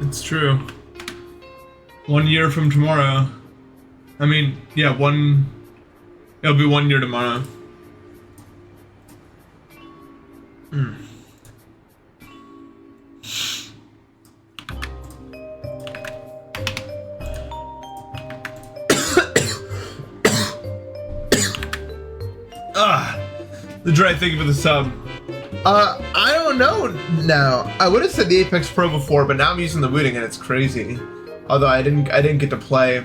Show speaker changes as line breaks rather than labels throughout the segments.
It's true. 1 year from tomorrow. I mean, yeah, it'll be 1 year tomorrow. The dry thing for the sub. I don't know now. I would have said the Apex Pro before, but now I'm using the booting and it's crazy. Although I didn't get to play.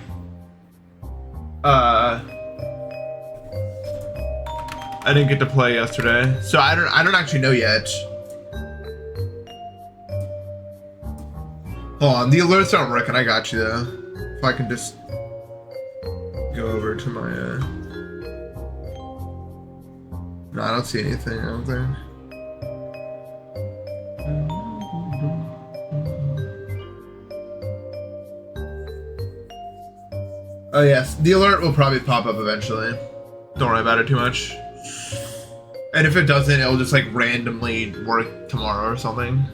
I didn't get to play yesterday, so I don't actually know yet. Hold on, the alerts aren't working. I got you though. If I can just go over to my. No, I don't see anything. I don't think. Oh yes, the alert will probably pop up eventually. Don't worry about it too much. And if it doesn't, it'll just like randomly work tomorrow or something.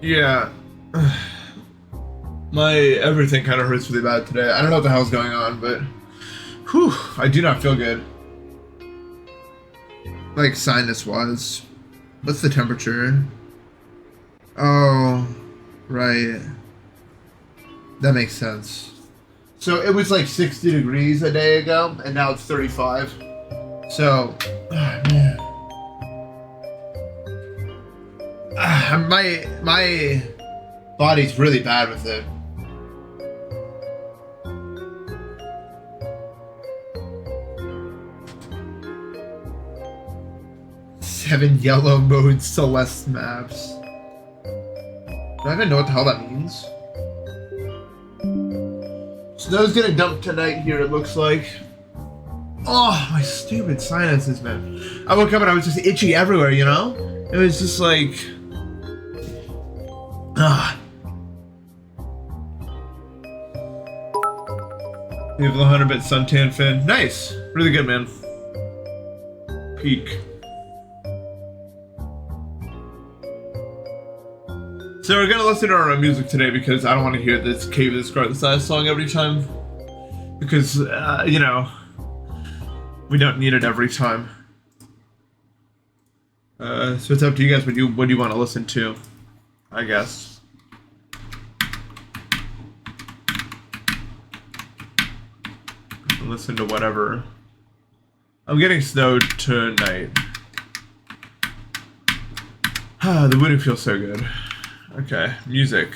Yeah. My everything kind of hurts really bad today. I don't know what the hell's going on, but whew, I do not feel good. Like sinus-wise. What's the temperature? Oh, right. That makes sense. So it was like 60 degrees a day ago, and now it's 35. So, oh, man. My body's really bad with it. Seven yellow mode Celeste maps. Do I even know what the hell that means? Snow's gonna dump tonight here, it looks like. Oh, my stupid sinuses, man. I woke up and I was just itchy everywhere, you know? It was just like... You have the 100-bit suntan fin. Nice. Really good, man. Peak. So we're gonna listen to our own music today because I don't want to hear this Cave of the Scarlet song every time. Because, you know, we don't need it every time. So it's up to you guys what do you want to listen to, I guess. Listen to whatever. I'm getting snowed tonight. The wouldn't feel so good. Okay, music.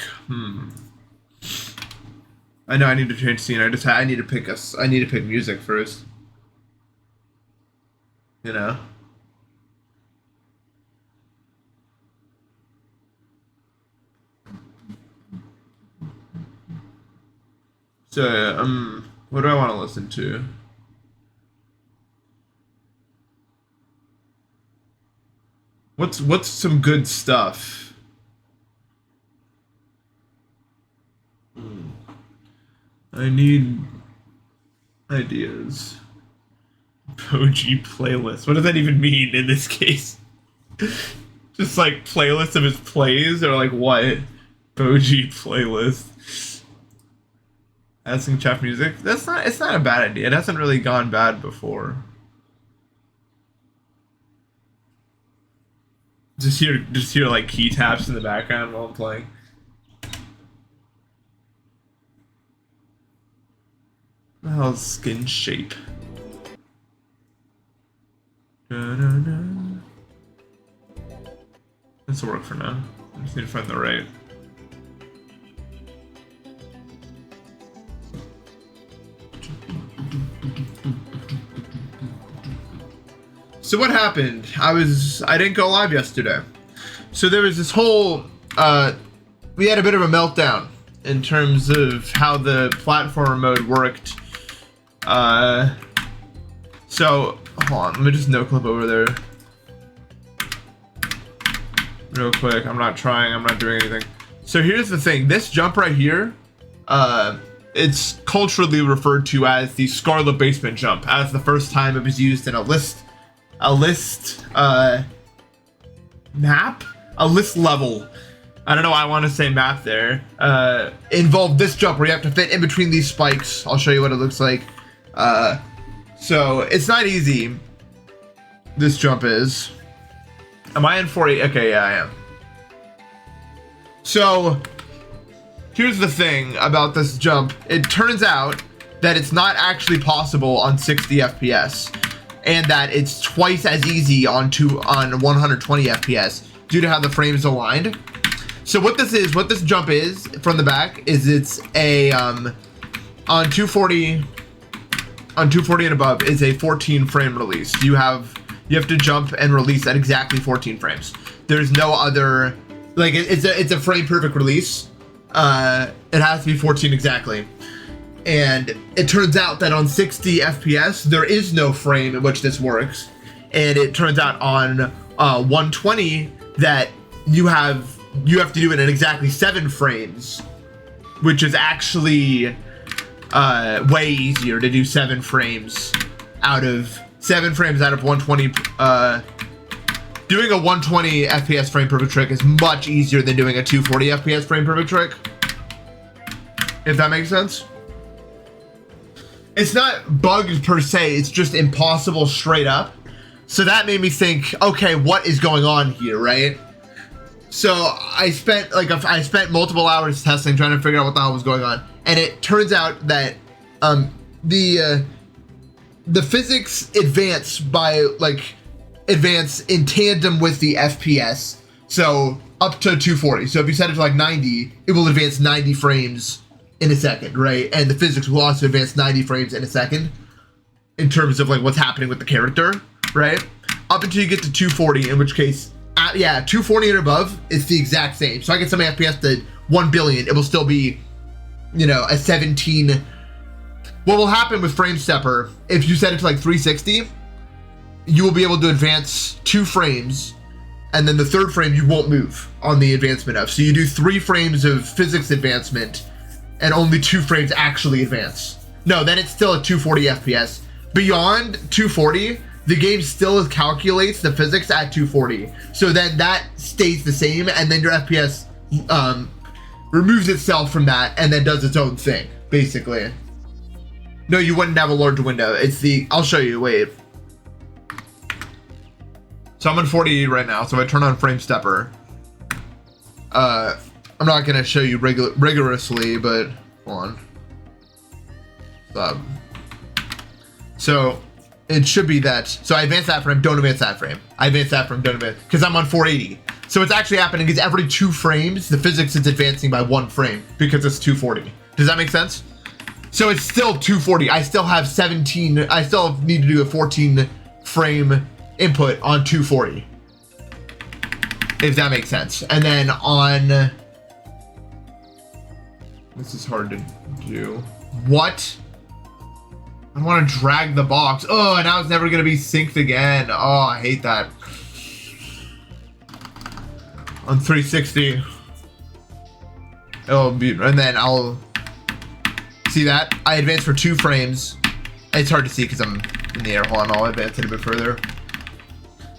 I know I need to change scene. I need to pick music first. You know. So what do I want to listen to? What's some good stuff? I need ideas. Boji playlist. What does that even mean in this case? Just like playlist of his plays, or like what? Boji playlist. Adding chat music. It's not a bad idea. It hasn't really gone bad before. Just hear like key taps in the background while I'm playing. What the hell's skin shape? This will work for now. I just need to find the right. So what happened? I didn't go live yesterday. So there was this whole, we had a bit of a meltdown in terms of how the platform mode worked. So, hold on, let me just no clip over there. real quick. I'm not trying. I'm not doing anything. So here's the thing. This jump right here, it's culturally referred to as the Scarlet Basement jump, as the first time it was used in a list map? A list level. I don't know why I want to say map there. Involved this jump where you have to fit in between these spikes. I'll show you what it looks like. So it's not easy. This jump is. Am I in 40? Okay, yeah, I am. So here's the thing about this jump. It turns out that it's not actually possible on 60 FPS, and that it's twice as easy on 120 FPS due to how the frames aligned. So what this jump is from the back is it's a on 240 and above is a 14 frame release. You have to jump and release at exactly 14 frames. There's no other, like, it's a frame perfect release. It has to be 14 exactly. And it turns out that on 60 FPS there is no frame in which this works, and it turns out on 120 that you have to do it in exactly 7 frames, which is actually way easier to do 7 frames out of 120. Doing a 120 FPS frame perfect trick is much easier than doing a 240 FPS frame perfect trick, if that makes sense. It's not bugged per se, it's just impossible straight up. So that made me think, okay, what is going on here, right? So I spent multiple hours testing, trying to figure out what the hell was going on, and it turns out that the physics advance in tandem with the FPS. So up to 240. So if you set it to like 90, it will advance 90 frames in a second, right? And the physics will also advance 90 frames in a second in terms of like what's happening with the character, right? Up until you get to 240, in which case, 240 and above is the exact same. So I get some FPS to 1 billion, it will still be, a 17. What will happen with Frame Stepper, if you set it to like 360, you will be able to advance 2 frames, and then the 3rd frame you won't move on the advancement of. So you do 3 frames of physics advancement, and only 2 frames actually advance. No, then it's still at 240 FPS. Beyond 240, the game still calculates the physics at 240. So then that stays the same, and then your FPS removes itself from that, and then does its own thing, basically. No, you wouldn't have a large window. I'll show you, wait. So I'm on 40 right now, so if I turn on Frame Stepper, I'm not gonna show you rigorously, but hold on. So it should be that. So I advance that frame, don't advance that frame. I advance that frame, don't advance, because I'm on 480. So what's actually happening is every 2 frames, the physics is advancing by 1 frame because it's 240. Does that make sense? So it's still 240. I still have 17. I still need to do a 14 frame input on 240. If that makes sense. And then on, this is hard to do. What? I want to drag the box. Oh, and now it's never going to be synced again. Oh, I hate that. On 360. It'll be, and then I'll see that. I advance for 2 frames. It's hard to see because I'm in the air. Hold on, I'll advance it a bit further.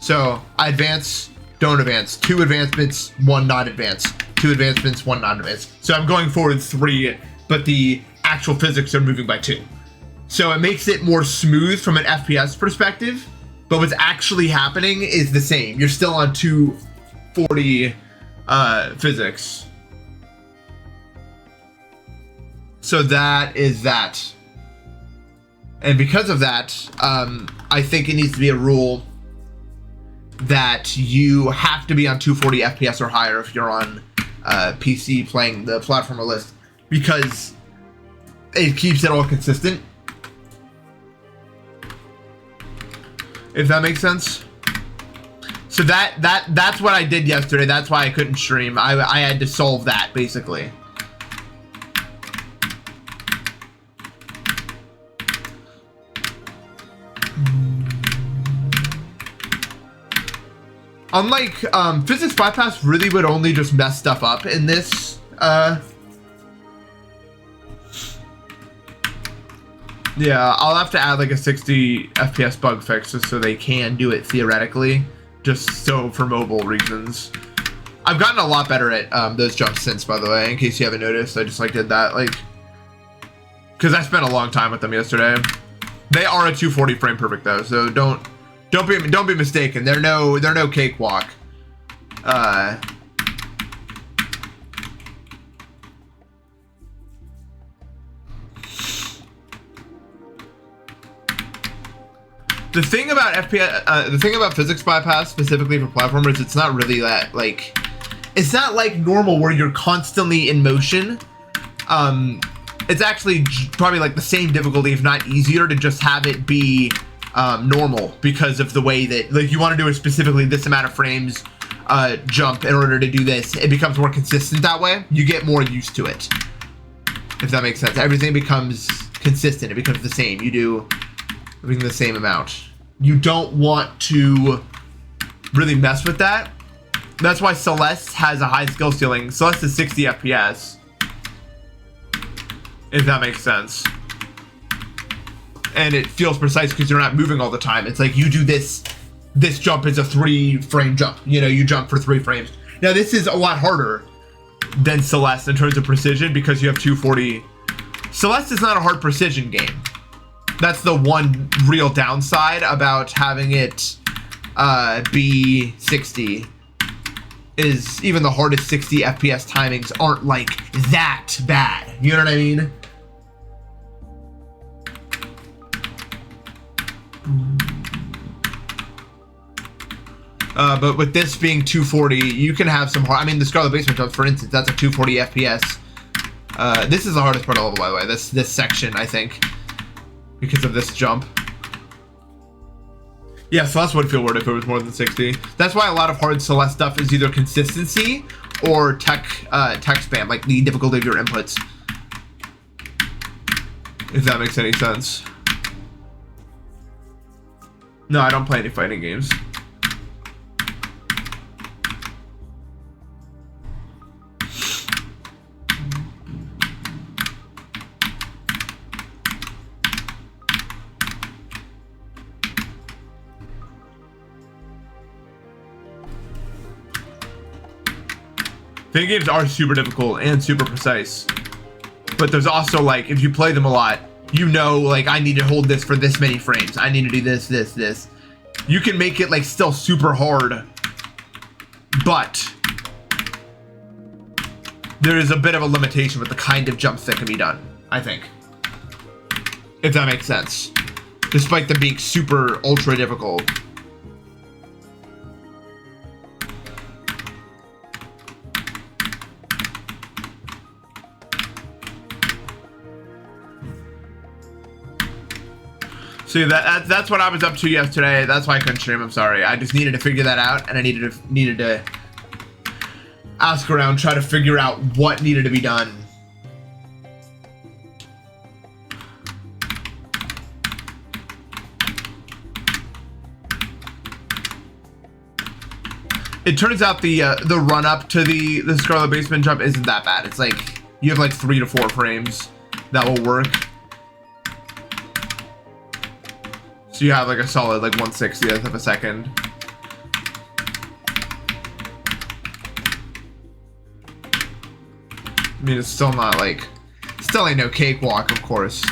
So I advance, don't advance. 2 advancements, 1 not advance. 2 advancements, 1 not advance. So I'm going forward 3, but the actual physics are moving by 2. So it makes it more smooth from an FPS perspective, but what's actually happening is the same. You're still on 240 physics. So that is that. And because of that, I think it needs to be a rule that you have to be on 240 FPS or higher if you're on PC playing the platformer list, because it keeps it all consistent. If that makes sense. So that's what I did yesterday. That's why I couldn't stream. I had to solve that, basically. Unlike physics bypass really would only just mess stuff up in this. Yeah, I'll have to add like a 60 FPS bug fix just so they can do it theoretically, just so for mobile reasons. I've gotten a lot better at those jumps since, by the way, in case you haven't noticed. I just like did that, like, because I spent a long time with them yesterday. They are a 240 frame perfect though, so don't be mistaken. They're no cakewalk. The thing about FPS, the thing about physics bypass specifically for platformers, it's not really that like, it's not like normal where you're constantly in motion. It's actually probably like the same difficulty, if not easier, to just have it be normal because of the way that like you want to do it specifically this amount of frames jump in order to do this. It becomes more consistent that way. You get more used to it, if that makes sense. Everything becomes consistent. It becomes the same. You do everything the same amount. You don't want to really mess with that. That's why Celeste has a high skill ceiling. Celeste is 60 FPS, if that makes sense. And it feels precise because you're not moving all the time. It's like you do this jump is a 3-frame jump. You know, you jump for 3 frames. Now this is a lot harder than Celeste in terms of precision because you have 240. Celeste is not a hard precision game. That's the one real downside about having it be 60, is even the hardest 60 FPS timings aren't like that bad. You know what I mean? But with this being 240, you can have some hard, I mean, the Scarlet Basement jump, for instance, that's a 240 FPS. This is the hardest part of the level, by the way, this section, I think, because of this jump. Yeah, Celeste would feel weird if it was more than 60. That's why a lot of hard Celeste stuff is either consistency or tech spam, like the difficulty of your inputs. If that makes any sense. No, I don't play any fighting games. Fighting games are super difficult and super precise, but there's also like, if you play them a lot, you know, like I need to hold this for this many frames. I need to do this, this, this. You can make it like still super hard, but there is a bit of a limitation with the kind of jumps that can be done, I think. If that makes sense. Despite them being super ultra difficult. See, that's what I was up to yesterday. That's why I couldn't stream. I'm sorry. I just needed to figure that out, and I needed to ask around, try to figure out what needed to be done. It turns out the run up to the Scarlet Basement jump isn't that bad. It's like you have like 3 to 4 frames that will work. So you have like a solid like 1/60th of a second. I mean, it's still not like, still ain't no cakewalk, of course.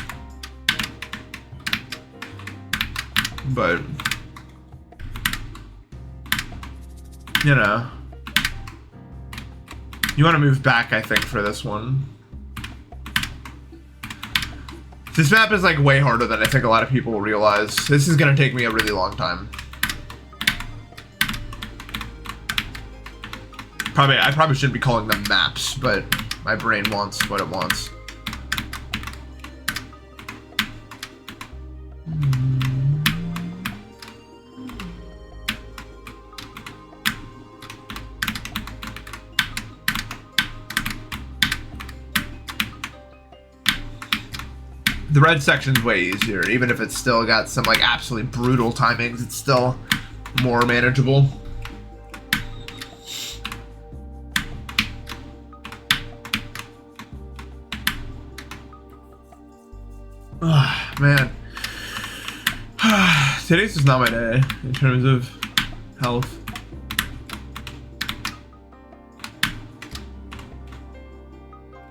But, you know, you want to move back, I think, for this one. This map is like way harder than I think a lot of people will realize. This is gonna take me a really long time. I probably shouldn't be calling them maps, but my brain wants what it wants. The red section's way easier, even if it's still got some like absolutely brutal timings, it's still more manageable. Man. Today's just not my day in terms of health.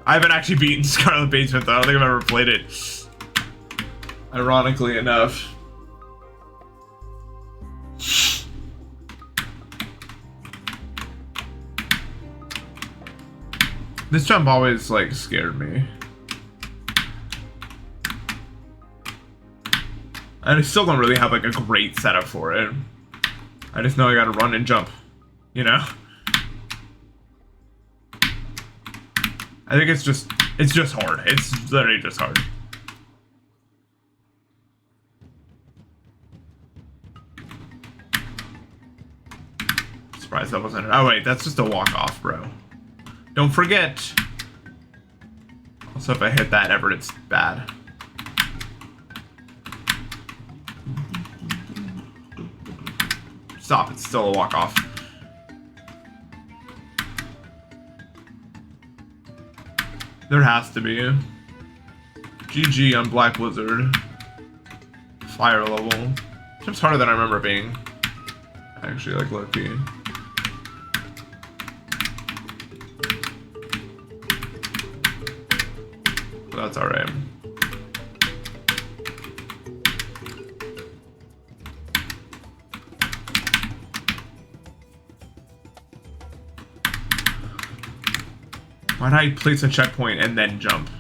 I haven't actually beaten Scarlet Basement though. I don't think I've ever played it. Ironically enough. This jump always like scared me. And I still don't really have like a great setup for it. I just know I gotta run and jump, you know? I think it's just hard. It's literally just hard. Surprised that wasn't it. Oh wait, that's just a walk off, bro. Don't forget. Also, if I hit that ever, it's bad. Stop, it's still a walk off. There has to be. GG on Black Wizard. Fire level. Seems harder than I remember being. Actually, like low-key. But that's alright. Why'd I place a checkpoint and then jump?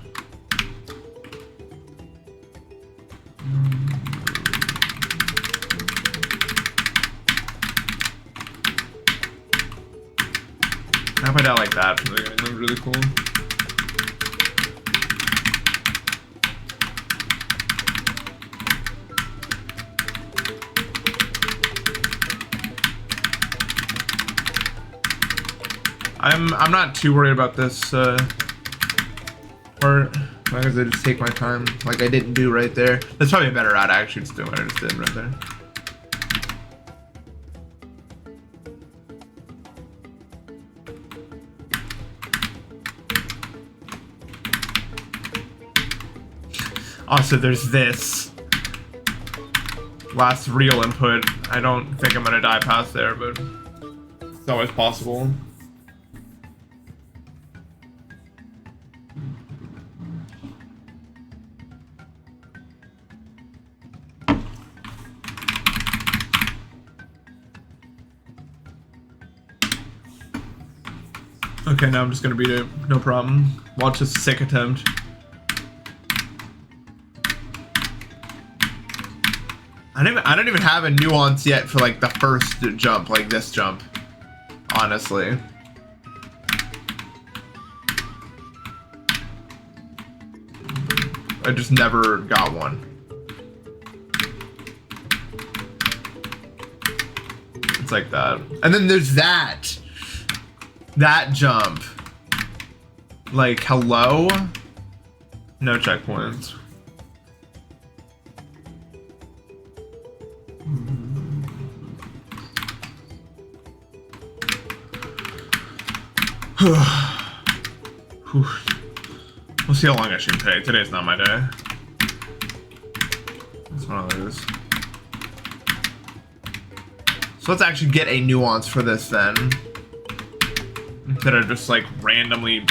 How about I like that from the beginning? That was really cool. I'm not too worried about this part, as long as I just take my time, like I didn't do right there. That's probably a better route actually, just doing what I just did right there. Also, there's this last real input. I don't think I'm gonna die past there, but it's always possible. Okay, now I'm just gonna beat it, no problem. Watch this sick attempt. I don't even have a nuance yet for like the first jump, like this jump. Honestly. I just never got one. It's like that. And then there's that. That jump. Like, hello? No checkpoints. We'll see how long I shoot today. Today's not my day. It's one of those. So let's actually get a nuance for this then. Instead of just like randomly.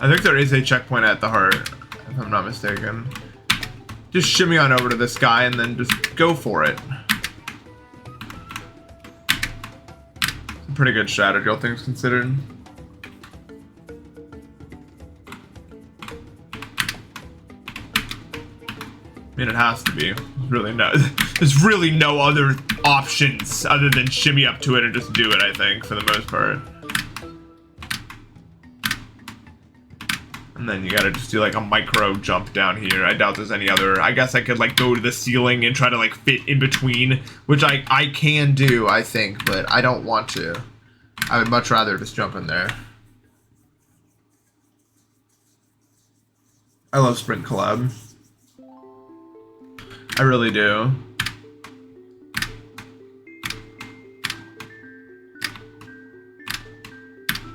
I think there is a checkpoint at the heart, if I'm not mistaken. Just shimmy on over to this guy and then just go for it. It's a pretty good strategy, all things considered. I mean, it has to be. There's really no other options other than shimmy up to it and just do it, I think, for the most part. And then you gotta just do like a micro jump down here. I doubt there's any other. I guess I could like go to the ceiling and try to like fit in between, which I can do, I think, but I don't want to. I would much rather just jump in there. I love Sprint Collab. I really do.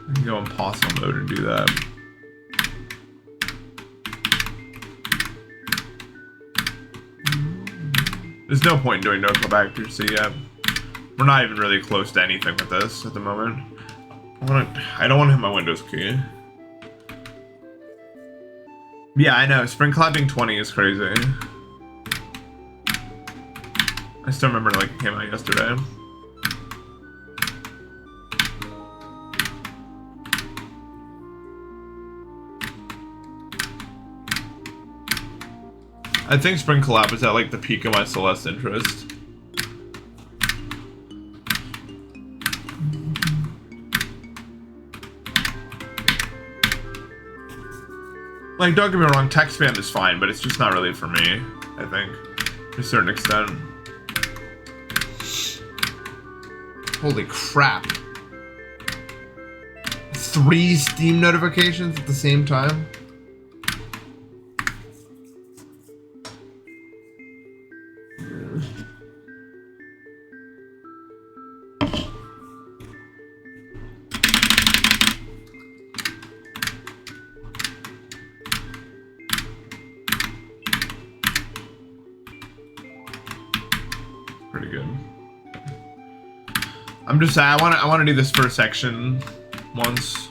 I can go in impossible mode and do that. There's no point in doing no-clip accuracy yet. We're not even really close to anything with this at the moment. I don't want to hit my Windows key. Yeah, I know. Spring clapping 20 is crazy. I still remember like it came out yesterday. I think Spring Collab is at like the peak of my Celeste interest. Like, don't get me wrong, text spam is fine, but it's just not really for me, I think, to a certain extent. Holy crap. 3 Steam notifications at the same time? Pretty good. I'm just I want to do this first section once,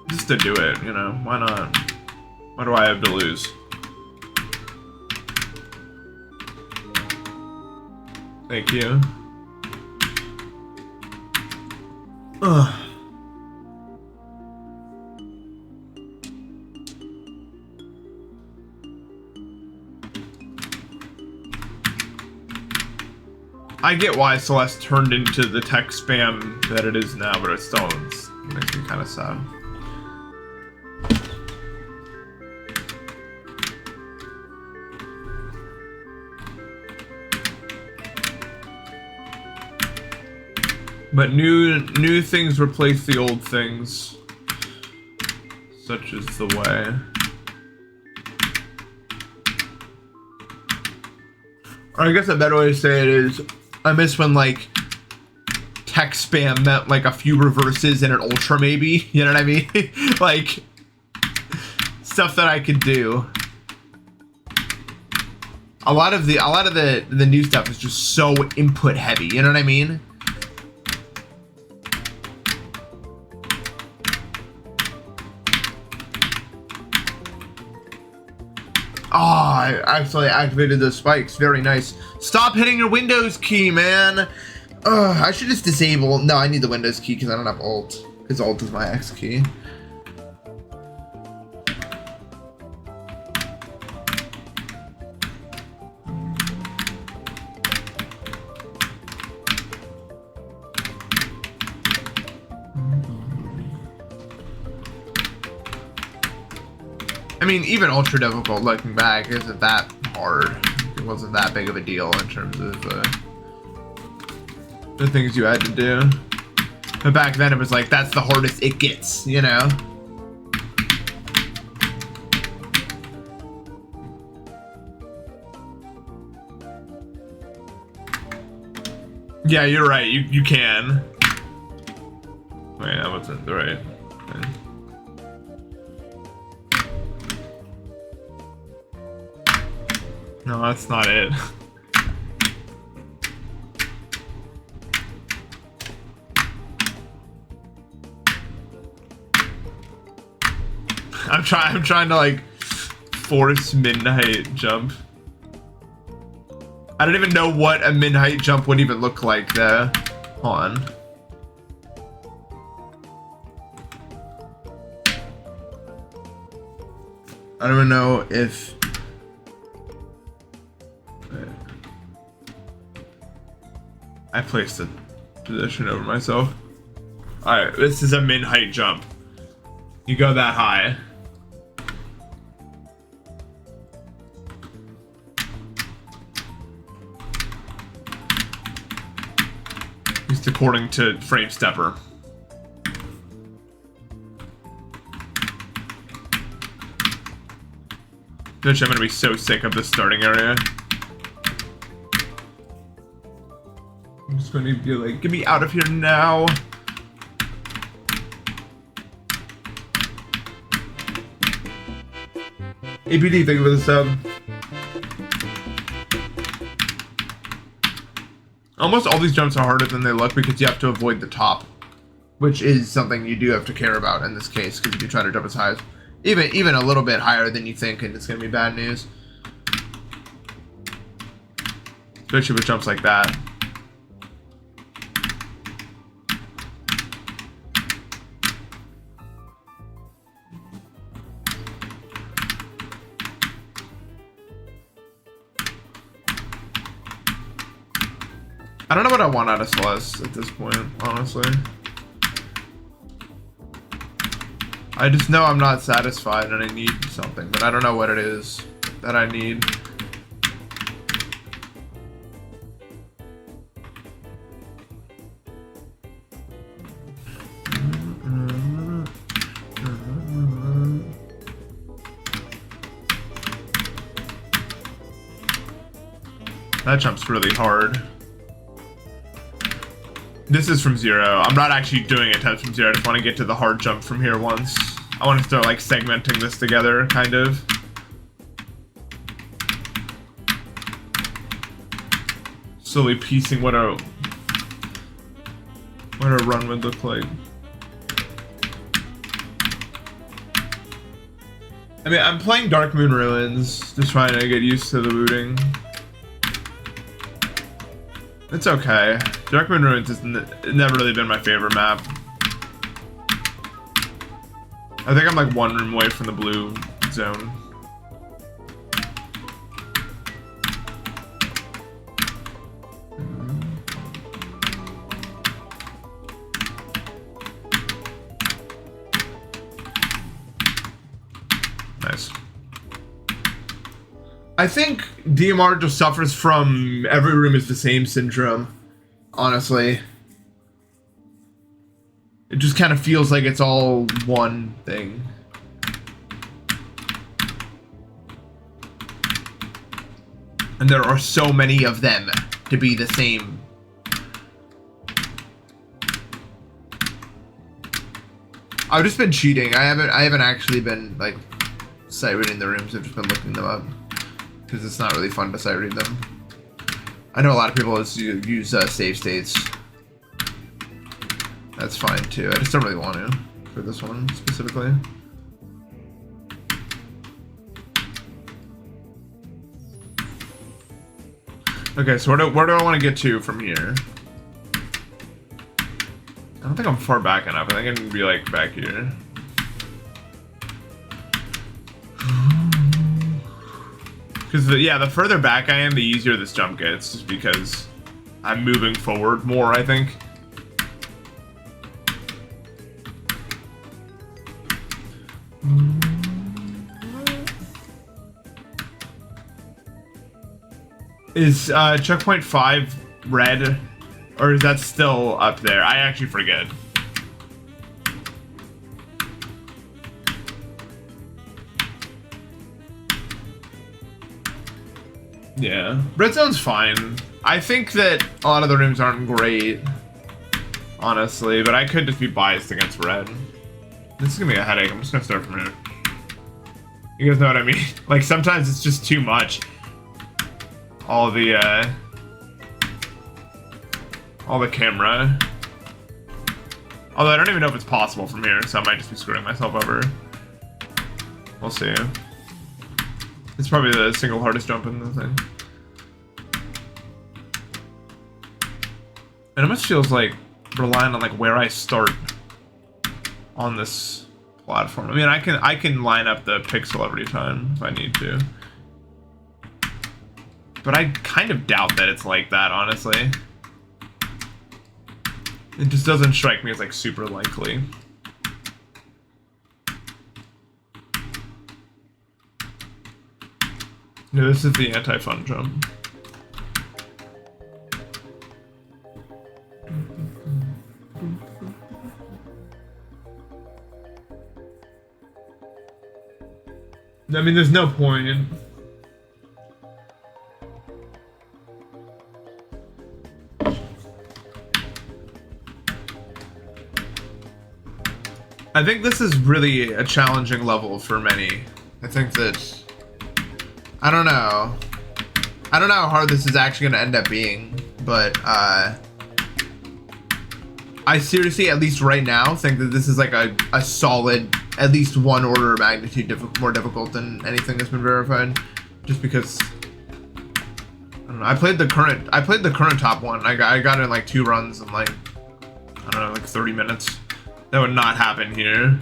just to do it, you know. Why not? What do I have to lose? Thank you. Ugh. I get why Celeste turned into the text spam that it is now, but it still makes me kind of sad. But new things replace the old things. Such is the way. Or I guess a better way to say it is, I miss when like text spam meant like a few reverses and an ultra maybe, you know what I mean? Like stuff that I could do. A lot of the new stuff is just so input heavy, you know what I mean? Oh, I actually activated those spikes. Very nice. Stop hitting your Windows key, man. I should just disable. No, I need the Windows key because I don't have Alt. Because Alt is my X key. I mean, even ultra difficult looking back isn't that hard. It wasn't that big of a deal in terms of the things you had to do. But back then it was like, that's the hardest it gets, you know? Yeah, you're right. You can. Wait, that wasn't right. Okay. No, that's not it. I'm trying to like force midnight jump. I don't even know what a midnight jump would even look like there. Hold on. I don't even know if I placed a position over myself. Alright, this is a min-height jump. You go that high. At least according to Frame Stepper. Bitch, I'm gonna be so sick of this starting area. I'm just gonna be like, get me out of here now. APD, thank you for the sub. Almost all these jumps are harder than they look because you have to avoid the top, which is something you do have to care about in this case, because if you try to jump as high as even a little bit higher than you think, and it's gonna be bad news. Especially with jumps like that. I don't know what I want out of Celeste at this point, honestly. I just know I'm not satisfied and I need something, but I don't know what it is that I need. That jump's really hard. This is from 0. I'm not actually doing attempts from 0. I just want to get to the hard jump from here once. I want to start like segmenting this together, kind of. Slowly piecing what a run would look like. I mean, I'm playing Dark Moon Ruins, just trying to get used to the booting. It's okay. Dark Moon Ruins has never really been my favorite map. I think I'm like 1 room away from the blue zone. Nice. I think DMR just suffers from every room is the same syndrome, honestly. It just kind of feels like it's all one thing. And there are so many of them to be the same. I've just been cheating. I haven't actually been like sight reading the rooms. I've just been looking them up. Because it's not really fun to sight read them. I know a lot of people use save states. That's fine too. I just don't really want to for this one specifically. Okay, so where do I want to get to from here? I don't think I'm far back enough. I think I can be like back here. Because the further back I am, the easier this jump gets, just because I'm moving forward more, I think. Is checkpoint 5 red, or is that still up there? I actually forget. Yeah, red zone's fine. I think that a lot of the rooms aren't great, honestly, but I could just be biased against red. This is gonna be a headache. I'm just gonna start from here. You guys know what I mean? Like, sometimes it's just too much. All the camera. Although I don't even know if it's possible from here, so I might just be screwing myself over. We'll see. It's probably the single hardest jump in the thing. And it almost feels like relying on like where I start on this platform. I mean, I can line up the pixel every time if I need to. But I kind of doubt that it's like that, honestly. It just doesn't strike me as like super likely. No, this is the anti-fun jump. I mean, there's no point in... I think this is really a challenging level for many. I think that... I don't know how hard this is actually going to end up being,
but I seriously, at least right now, think that this is like a solid, at least one order of magnitude more difficult than anything that's been verified. Just because, I don't know. I played the current top one. I got it in like 2 runs in like, I don't know, like 30 minutes. That would not happen here.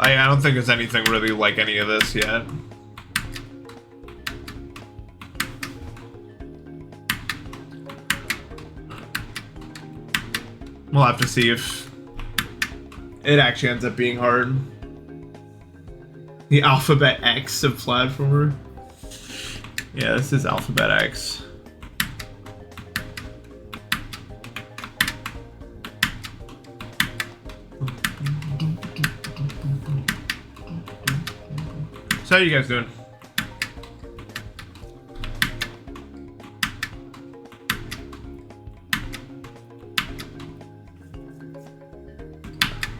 I don't think there's anything really like any of this yet. We'll have to see if it actually ends up being hard. The Alphabet X of platformer. Yeah, this is Alphabet X. So how you guys doing?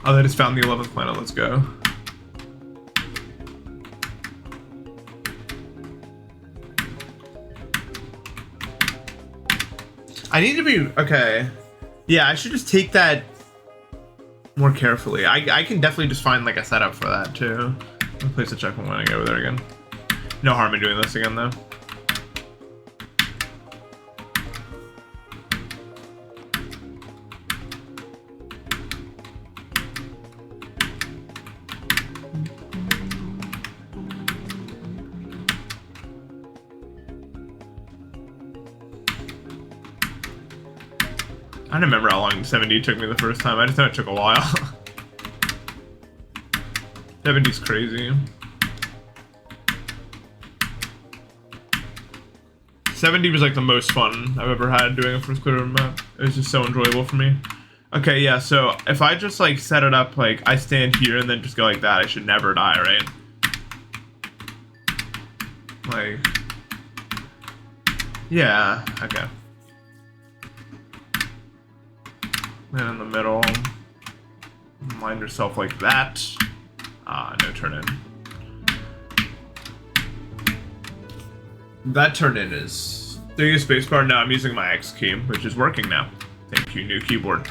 Oh, they just found the 11th planet. Let's go. I need to be okay. Yeah, I should just take that more carefully. I can definitely just find like a setup for that too. I'll place a checkpoint when I go over there again. No harm in doing this again though. I don't remember how long 70 took me the first time. I just know it took a while. 70's crazy. 70 was like the most fun I've ever had doing a first clear map. It was just so enjoyable for me. Okay, yeah, so if I just like set it up like I stand here and then just go like that, I should never die, right? Like, yeah, okay. Then in the middle, line yourself like that. Ah, no turn in. That turn in is doing a spacebar. Now I'm using my X key, which is working now. Thank you, new keyboard.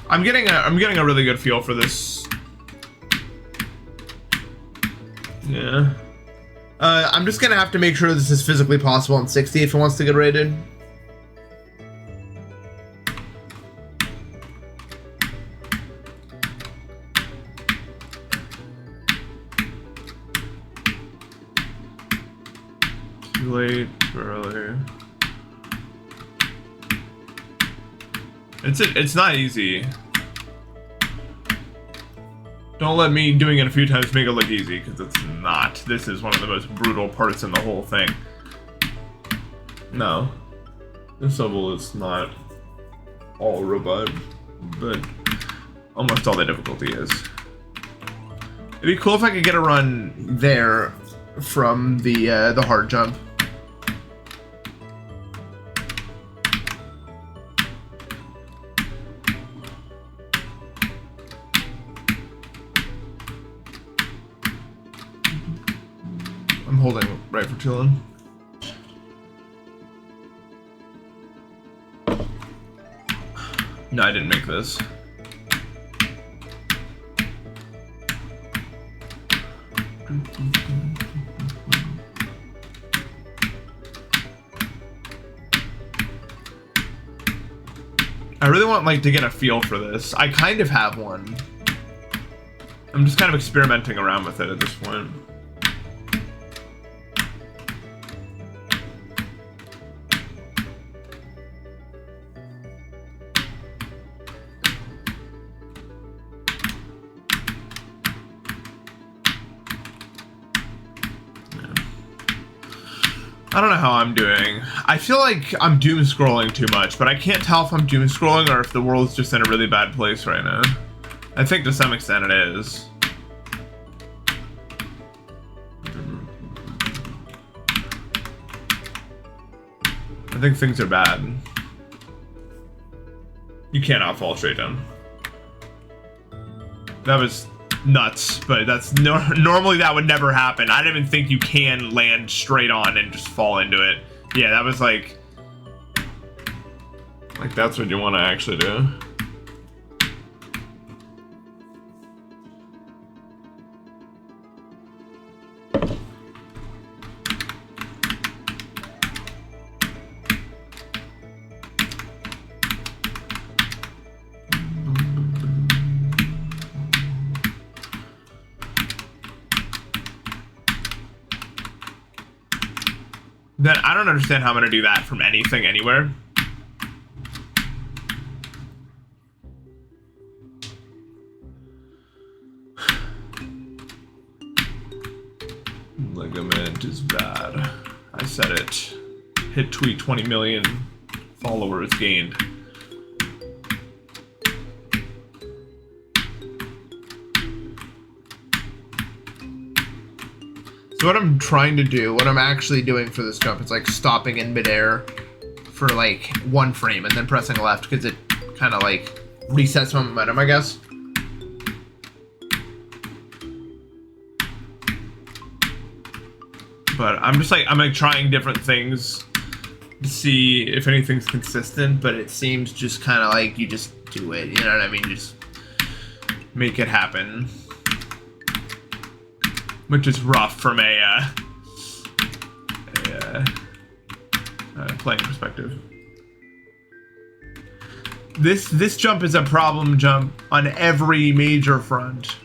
I'm getting a really good feel for this. Yeah. I'm just gonna have to make sure this is physically possible on 60 if it wants to get rated. Too late, too early. It's not easy. Don't let me doing it a few times make it look easy, because it's not. This is one of the most brutal parts in the whole thing. No. This level is not all robot, but almost all the difficulty is. It'd be cool if I could get a run there from the hard jump. I'm holding right for too long. No, I didn't make this. I really want like to get a feel for this. I kind of have one. I'm just kind of experimenting around with it at this point. I don't know how I'm doing. I feel like I'm doom scrolling too much, but I can't tell if I'm doom scrolling or if the world's just in a really bad place right now. I think to some extent it is.
I think things are bad. You cannot fall straight down. That was nuts, but that's normally that would never happen. I don't even think you can land straight on and just fall into it. Yeah, that was like that's what you want to actually do. Then I don't understand how I'm gonna do that from anything, anywhere. Ligament is bad. I said it. Hit tweet 20 million followers gained.
So what I'm trying to do, what I'm actually doing for this jump is like stopping in midair for like 1 frame and then pressing left because it kind of like resets my momentum, I guess.
But I'm like trying different things to see if anything's consistent, but it seems just kind of like you just do it, you know what I mean? Just make it happen. Which is rough from a playing perspective. This jump is a problem jump on every major front.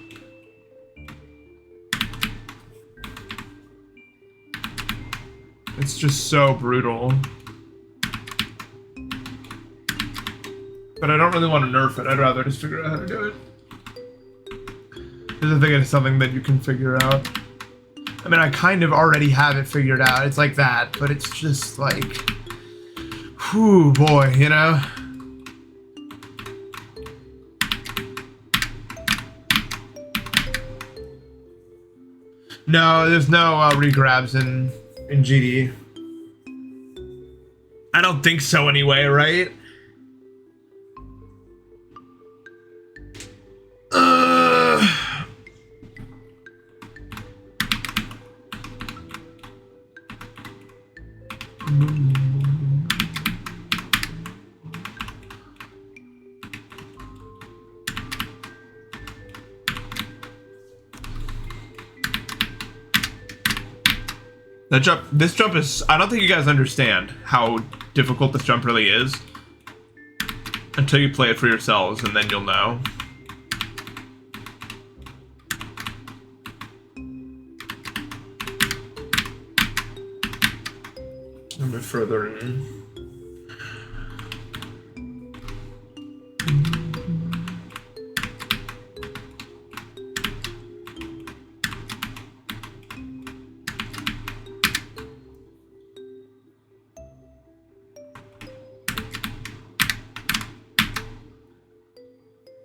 It's just so brutal. But I don't really want to nerf it. I'd rather just figure out how to do it. I think it's something that you can figure out. I mean, I kind of already have it figured out. It's like that, but it's just like, whew, boy, you know? No, there's no regrabs in GD. I don't think so anyway, right? This jump is, I don't think you guys understand how difficult this jump really is until you play it for yourselves, and then you'll know. A bit further in.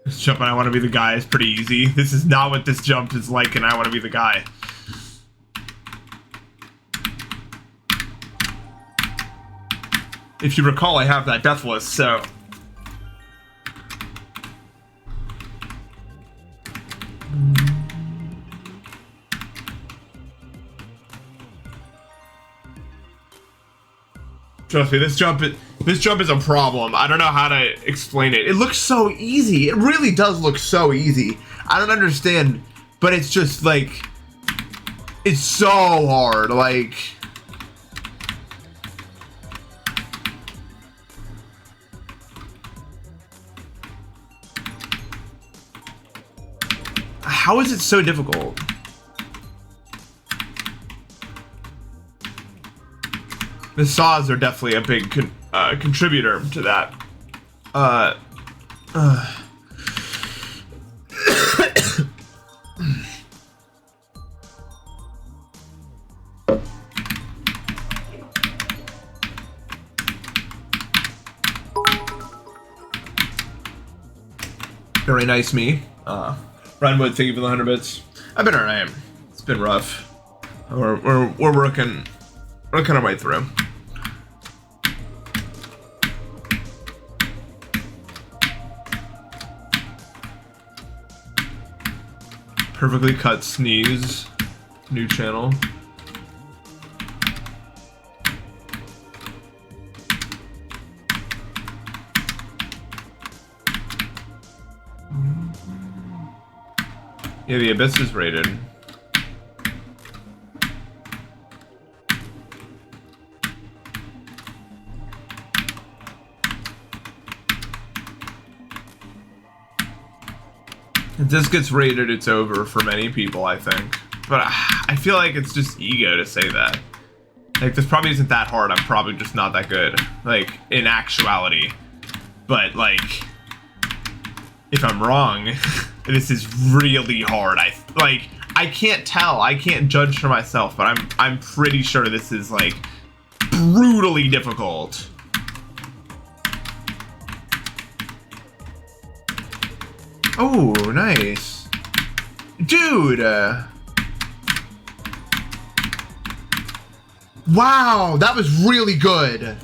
This jump and I want to be the guy is pretty easy. This is not what this jump is like, and I want to be the guy. If you recall, I have that deathless, so... Trust me, this jump is a problem. I don't know how to explain it. It looks so easy. It really does look so easy. I don't understand, but it's just like, it's so hard, like... How is it so difficult? The saws are definitely a big contributor to that. Very nice me. Ryanwood, thank you for the 100 bits. I've been alright. It's been rough. We're working our way through. Perfectly cut sneeze. New channel. Yeah, the Abyss is rated. If this gets rated, it's over for many people, I think. But I feel like it's just ego to say that. Like, this probably isn't that hard. I'm probably just not that good. Like, in actuality. But, like, if I'm wrong, this is really hard. I can't tell. I can't judge for myself, but I'm pretty sure this is, like, brutally difficult. Oh, nice. Dude!
Wow, that was really good.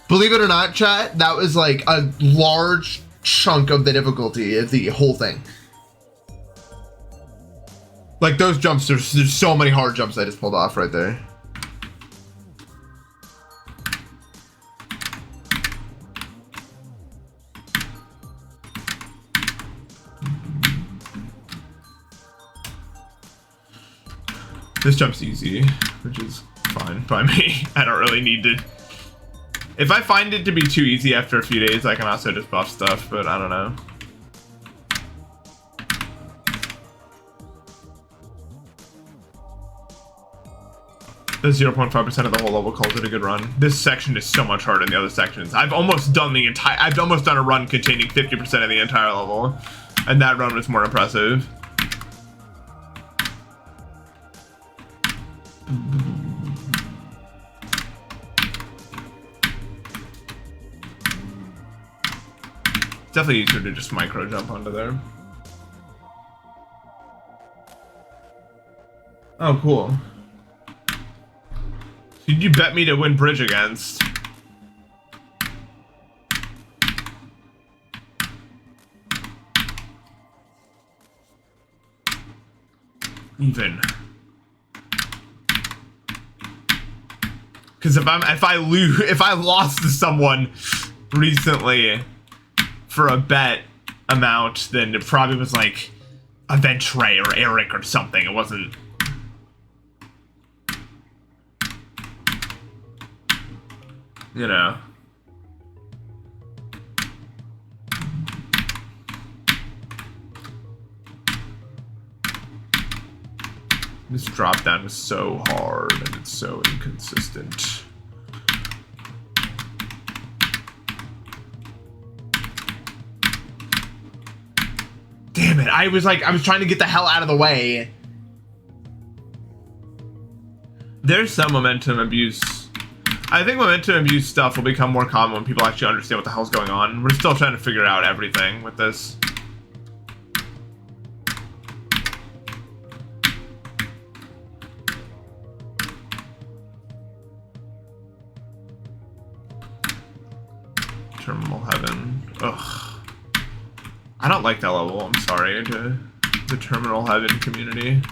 Believe it or not, chat, that was like a large chunk of the difficulty of the whole thing. Like those jumps, there's so many hard jumps I just pulled off right there.
This jump's easy, which is fine by me. I don't really need to... If I find it to be too easy after a few days, I can also just buff stuff, but I don't know. The 0.5% of the whole level calls it a good run. This section is so much harder than the other sections. I've almost done a run containing 50% of the entire level, and that run was more impressive. It's definitely easier to just micro jump onto there. Oh, cool. Who'd you bet me to win bridge against? Even. Because if I lost to someone recently for a bet amount, then it probably was like a Ventre or Eric or something. It wasn't. You know. This drop down is so hard and it's so inconsistent. Damn it, I was trying to get the hell out of the way. There's some momentum abuse. I think momentum abuse stuff will become more common when people actually understand what the hell's going on. We're still trying to figure out everything with this. Terminal Heaven. Ugh. I don't like that level, I'm sorry, to the Terminal Heaven community.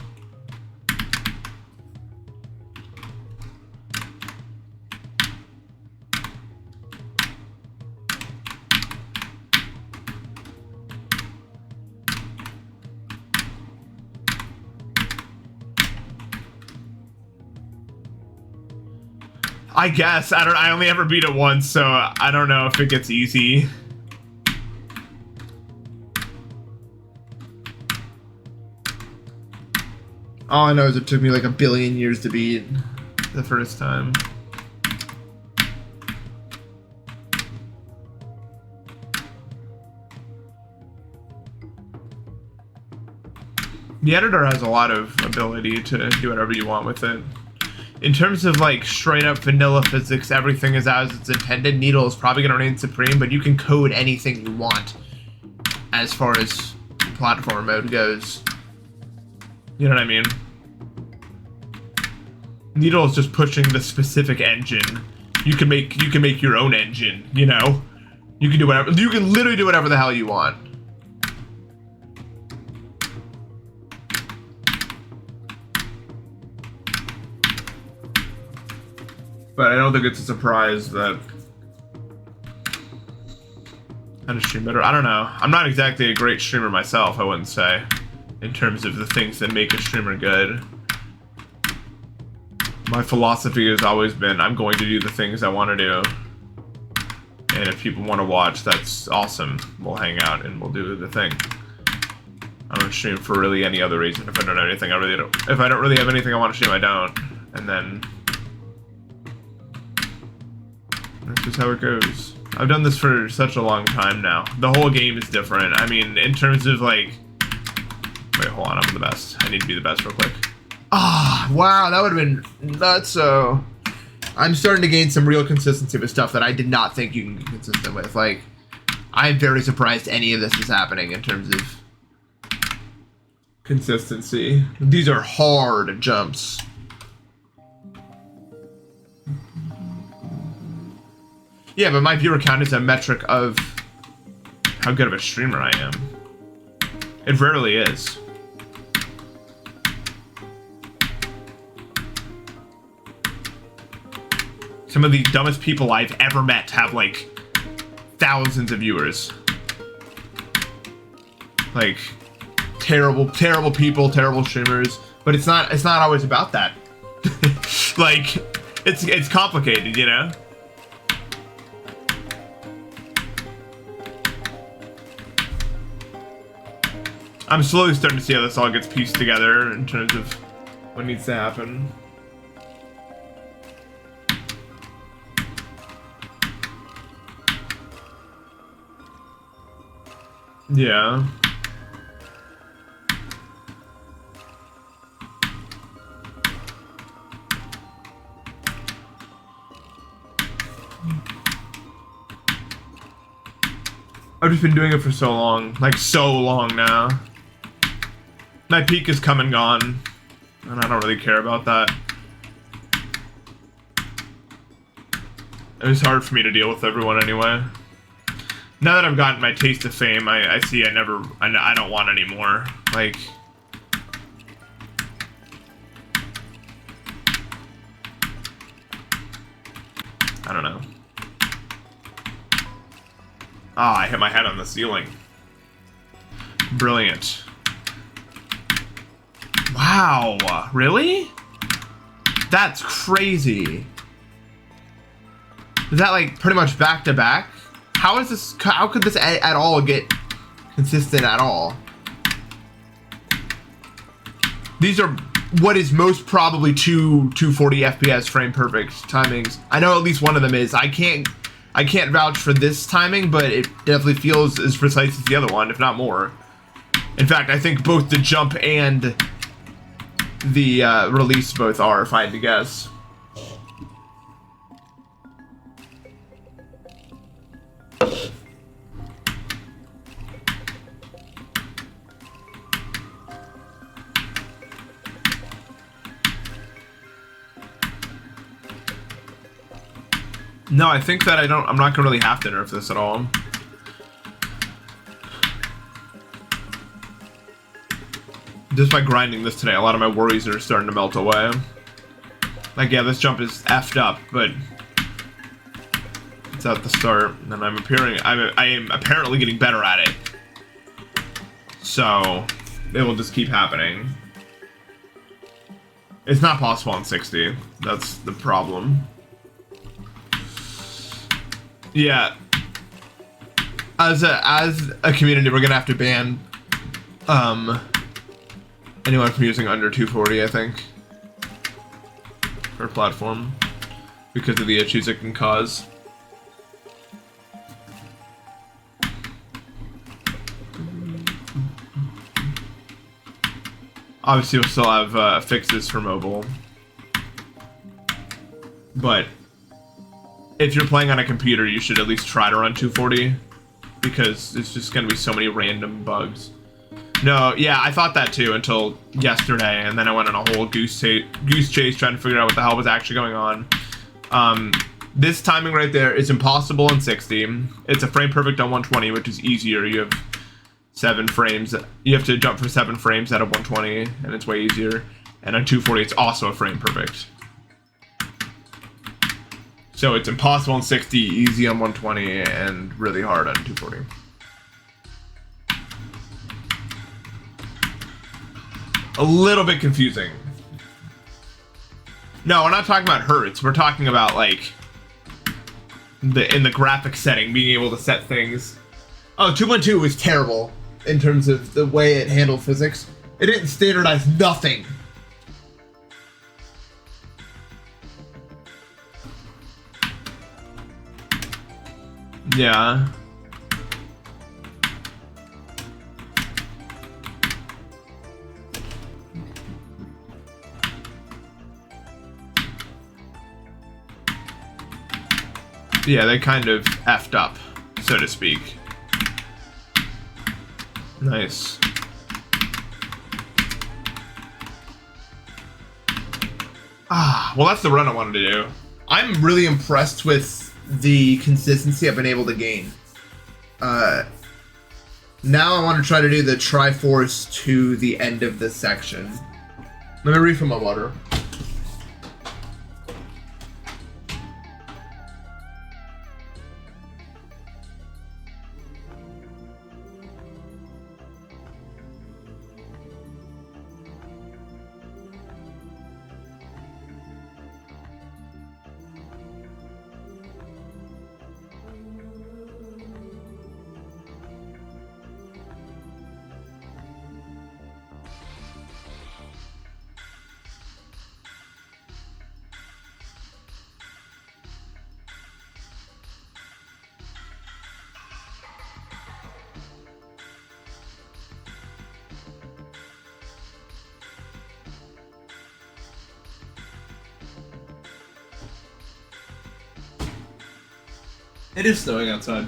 I guess. I only ever beat it once, so I don't know if it gets easy.
All I know is it took me like a billion years to beat
The first time. The editor has a lot of ability to do whatever you want with it. In terms of like straight up vanilla physics, everything is as it's intended. Needle is probably going to reign supreme, but you can code anything you want as far as platform mode goes. You know what I mean? Needle is just pushing the specific engine. You can make your own engine, you know? You can do whatever. You can literally do whatever the hell you want. But I don't think it's a surprise that how to stream better. I don't know. I'm not exactly a great streamer myself, I wouldn't say, in terms of the things that make a streamer good. My philosophy has always been, I'm going to do the things I want to do. And if people want to watch, that's awesome. We'll hang out and we'll do the thing. I don't stream for really any other reason. If I don't have anything, I really don't. If I don't really have anything I want to stream, I don't. And then that's just how it goes. I've done this for such a long time now. The whole game is different. I mean, in terms of like, wait, hold on, I'm the best. I need to be the best real quick.
Ah, wow, that would have been nuts. So I'm starting to gain some real consistency with stuff that I did not think you can be consistent with. Like, I'm very surprised any of this is happening in terms of consistency. These are hard jumps. Yeah, but my viewer count is a metric of how good of a streamer I am. It rarely is. Some of the dumbest people I've ever met have like thousands of viewers. Like terrible people, terrible streamers, but it's not always about that. Like it's complicated, you know? I'm slowly starting to see how this all gets pieced together in terms of what needs to happen. Yeah. I've just been doing it for so long, like so long now. My peak is come and gone, and I don't really care about that. It was hard for me to deal with everyone anyway. Now that I've gotten my taste of fame, I see I don't want any more. Like, I don't know. Ah, I hit my head on the ceiling. Brilliant. Wow, really? That's crazy. Is that like pretty much back to back? How is this? How could this at all get consistent at all? These are what is most probably 240 FPS frame perfect timings. I know at least one of them is. I can't vouch for this timing, but it definitely feels as precise as the other one, if not more. In fact, I think both the jump and the release both are, if I had to guess. No, I think that I'm not gonna really have to nerf this at all. Just by grinding this today, a lot of my worries are starting to melt away. Like, yeah, this jump is effed up, but it's at the start, and I am apparently getting better at it. So, it will just keep happening. It's not possible on 60. That's the problem. Yeah. As a community, we're gonna have to ban anyone from using under 240, I think, for a platform, because of the issues it can cause. Obviously, we'll still have fixes for mobile, but if you're playing on a computer, you should at least try to run 240, because it's just going to be so many random bugs. No, yeah, I thought that too until yesterday, and then I went on a whole goose chase trying to figure out what the hell was actually going on. This timing right there is impossible in 60. It's a frame perfect on 120, which is easier. You have 7 frames. You have to jump for 7 frames out of 120, and it's way easier. And on 240, it's also a frame perfect. So it's impossible on 60, easy on 120, and really hard on 240. A little bit confusing. No, we're not talking about hertz. We're talking about like in the graphic setting, being able to set things. Oh, 2.2 was terrible in terms of the way it handled physics. It didn't standardize nothing. Yeah. Yeah, they kind of effed up, so to speak. Nice. Well, that's the run I wanted to do. I'm really impressed with the consistency I've been able to gain. Now I want to try to do the Triforce to the end of this section. Let me refill my water. It is snowing outside.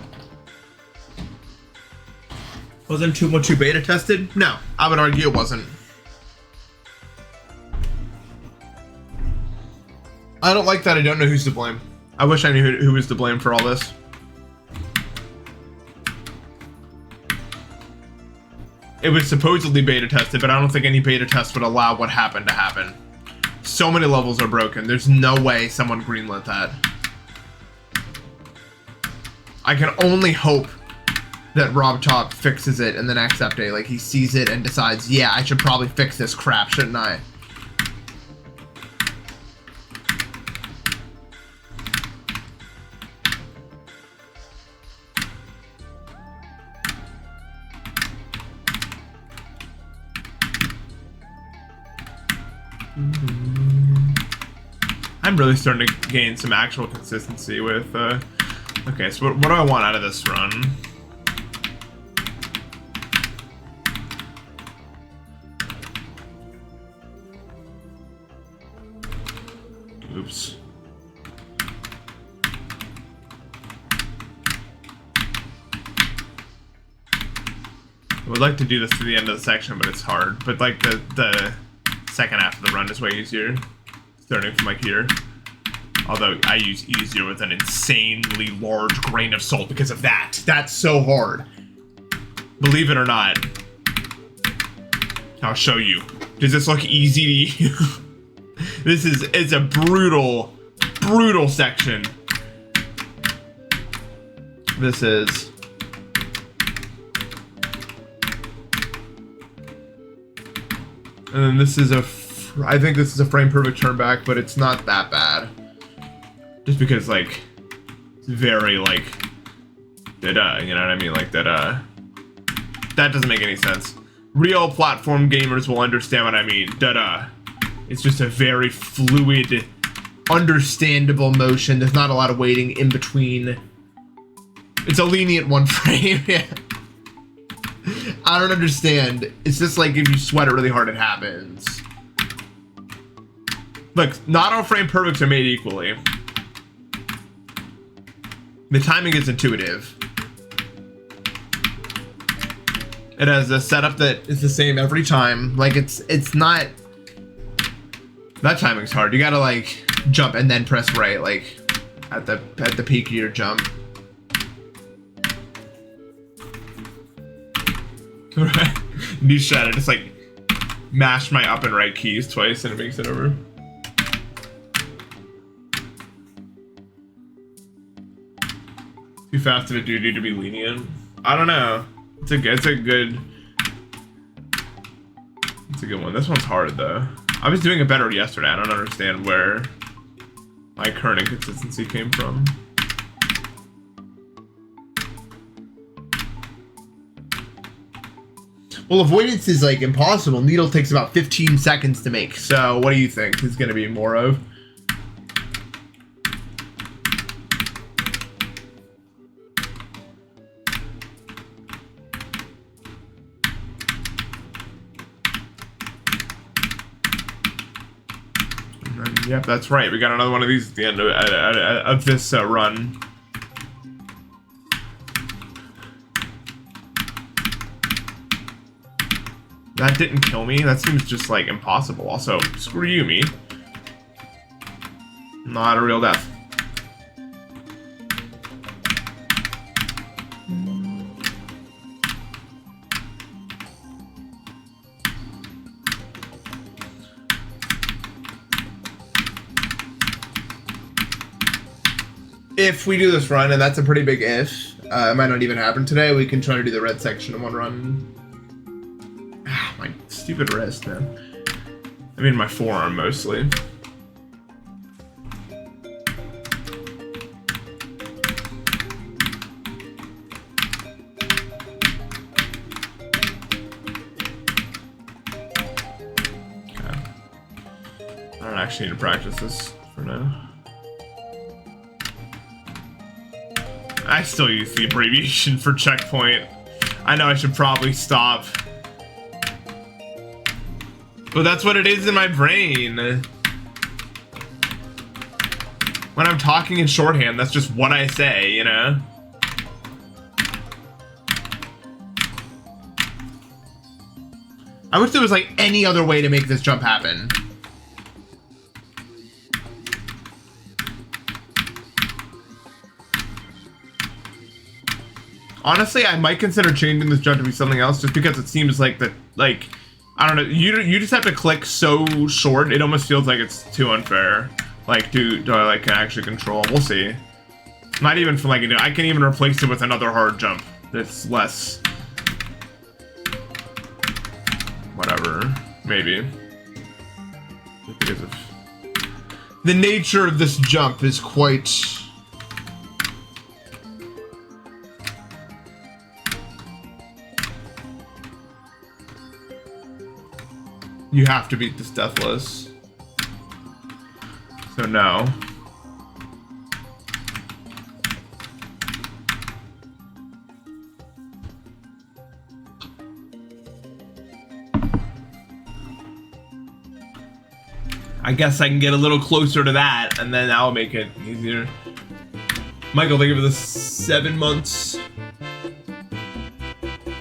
Wasn't 2.2 beta tested? No, I would argue it wasn't. I don't like that I don't know who's to blame. I wish I knew who was to blame for all this. It was supposedly beta tested, but I don't think any beta test would allow what happened to happen. So many levels are broken. There's no way someone greenlit that. I can only hope that Rob Top fixes it in the next update. Like, he sees it and decides, yeah, I should probably fix this crap, shouldn't I? I'm really starting to gain some actual consistency with, okay, so what do I want out of this run? Oops. I would like to do this to the end of the section, but it's hard. But like the second half of the run is way easier, starting from like here. Although I use easier with an insanely large grain of salt because of that. That's so hard. Believe it or not. I'll show you. Does this look easy to you? It's a brutal, brutal section. This is. And then this is I think this is a frame perfect turn back, but it's not that bad. Just because, like, it's very, like, da-da, you know what I mean? Like, da-da. That doesn't make any sense. Real platform gamers will understand what I mean. Da-da. It's just a very fluid, understandable motion. There's not a lot of waiting in between. It's a lenient one frame. Yeah. I don't understand. It's just like if you sweat it really hard, it happens. Look, not all frame perfects are made equally. The timing is intuitive. It has a setup that is the same every time. Like it's not. That timing's hard. You gotta like jump and then press right, like at the peak of your jump. Right. New shot. I just like mash my up and right keys twice and it makes it over.
Too fast of a duty to be lenient. I don't know. It's a good one. This one's hard though. I was doing it better yesterday. I don't understand where my current inconsistency came from.
Well, avoidance is like impossible. Needle takes about 15 seconds to make. So what do you think is going to be more of?
Yep, that's right. We got another one of these at the end of this run. That didn't kill me. That seems just like impossible. Also, screw you, me. Not a real death.
If we do this run, and that's a pretty big if, it might not even happen today, we can try to do the red section in one run. Ah, my stupid wrist, man.
I mean, my forearm mostly. Okay. I don't actually need to practice this for now. I still use the abbreviation for checkpoint. I know I should probably stop. But that's what it is in my brain. When I'm talking in shorthand, that's just what I say, you know?
I wish there was like any other way to make this jump happen.
Honestly, I might consider changing this jump to be something else, just because it seems like that, like, I don't know, you just have to click so short, it almost feels like it's too unfair. Like, do I like actually control? We'll see. Not even from like, I can even replace it with another hard jump that's less, whatever, maybe. Just because of
the nature of this jump is quite...
You have to beat this deathless. So no. I guess I can get a little closer to that, and then that'll make it easier. Michael, thank you for the 7 months.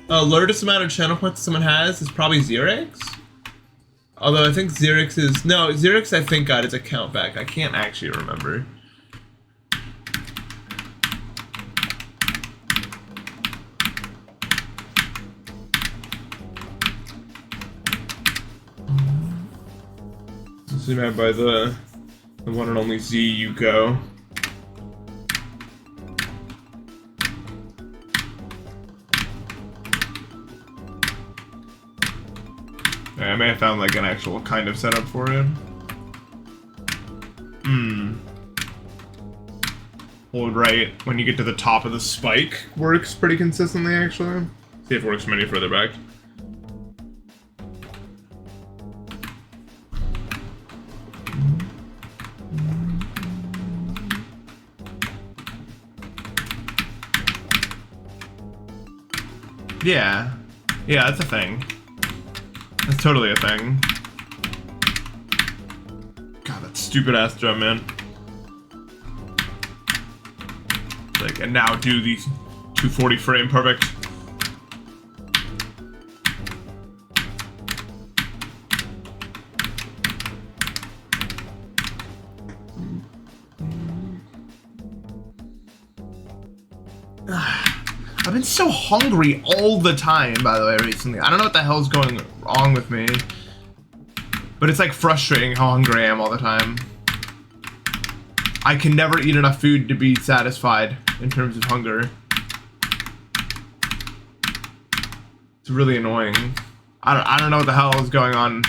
Largest amount of channel points someone has is probably Xerix. Although I think Xerix is... No, Xerix I think got his account back. I can't actually remember. Zoom out by the one and only Z you go. I may have found like an actual kind of setup for it. Hold right when you get to the top of the spike works pretty consistently actually. See if it works from any further back. Yeah. Yeah, that's a thing. That's totally a thing. God, that stupid ass jump, man. Like, and now do the 240 frame, perfect.
I've been so hungry all the time, by the way, recently. I don't know what the hell's going wrong with me. But it's like frustrating how hungry I am all the time. I can never eat enough food to be satisfied in terms of hunger. It's really annoying. I don't know what the hell is going on.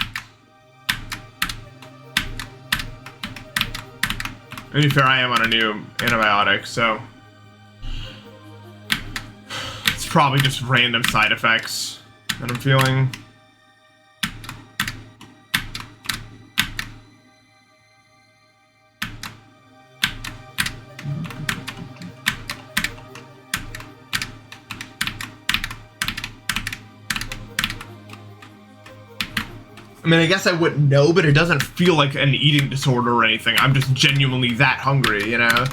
To be fair, I am on a new antibiotic, so it's probably just random side effects that I'm feeling. I mean, I guess I wouldn't know, but it doesn't feel like an eating disorder or anything. I'm just genuinely that hungry, you know?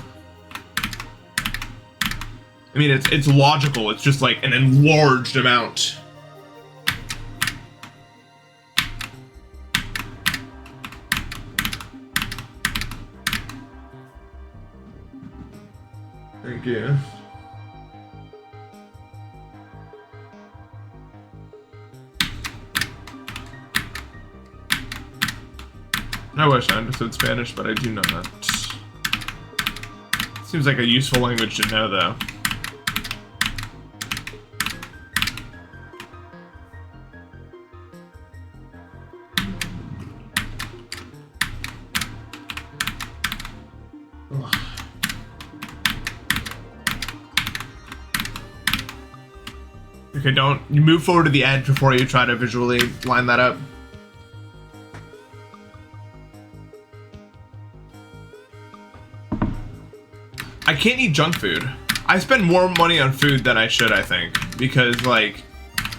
I mean, it's logical. It's just like an enlarged amount. Thank you. I wish I understood Spanish, but I do not. Seems like a useful language to know, though. Okay, don't you move forward to the edge before you try to visually line that up. I can't eat junk food. I spend more money on food than I should, I think, because like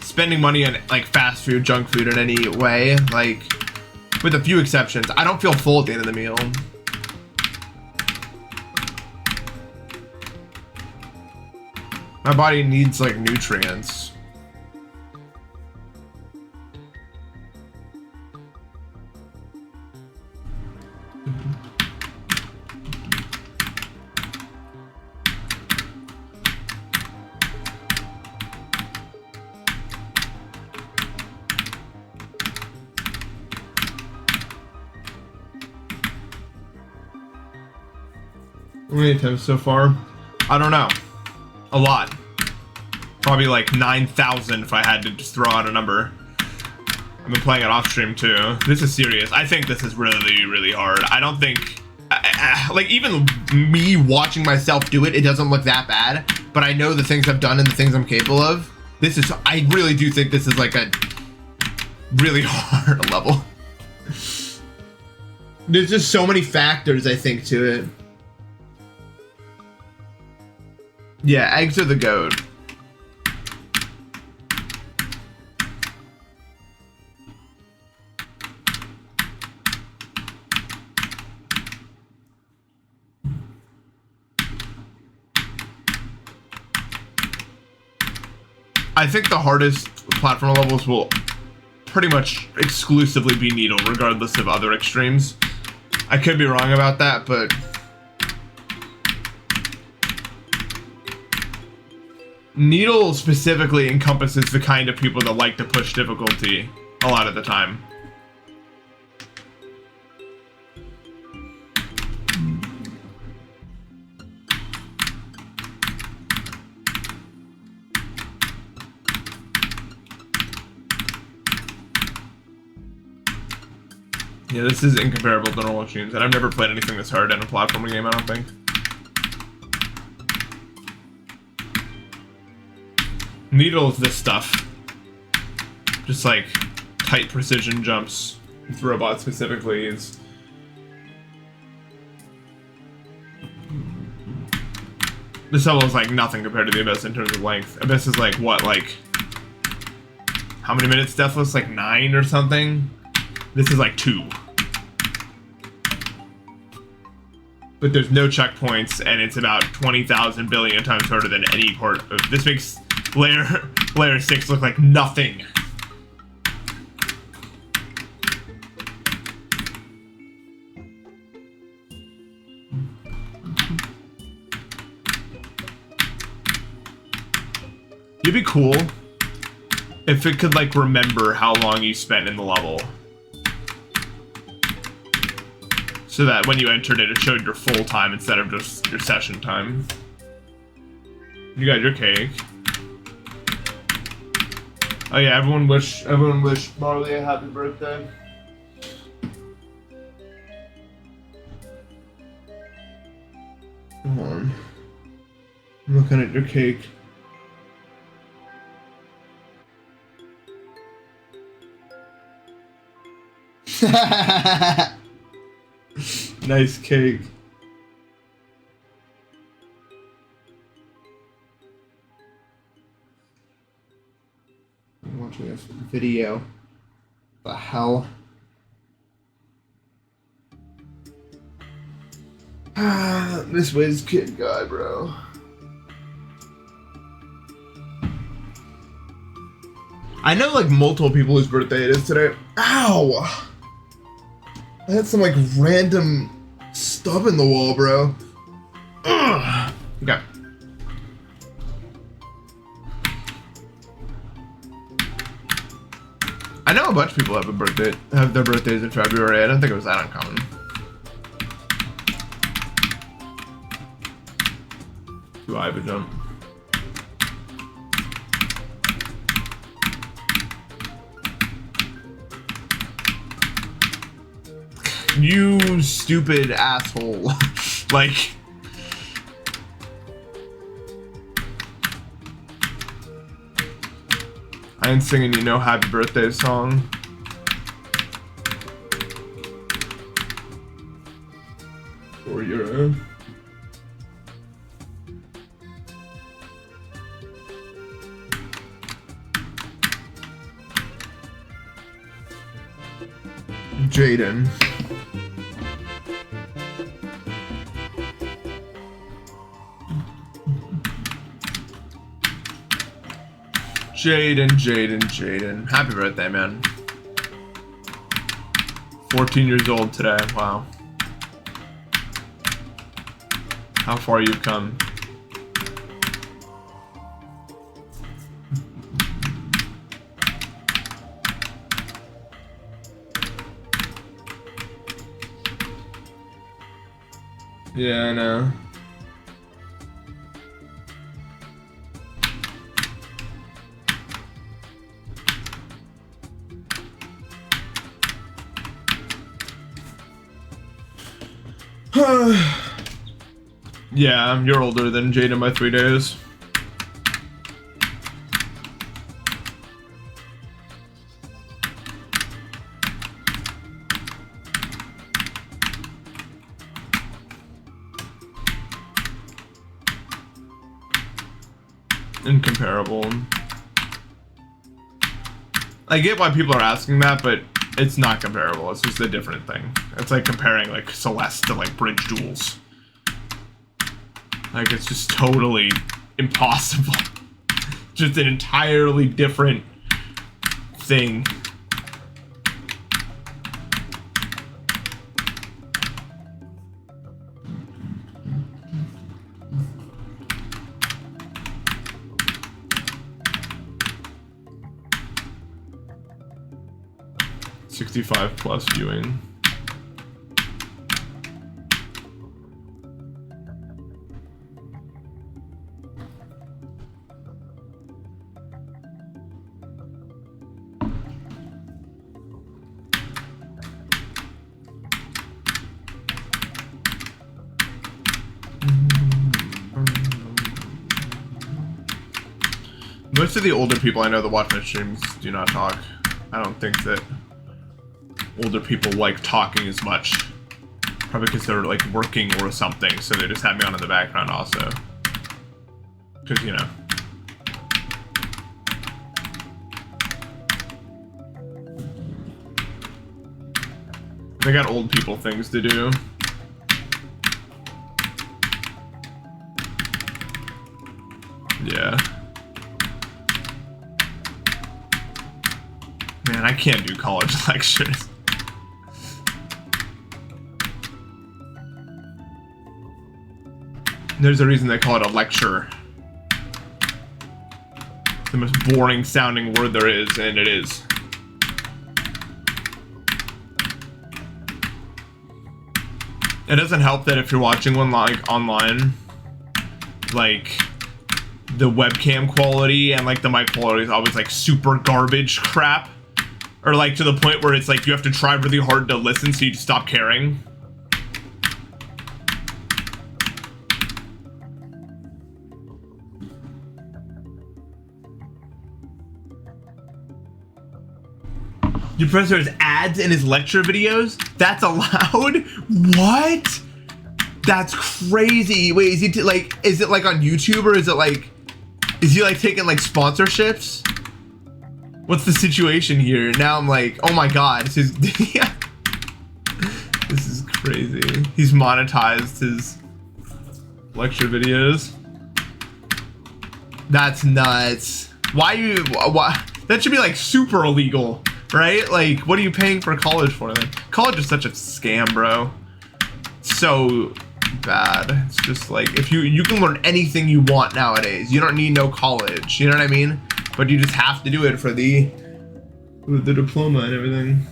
spending money on like fast food, junk food in any way, like with a few exceptions, I don't feel full at the end of the meal. My body needs like nutrients. How many attempts so far? I don't know. A lot. Probably like 9,000 if I had to just throw out a number. I've been playing it off stream too. This is serious. I think this is really, really hard. I don't think... like, even me watching myself do it, it doesn't look that bad. But I know the things I've done and the things I'm capable of. This is... I really do think this is like a really hard level. There's just so many factors, I think, to it. Yeah, eggs are the goat. I think the hardest platform levels will pretty much exclusively be Needle, regardless of other extremes. I could be wrong about that, but... Needle specifically encompasses the kind of people that like to push difficulty a lot of the time. Yeah, this is incomparable to normal streams, and I've never played anything this hard in a platforming game, I don't think. Needle is this stuff. Just like tight precision jumps with robots specifically is... This level is like nothing compared to the Abyss in terms of length. Abyss is like, what, like... How many minutes Deathless? Like 9 or something? This is like 2. But there's no checkpoints, and it's about 20,000 billion times harder than any part of... This makes layer 6 look like nothing. It'd be cool if it could like remember how long you spent in the level.
So that when you entered it, it showed your full time instead of just your session time. You got your cake. Oh yeah, everyone wish Marley a happy birthday. Come on. I'm looking at your cake. Nice cake. I'm watching this video. The hell? This Wiz Kid guy, bro. I know like multiple people whose birthday it is today. Ow! I had some like random stub in the wall, bro. Ugh. Okay. I know a bunch of people have their birthdays in February. I don't think it was that uncommon. Do I have a jump? You stupid asshole. Like... I ain't singing you no happy birthday song. For your own. Jaden. Jaden. Happy birthday, man. 14 years old today. Wow. How far you've come. Yeah, I know. Yeah, you're older than Jaden by 3 days. Incomparable. I get why people are asking that, but it's not comparable. It's just a different thing. It's like comparing like Celeste to like Bridge Duels. Like it's just totally impossible. Just an entirely different thing. +65 viewing. Most of the older people I know that watch my streams do not talk. I don't think that older people like talking as much. Probably because they're like working or something, so they just have me on in the background also. Because, you know. They got old people things to do. Yeah. Man, I can't do college lectures. There's a reason they call it a lecture. It's the most boring sounding word there is, and it is. It doesn't help that if you're watching one like online, like the webcam quality and like the mic quality is always like super garbage crap, or like to the point where it's like you have to try really hard to listen so you just stop caring. Your professor has ads in his lecture videos? That's allowed? What? That's crazy. Wait, is he is it like on YouTube, or is it like, is he like taking like sponsorships? What's the situation here? Now I'm like, oh my god, this is yeah. This is crazy. He's monetized his lecture videos. That's nuts. Why? That should be like super illegal. Right? Like, what are you paying for college for then? College is such a scam, bro. So bad. It's just like, if you can learn anything you want nowadays. You don't need no college. You know what I mean? But you just have to do it for the diploma and everything.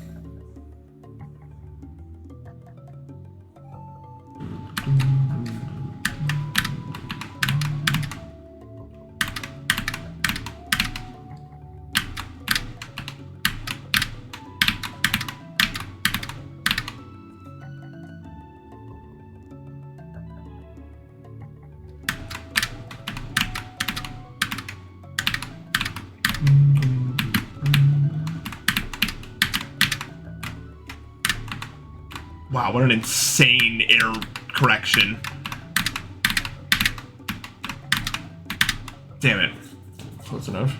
Wow, what an insane error correction. Damn it. Close enough.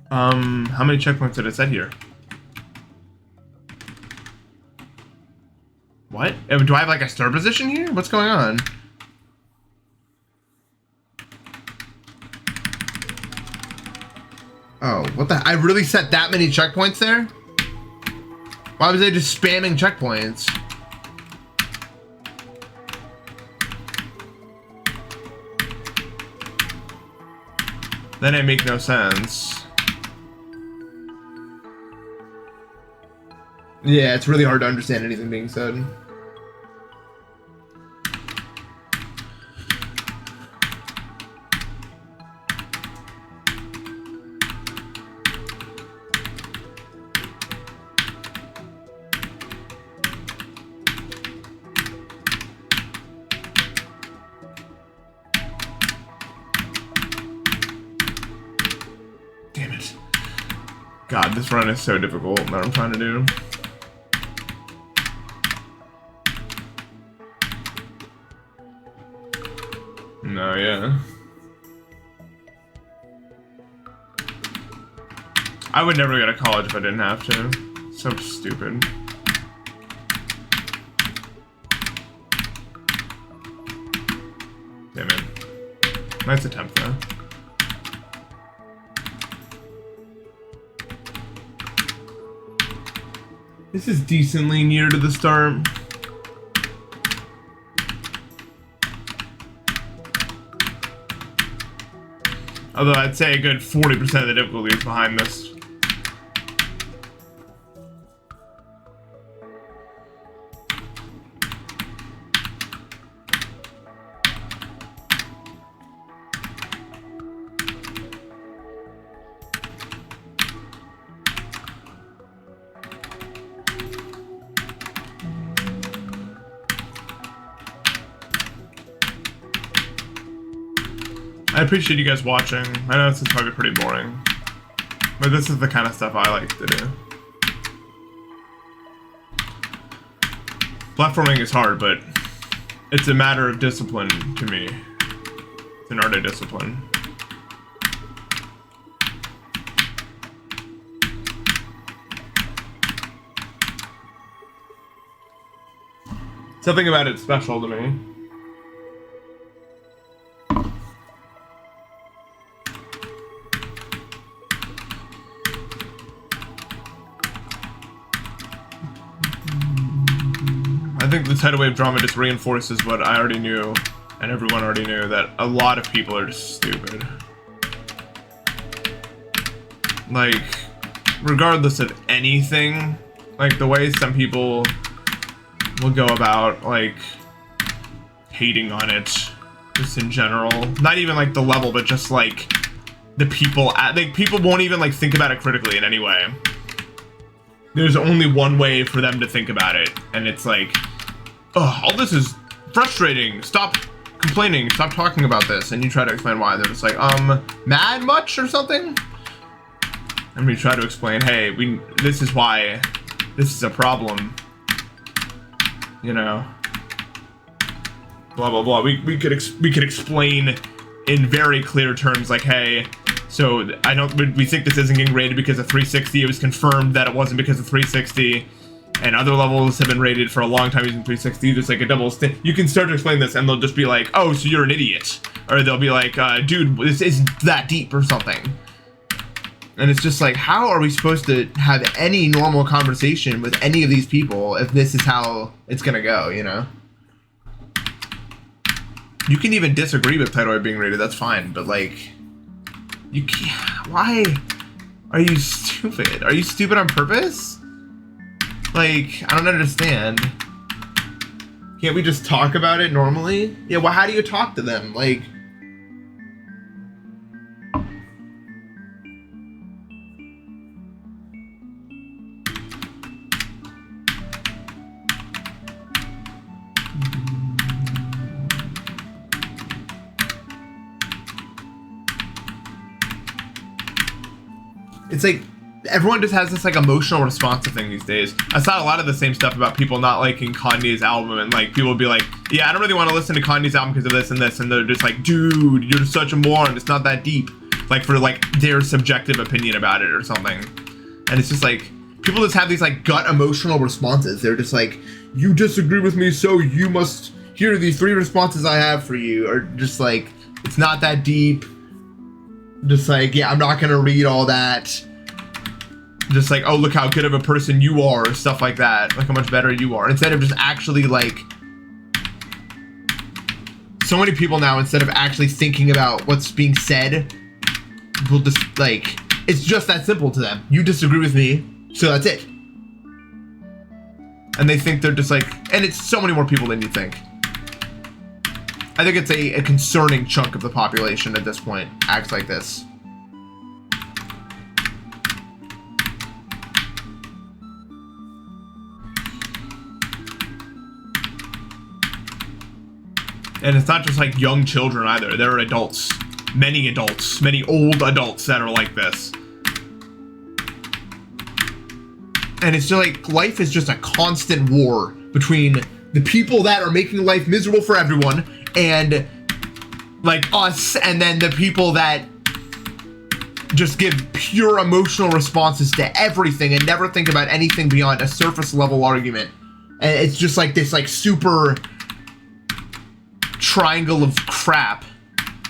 How many checkpoints did it set here? What? Do I have like a start position here? What's going on? Oh, what the? I really set that many checkpoints there? Why was I just spamming checkpoints? That didn't make no sense. Yeah, it's really hard to understand anything being said. Damn it. God, this run is so difficult that I'm trying to do. No, yeah. I would never go to college if I didn't have to. So stupid. Damn it. Nice attempt, though. This is decently near to the start. Although I'd say a good 40% of the difficulty is behind this. I appreciate you guys watching. I know this is probably pretty boring, but this is the kind of stuff I like to do. Platforming is hard, but it's a matter of discipline to me. It's an art of discipline. Something about it's special to me. I think the tidal wave drama just reinforces what I already knew, and everyone already knew, that a lot of people are just stupid. Like, regardless of anything, Like the way some people will go about like hating on it, just in general. Not even like the level, but just like the people. Like people won't even like think about it critically in any way. There's only one way for them to think about it, and it's like, oh, all this is frustrating. Stop complaining. Stop talking about this. And you try to explain why. They're just like, mad much or something? And we try to explain, hey, this is why this is a problem. You know, blah blah blah. We could explain in very clear terms, like, hey, so we think this isn't getting rated because of 360. It was confirmed that it wasn't because of 360, and other levels have been rated for a long time using 360. There's like a double you can start to explain this, and they'll just be like, oh, so you're an idiot, or they'll be like, dude, this isn't that deep or something. And it's just like, how are we supposed to have any normal conversation with any of these people if this is how it's gonna go, you know? You can even disagree with Title being rated, that's fine, but like, you can't, why are you stupid? Are you stupid on purpose? Like, I don't understand. Can't we just talk about it normally? Yeah, well, how do you talk to them? Like, it's like everyone just has this like emotional responsive thing these days. I saw a lot of the same stuff about people not liking Kanye's album, and like people would be like, yeah, I don't really want to listen to Kanye's album because of this and this, and they're just like, dude, you're such a moron, it's not that deep, like for like their subjective opinion about it or something. And it's just like people just have these like gut emotional responses. They're just like, you disagree with me, so you must hear these 3 responses I have for you, or just like, it's not that deep. Just like, yeah, I'm not gonna read all that. Just like, oh, look how good of a person you are, or stuff like that. Like how much better you are. Instead of just actually like, so many people now, instead of actually thinking about what's being said, will just like, it's just that simple to them. You disagree with me, so that's it. And they think they're just like, and it's so many more people than you think. I think it's a concerning chunk of the population at this point acts like this. And it's not just like young children either. There are adults, many old adults that are like this. And it's just like, life is just a constant war between the people that are making life miserable for everyone and like us, and then the people that just give pure emotional responses to everything and never think about anything beyond a surface level argument. And it's just like this like super triangle of crap.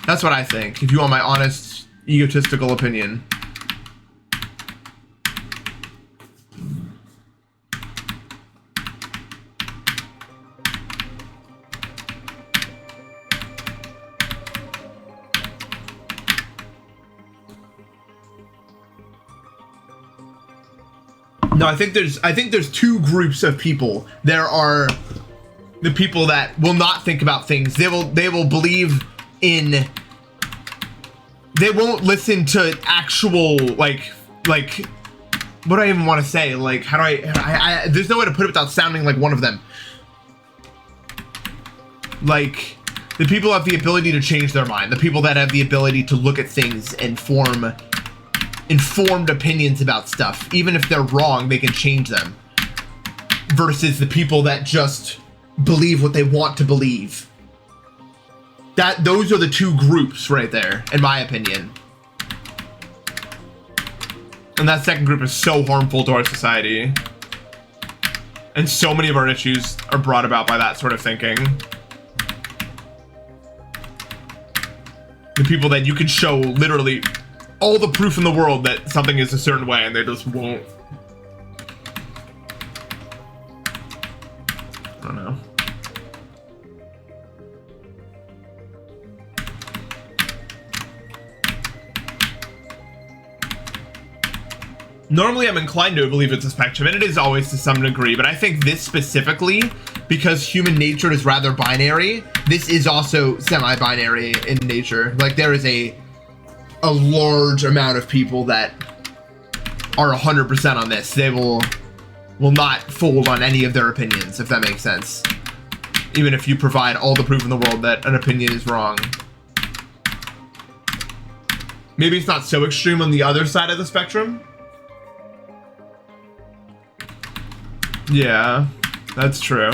That's what I think, if you want my honest egotistical opinion. No, I think there's 2 groups of people. There are the people that will not think about things. They will believe in, they won't listen to actual like what do I even want to say? Like, how do I there's no way to put it without sounding like one of them. Like, the people have the ability to change their mind. The people that have the ability to look at things and form informed opinions about stuff. Even if they're wrong, they can change them. Versus the people that just believe what they want to believe. Those are the 2 groups right there, in my opinion. And that second group is so harmful to our society. And so many of our issues are brought about by that sort of thinking. The people that you can show literally all the proof in the world that something is a certain way, and they just won't. I don't know. Normally I'm inclined to believe it's a spectrum, and it is always to some degree, but I think this specifically, because human nature is rather binary, this is also semi-binary in nature. Like, there is a large amount of people that are 100% on this. They will not fold on any of their opinions, if that makes sense. Even if you provide all the proof in the world that an opinion is wrong. Maybe it's not so extreme on the other side of the spectrum. Yeah, that's true.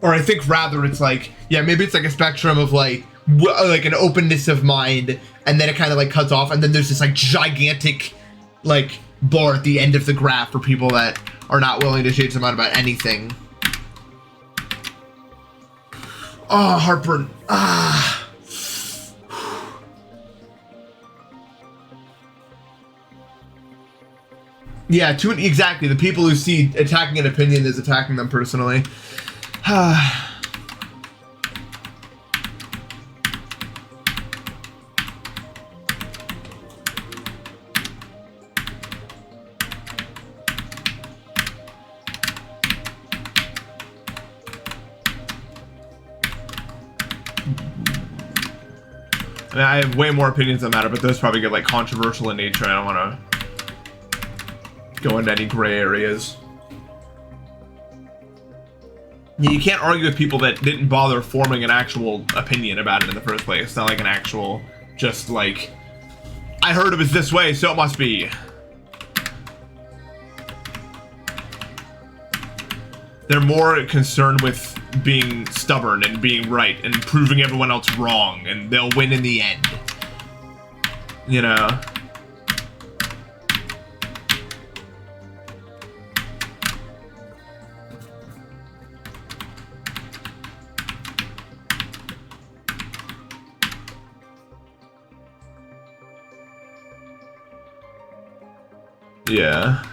Or I think rather it's like, yeah, maybe it's like a spectrum of like an openness of mind, and then it kind of like cuts off, and then there's this like gigantic like bar at the end of the graph for people that are not willing to change their mind about anything. Oh, heartburn. Ah. Yeah, exactly. The people who see attacking an opinion as attacking them personally. I mean, I have way more opinions on that, but those probably get like controversial in nature. I don't want to go into any gray areas. You can't argue with people that didn't bother forming an actual opinion about it in the first place. It's not like an actual, just like, I heard it was this way, so it must be. They're more concerned with being stubborn and being right and proving everyone else wrong, and they'll win in the end. You know? Yeah.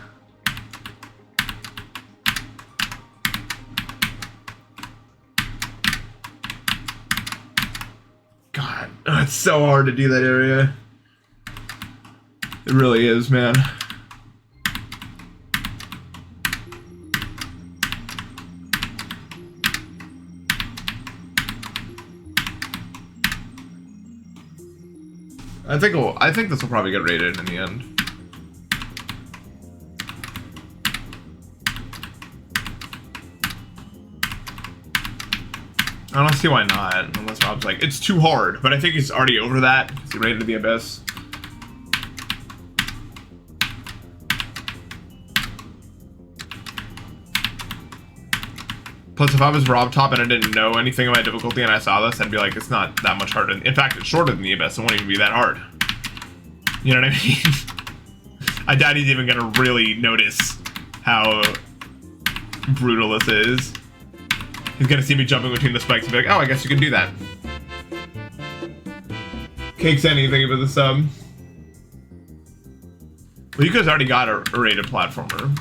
God, it's so hard to do that area. It really is, man. I think this will probably get rated in the end. I don't see why not, unless Rob's like, it's too hard, but I think he's already over that. He rated the Abyss. Plus, if I was Rob Top and I didn't know anything about difficulty and I saw this, I'd be like, it's not that much harder. In fact, it's shorter than the Abyss. It won't even be that hard. You know what I mean? I doubt he's even gonna really notice how brutal this is. He's gonna see me jumping between the spikes and be like, oh, I guess you can do that. Cake said anything about the sub? Well, you guys already got a rated platformer.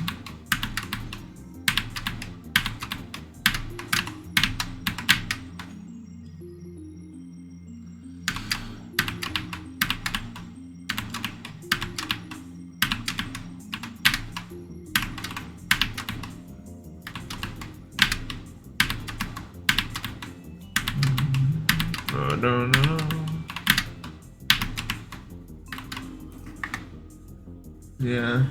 No. Yeah.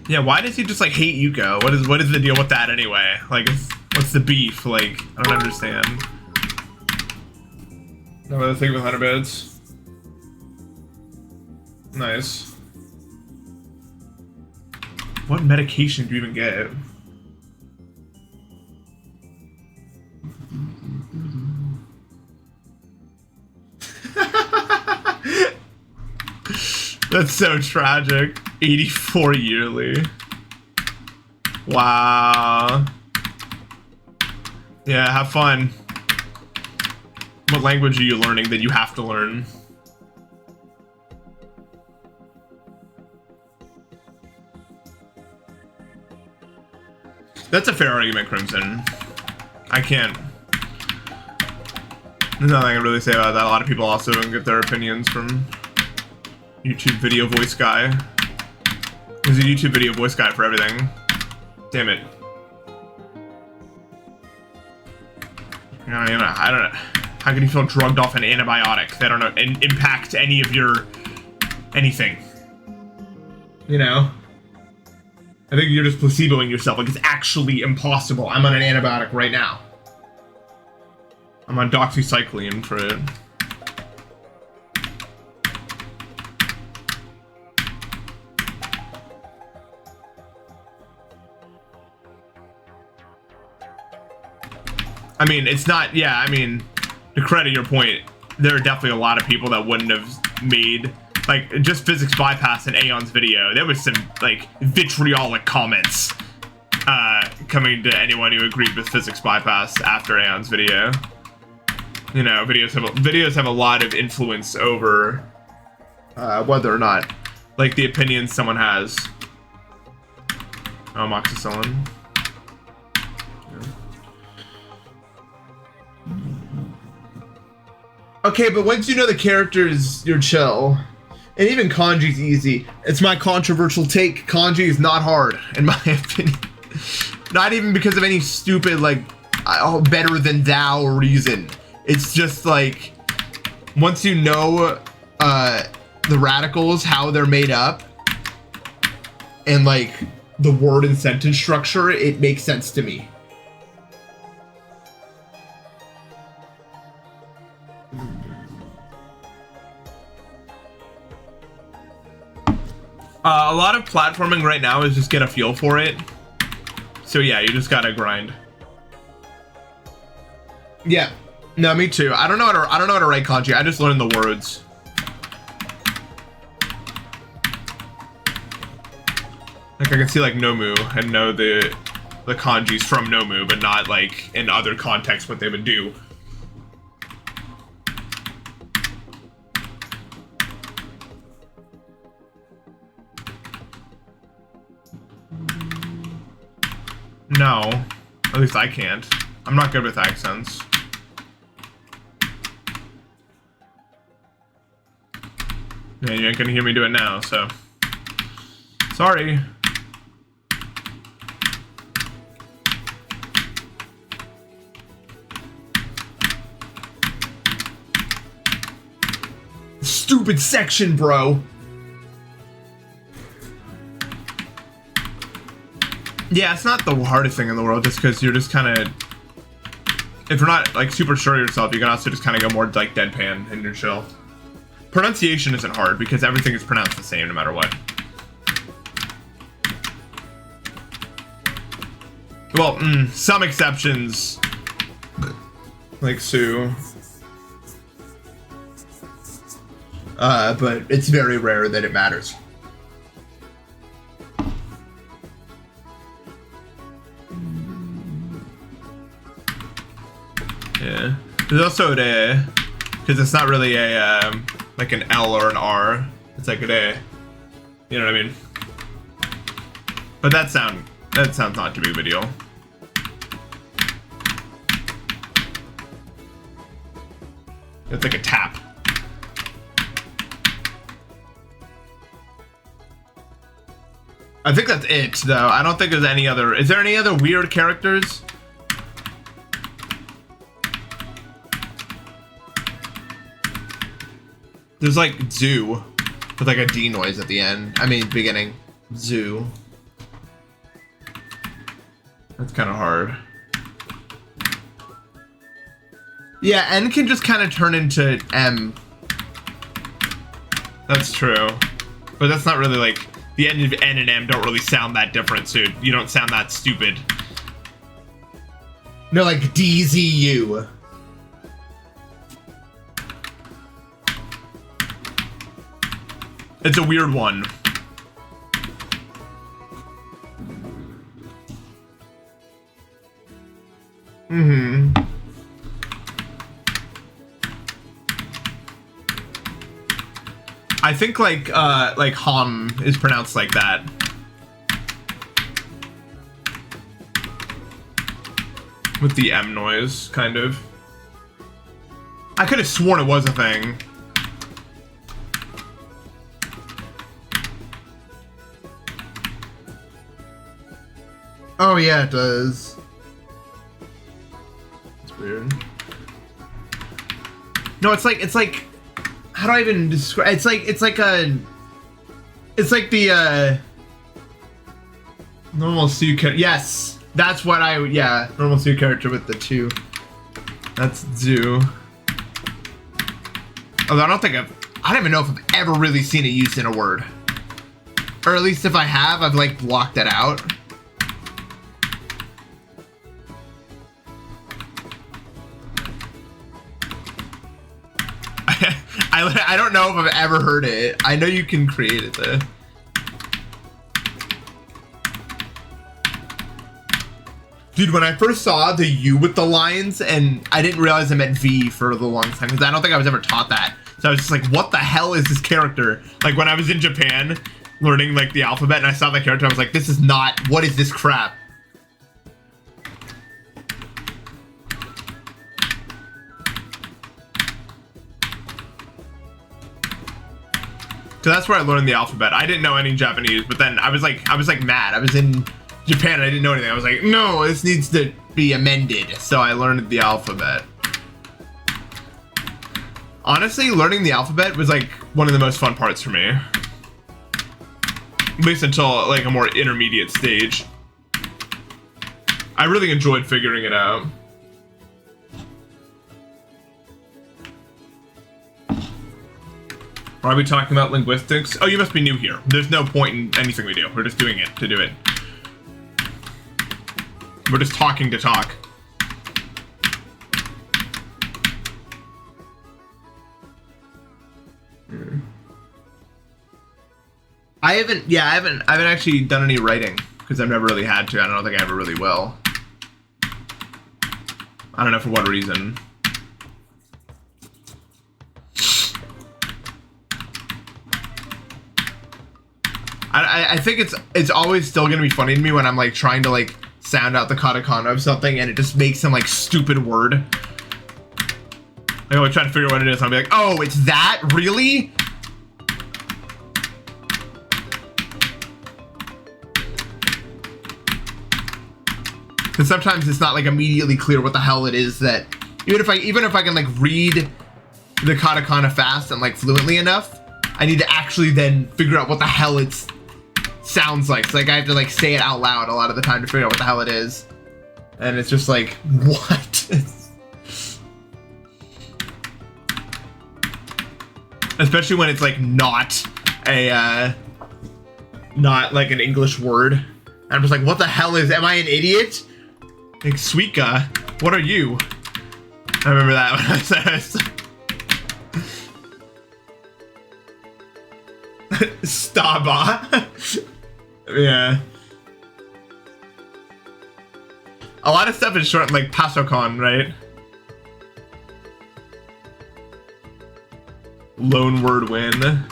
Yeah, why does he just like hate Yuko? What is the deal with that anyway? Like, what's the beef? Like, I don't understand. Another thing with 100 beds. Nice. What medication do you even get? That's so tragic. 84 yearly. Wow. Yeah, have fun. What language are you learning that you have to learn? That's a fair argument, Crimson. I can't. There's nothing I can really say about that. A lot of people also don't get their opinions from YouTube video voice guy. There's a YouTube video voice guy for everything. Damn it. I don't know. How can you feel drugged off an antibiotic that don't impact any of your anything? You know? I think you're just placeboing yourself. Like, it's actually impossible. I'm on an antibiotic right now. I'm on doxycycline for it. I mean, it's not, yeah, I mean, to credit your point, there are definitely a lot of people that wouldn't have made, like, just physics bypass in Aeon's video. There was some, like, vitriolic comments coming to anyone who agreed with physics bypass after Aeon's video. You know, videos have a lot of influence over whether or not, like, the opinions someone has. Oh, amoxicillin. Okay, but once you know the characters, you're chill. And even kanji's easy. It's my controversial take. Kanji is not hard, in my opinion. Not even because of any stupid, like, better than thou reason. It's just, like, once you know the radicals, how they're made up, and, like, the word and sentence structure, it makes sense to me. A lot of platforming right now is just get a feel for it. So yeah, you just gotta grind. Yeah, no, me too. I don't know how to write kanji. I just learned the words. Like I can see like Nomu and know the kanjis from Nomu, but not like in other contexts what they would do. No, at least I can't. I'm not good with accents. Yeah, you ain't gonna hear me do it now, so. Sorry. Stupid section, bro. Yeah, it's not the hardest thing in the world, just because you're just kind of, if you're not like super sure of yourself, you can also just kind of go more like deadpan and you're chill. Pronunciation isn't hard because everything is pronounced the same no matter what. Well, some exceptions, like Sue. But it's very rare that it matters. Yeah. There's also a, because it's not really a, like an L or an R. It's like a, you know what I mean? But that sounds not too big of a deal. It's like a tap. I think that's it, though. I don't think there's any other, is there any other weird characters? There's like zoo with like a D noise at the end. I mean, beginning. Zoo. That's kind of hard. Yeah, N can just kind of turn into M. That's true. But that's not really like, the end of N and M don't really sound that different, so you don't sound that stupid. No, like DZU. It's a weird one. I think like hum is pronounced like that. with the M noise, kind of. I could have sworn it was a thing.
Oh yeah, it does.
It's weird.
No, it's like how do I even describe? It's like the
Normal Sue character.
yes, that's what normal Sue character with the 2.
That's Zoo.
Although I don't even know if I've ever really seen it used in a word, or at least if I have, I've like blocked it out. I don't know if I've ever heard it. I know you can create it though. Dude, when I first saw the U with the lines, and I didn't realize I meant V for the longest time, because I don't think I was ever taught that. So I was just like, what the hell is this character? Like when I was in Japan learning like the alphabet and I saw that character, I was like, this is not, what is this crap? So that's where I learned the alphabet. I didn't know any Japanese, but then I was like mad. I was in Japan and I didn't know anything. I was like, no, this needs to be amended. So I learned the alphabet. Honestly, learning the alphabet was like one of the most fun parts for me. At least until like a more intermediate stage. I really enjoyed figuring it out. Why are we talking about linguistics? Oh, you must be new here. There's no point in anything we do. We're just doing it to do it. We're just talking to talk. I haven't actually done any writing because I've never really had to. I don't think I ever really will. I don't know for what reason. I think it's always still gonna be funny to me when I'm like trying to like sound out the katakana of something and it just makes some like stupid word. Like I'll try to figure out what it is and I'll be like, oh, it's that? Really? Because sometimes it's not like immediately clear what the hell it is that even if I can like read the katakana fast and like fluently enough, I need to actually then figure out what the hell it's sounds like. So like I have to like say it out loud a lot of the time to figure out what the hell it is. And it's just like, what? Especially when it's like not like an English word. And I'm just like, what the hell is, am I an idiot? Like, Suika, what are you? I remember that when I said Staba. Yeah. A lot of stuff is short, like Pasocon, right? Lone word win.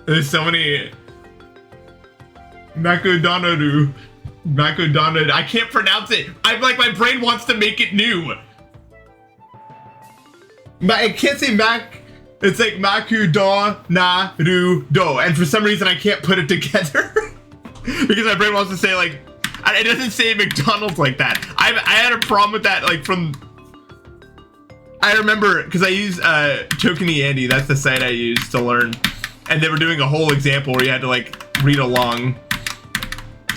There's so many Makodonaru. I can't pronounce it. I'm like, my brain wants to make it new. I can't say Mac. It's like Makudonaru do, and for some reason I can't put it together because my brain wants to say like, it doesn't say McDonald's like that. I had a problem with that like from. I remember because I use Tokeny Andy. That's the site I use to learn, and they were doing a whole example where you had to like read along.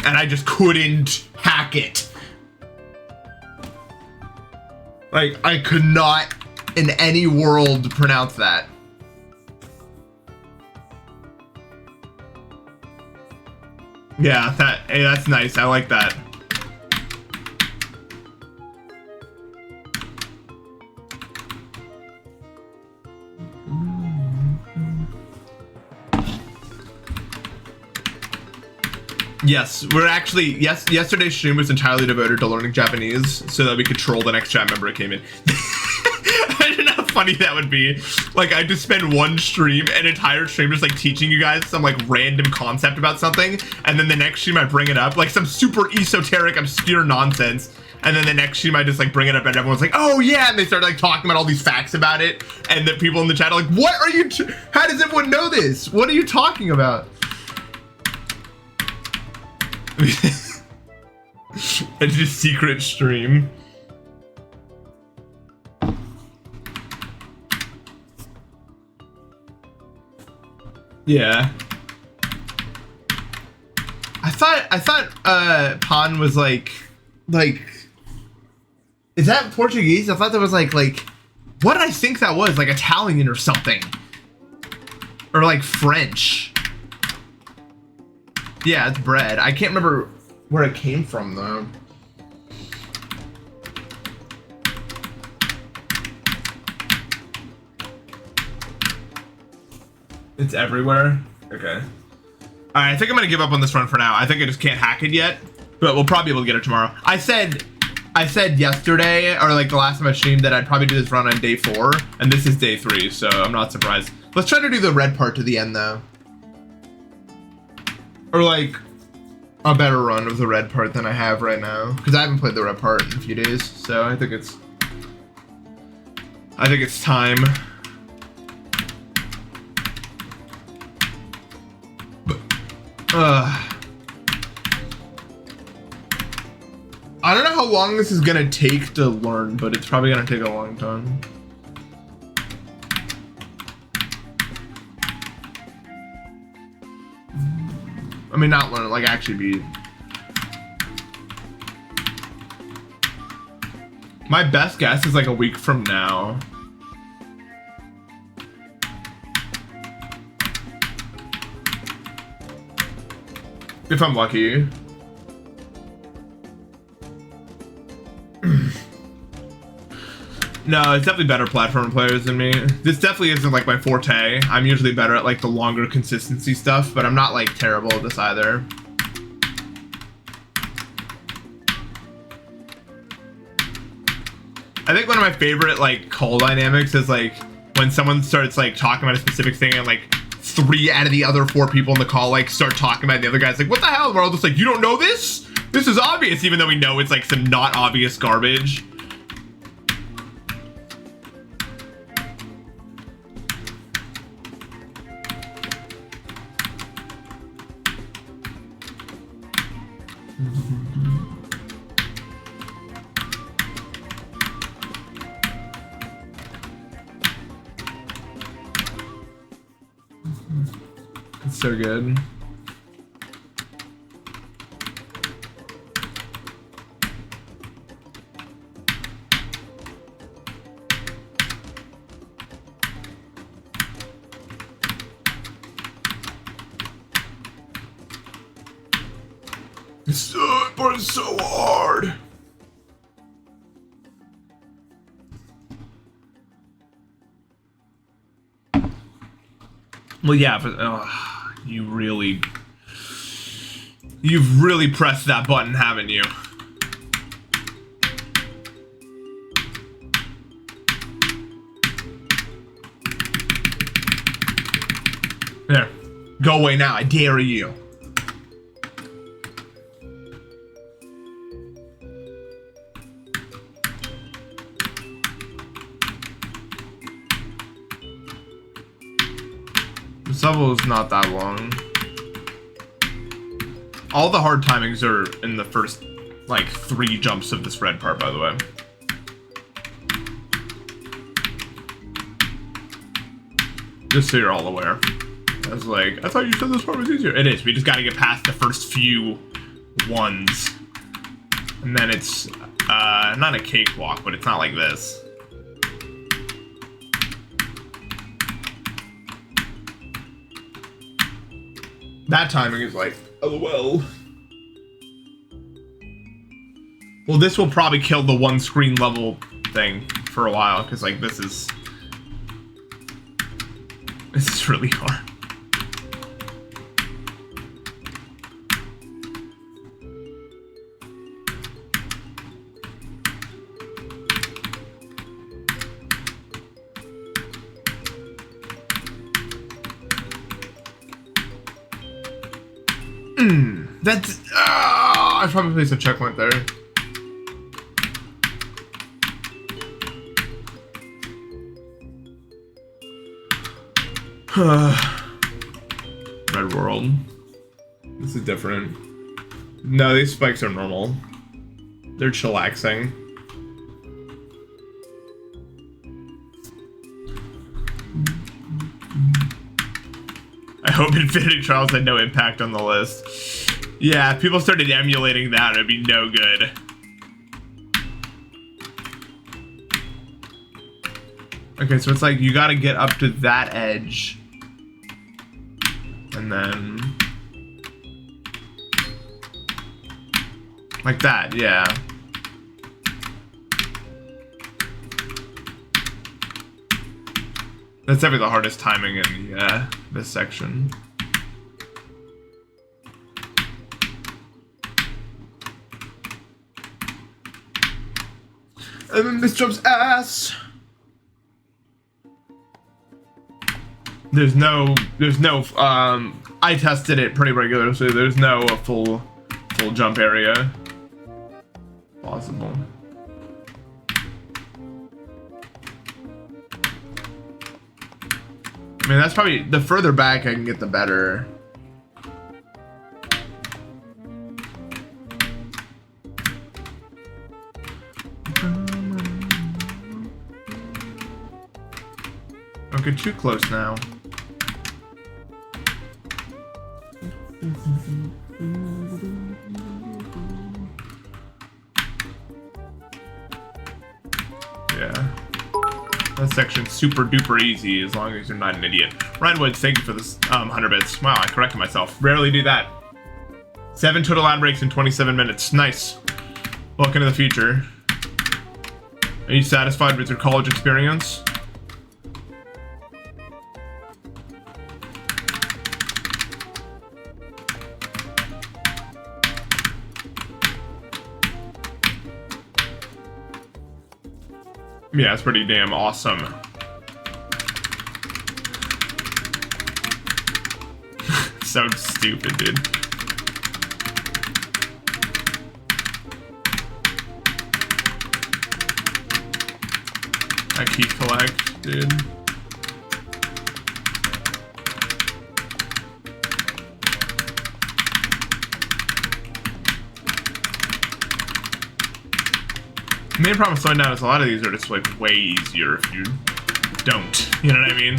And I just couldn't hack it. Like, I could not in any world pronounce that. Yeah, hey, that's nice. I like that. Yes, we're actually, yesterday's stream was entirely devoted to learning Japanese so that we could troll the next chat member that came in. I
Imagine how funny that would be. Like, I just spend one stream, an entire stream, just like teaching you guys some like random concept about something, and then the next stream I bring it up, like some super esoteric, obscure nonsense, and then the next stream I just like bring it up, and everyone's like, "Oh yeah," and they start like talking about all these facts about it, and the people in the chat are like, "What are you? How does everyone know this? What are you talking about?" It's just secret stream. Yeah. I thought Pan was like is that Portuguese? I thought that was like what did I think that was? Like Italian or something. Or like French. Yeah, it's bread. I can't remember where it came from though. It's everywhere? Okay. Alright, I think I'm gonna give up on this run for now. I think I just can't hack it yet, but we'll probably be able to get it tomorrow. I said yesterday, or like the last time I streamed, that I'd probably do this run on day 4, and this is day 3, so I'm not surprised. Let's try to do the red part to the end though. Or like a better run of the red part than I have right now, because I haven't played the red part in a few days, so I think it's time. I don't know how long this is gonna take to learn, but it's probably gonna take a long time. I mean, not learn, like actually be. My best guess is like a week from now. If I'm lucky. No, it's definitely better platform players than me. This definitely isn't like my forte. I'm usually better at like the longer consistency stuff, but I'm not like terrible at this either. I think one of my favorite like call dynamics is like when someone starts like talking about a specific thing and like 3 out of the other 4 people in the call like start talking about it, the other guy's like, "What the hell?" We're all just like, "You don't know this? This is obvious," even though we know it's like some not obvious garbage. It's so good. This part is so hard. Well, yeah, but you've really pressed that button, haven't you? There, go away now, I dare you. This level is not that long. All the hard timings are in the first, like, 3 jumps of this red part, by the way. Just so you're all aware. I was like, I thought you said this part was easier. It is. We just gotta get past the first few ones. And then it's, not a cakewalk, but it's not like this. That timing is like, LOL. Well, this will probably kill the one screen level thing for a while, because like this is really hard.
That's... I probably placed a checkpoint there.
Red world. This is different. No, these spikes are normal. They're chillaxing. I hope Infinity Trials had no impact on the list. Yeah, if people started emulating that, it'd be no good.
Okay, so it's like you gotta get up to that edge. And then... like that, yeah.
That's definitely the hardest timing in the, this section.
And then this jumps ass.
There's no, I tested it pretty regularly, so there's no full jump area possible.
I mean, that's probably, the further back I can get, the better. Don't get too close now.
Yeah. That section's super duper easy as long as you're not an idiot. Ryan Woods, thank you for this 100 bits. Wow, I corrected myself. Rarely do that. 7 total ad breaks in 27 minutes. Nice. Welcome to the future. Are you satisfied with your college experience? Yeah, it's pretty damn awesome. So stupid, dude. That key collect, dude. The main problem with slowing down is a lot of these are just like way easier if you don't. You know what I mean?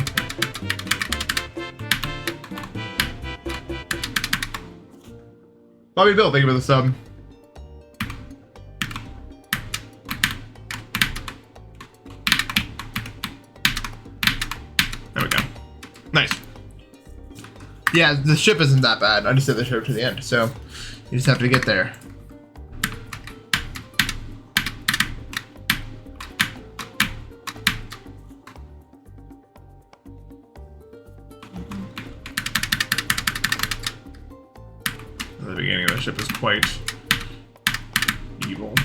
Bobby Bill, thank you for the sub.
There we go. Nice.
Yeah, the ship isn't that bad. I just did the ship to the end, so you just have to get there.
The beginning of the ship is quite evil.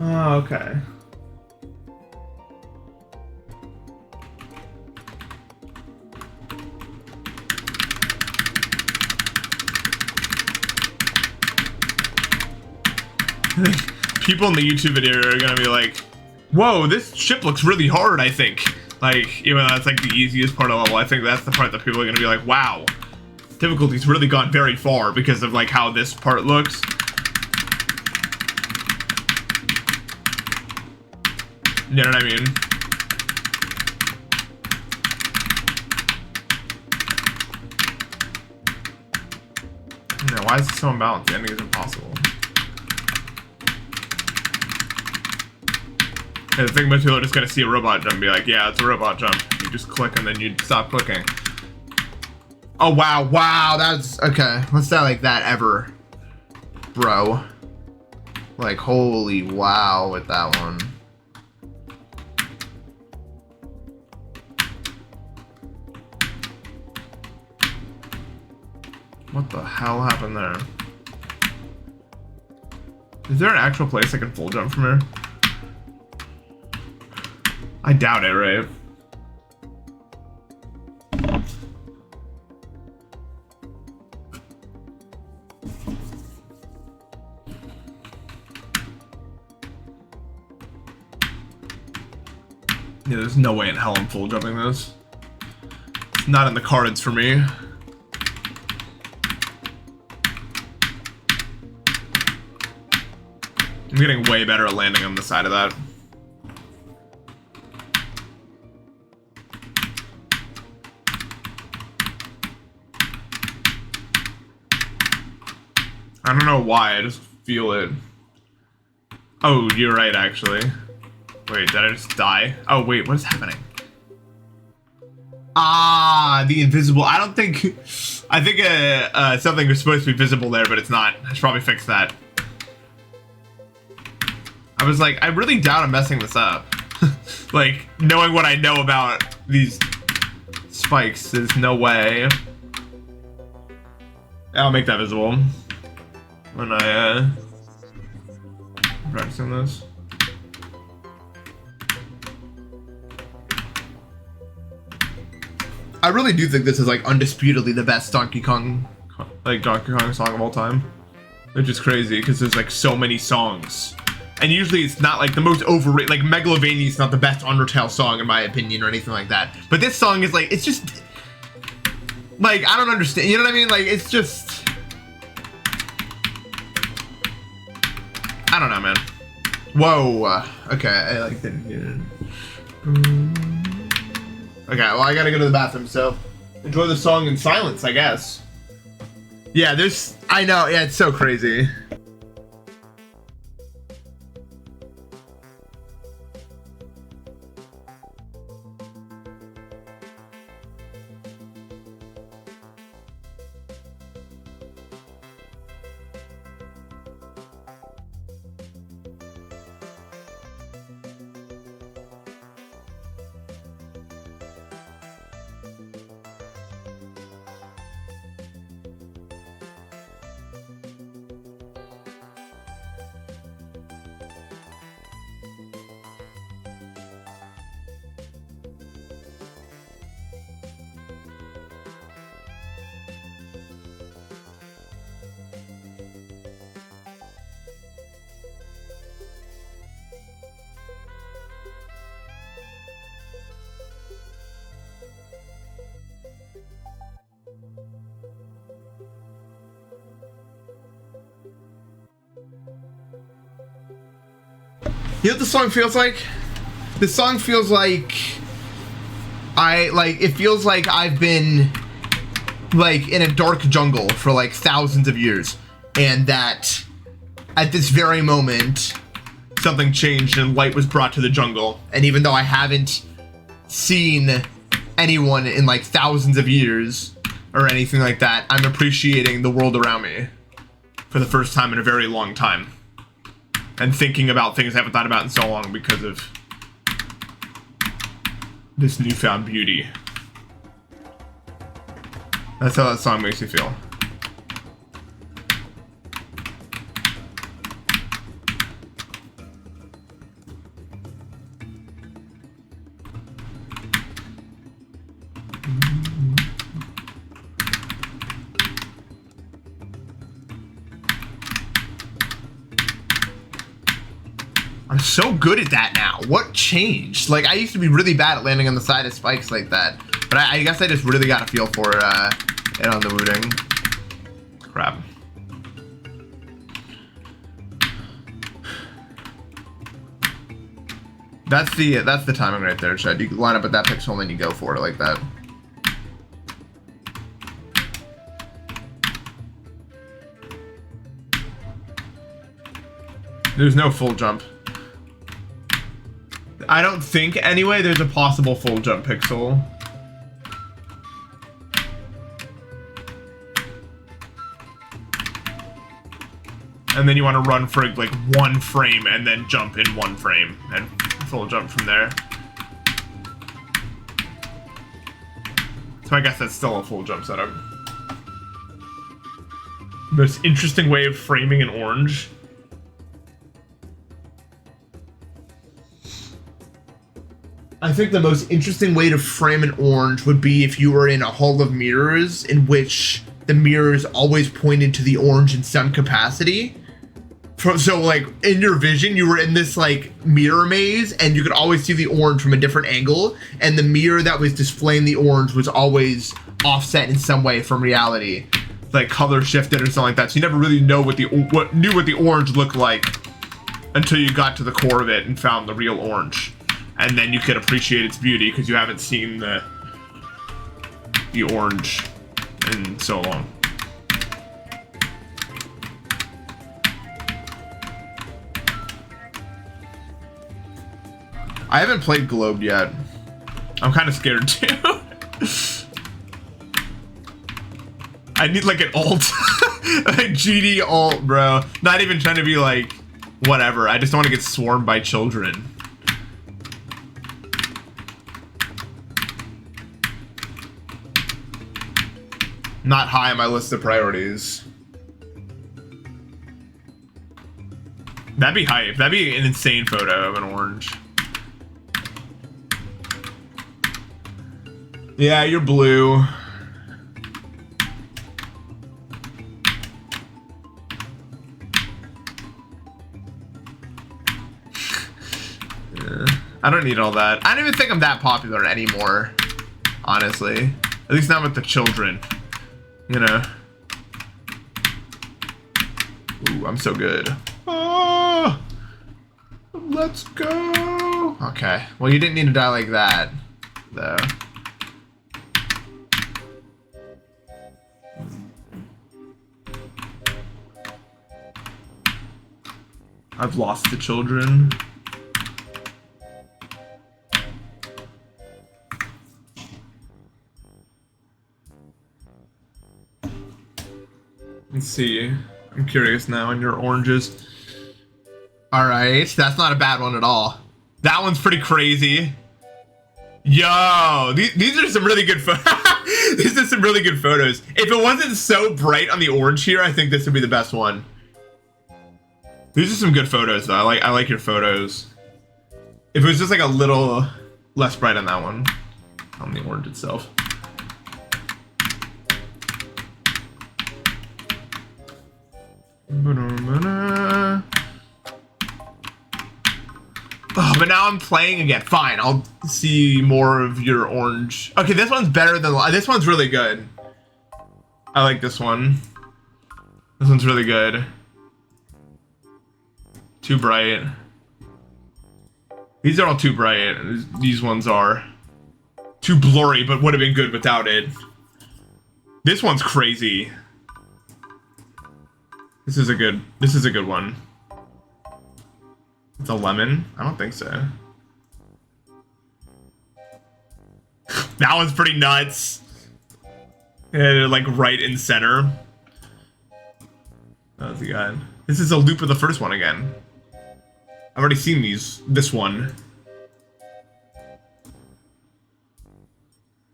Oh, okay. People in the YouTube video are gonna be like, whoa, this ship looks really hard, I think. Like, even though that's like the easiest part of the level, I think that's the part that people are gonna be like, wow, difficulty's really gone very far because of like how this part looks. You know what I mean? No, why is it so unbalanced? The ending is impossible. And the thing most people are just gonna see a robot jump and be like, yeah, it's a robot jump. You just click and then you stop clicking.
Oh, wow, wow, that's... okay, what's that like that ever? Bro. Like, holy wow with that one.
What the hell happened there? Is there an actual place I can full jump from here? I doubt it, right? Yeah, there's no way in hell I'm full jumping this. It's not in the cards for me. I'm getting way better at landing on the side of that. I don't know why, I just feel it. Oh, you're right, actually. Wait, did I just die? Oh, wait, what is happening? Ah, the invisible. I don't think... I think something was supposed to be visible there, but it's not. I should probably fix that. I was like, I really doubt I'm messing this up. Like, knowing what I know about these spikes, there's no way. I'll make that visible when I practicing this. I really do think this is like undisputedly the best Donkey Kong song of all time, which is crazy because there's like so many songs, and usually it's not like the most overrated. Like Megalovania is not the best Undertale song in my opinion or anything like that, but this song is like, it's just like, I don't understand, you know what I mean? Like, it's just, I don't know, man. Whoa. Okay, I like didn't get it. Okay, well, I gotta go to the bathroom, so enjoy the song in silence, I guess. Yeah, I know, yeah, it's so crazy. You know what the song feels like? This song feels like it feels like I've been like in a dark jungle for like thousands of years, and that at this very moment something changed and light was brought to the jungle. And even though I haven't seen anyone in like thousands of years or anything like that, I'm appreciating the world around me for the first time in a very long time. And thinking about things I haven't thought about in so long because of this newfound beauty. That's how that song makes me feel. I'm so good at that now. What changed? Like, I used to be really bad at landing on the side of spikes like that. But I guess I just really got a feel for it on the wooting. Crap. That's the timing right there, Chad. You line up at that pixel and then you go for it like that. There's no full jump. I don't think, anyway, there's a possible full jump pixel. And then you want to run for like 1 frame and then jump in 1 frame and full jump from there. So I guess that's still a full jump setup. Most interesting way of framing an orange.
I think the most interesting way to frame an orange would be if you were in a hall of mirrors in which the mirrors always pointed to the orange in some capacity. So like in your vision, you were in this like mirror maze and you could always see the orange from a different angle. And the mirror that was displaying the orange was always offset in some way from reality, like color shifted or something like that. So you never really know what the orange looked like until you got to the core of it and found the real orange. And then you could appreciate its beauty because you haven't seen the orange in so long. I haven't played Globed yet. I'm kind of scared too. I need like an alt, like GD alt, bro. Not even trying to be like, whatever. I just don't want to get swarmed by children. Not high on my list of priorities. That'd be hype. That'd be an insane photo of an orange. Yeah, you're blue. I don't need all that. I don't even think I'm that popular anymore, honestly. At least not with the children, you know. Ooh, I'm so good. Oh, let's go. Okay, well, you didn't need to die like that, though. I've lost the children. Let's see. I'm curious now on your oranges. All right, that's not a bad one at all. That one's pretty crazy. Yo, these are some really good these are some really good photos. If it wasn't so bright on the orange here, I think this would be the best one. These are some good photos though. I like your photos. If it was just like a little less bright on that one, on the orange itself. Oh, but now I'm playing again. Fine, I'll see more of your orange. Okay, this one's better than this one's really good. I like this one. This one's really good. Too bright. These are all too bright. These ones are too blurry, but would have been good without it. This one's crazy. This is a good one. It's a lemon? I don't think so. That one's pretty nuts. Yeah, like right in center. That was good. This is a loop of the first one again. I've already seen this one.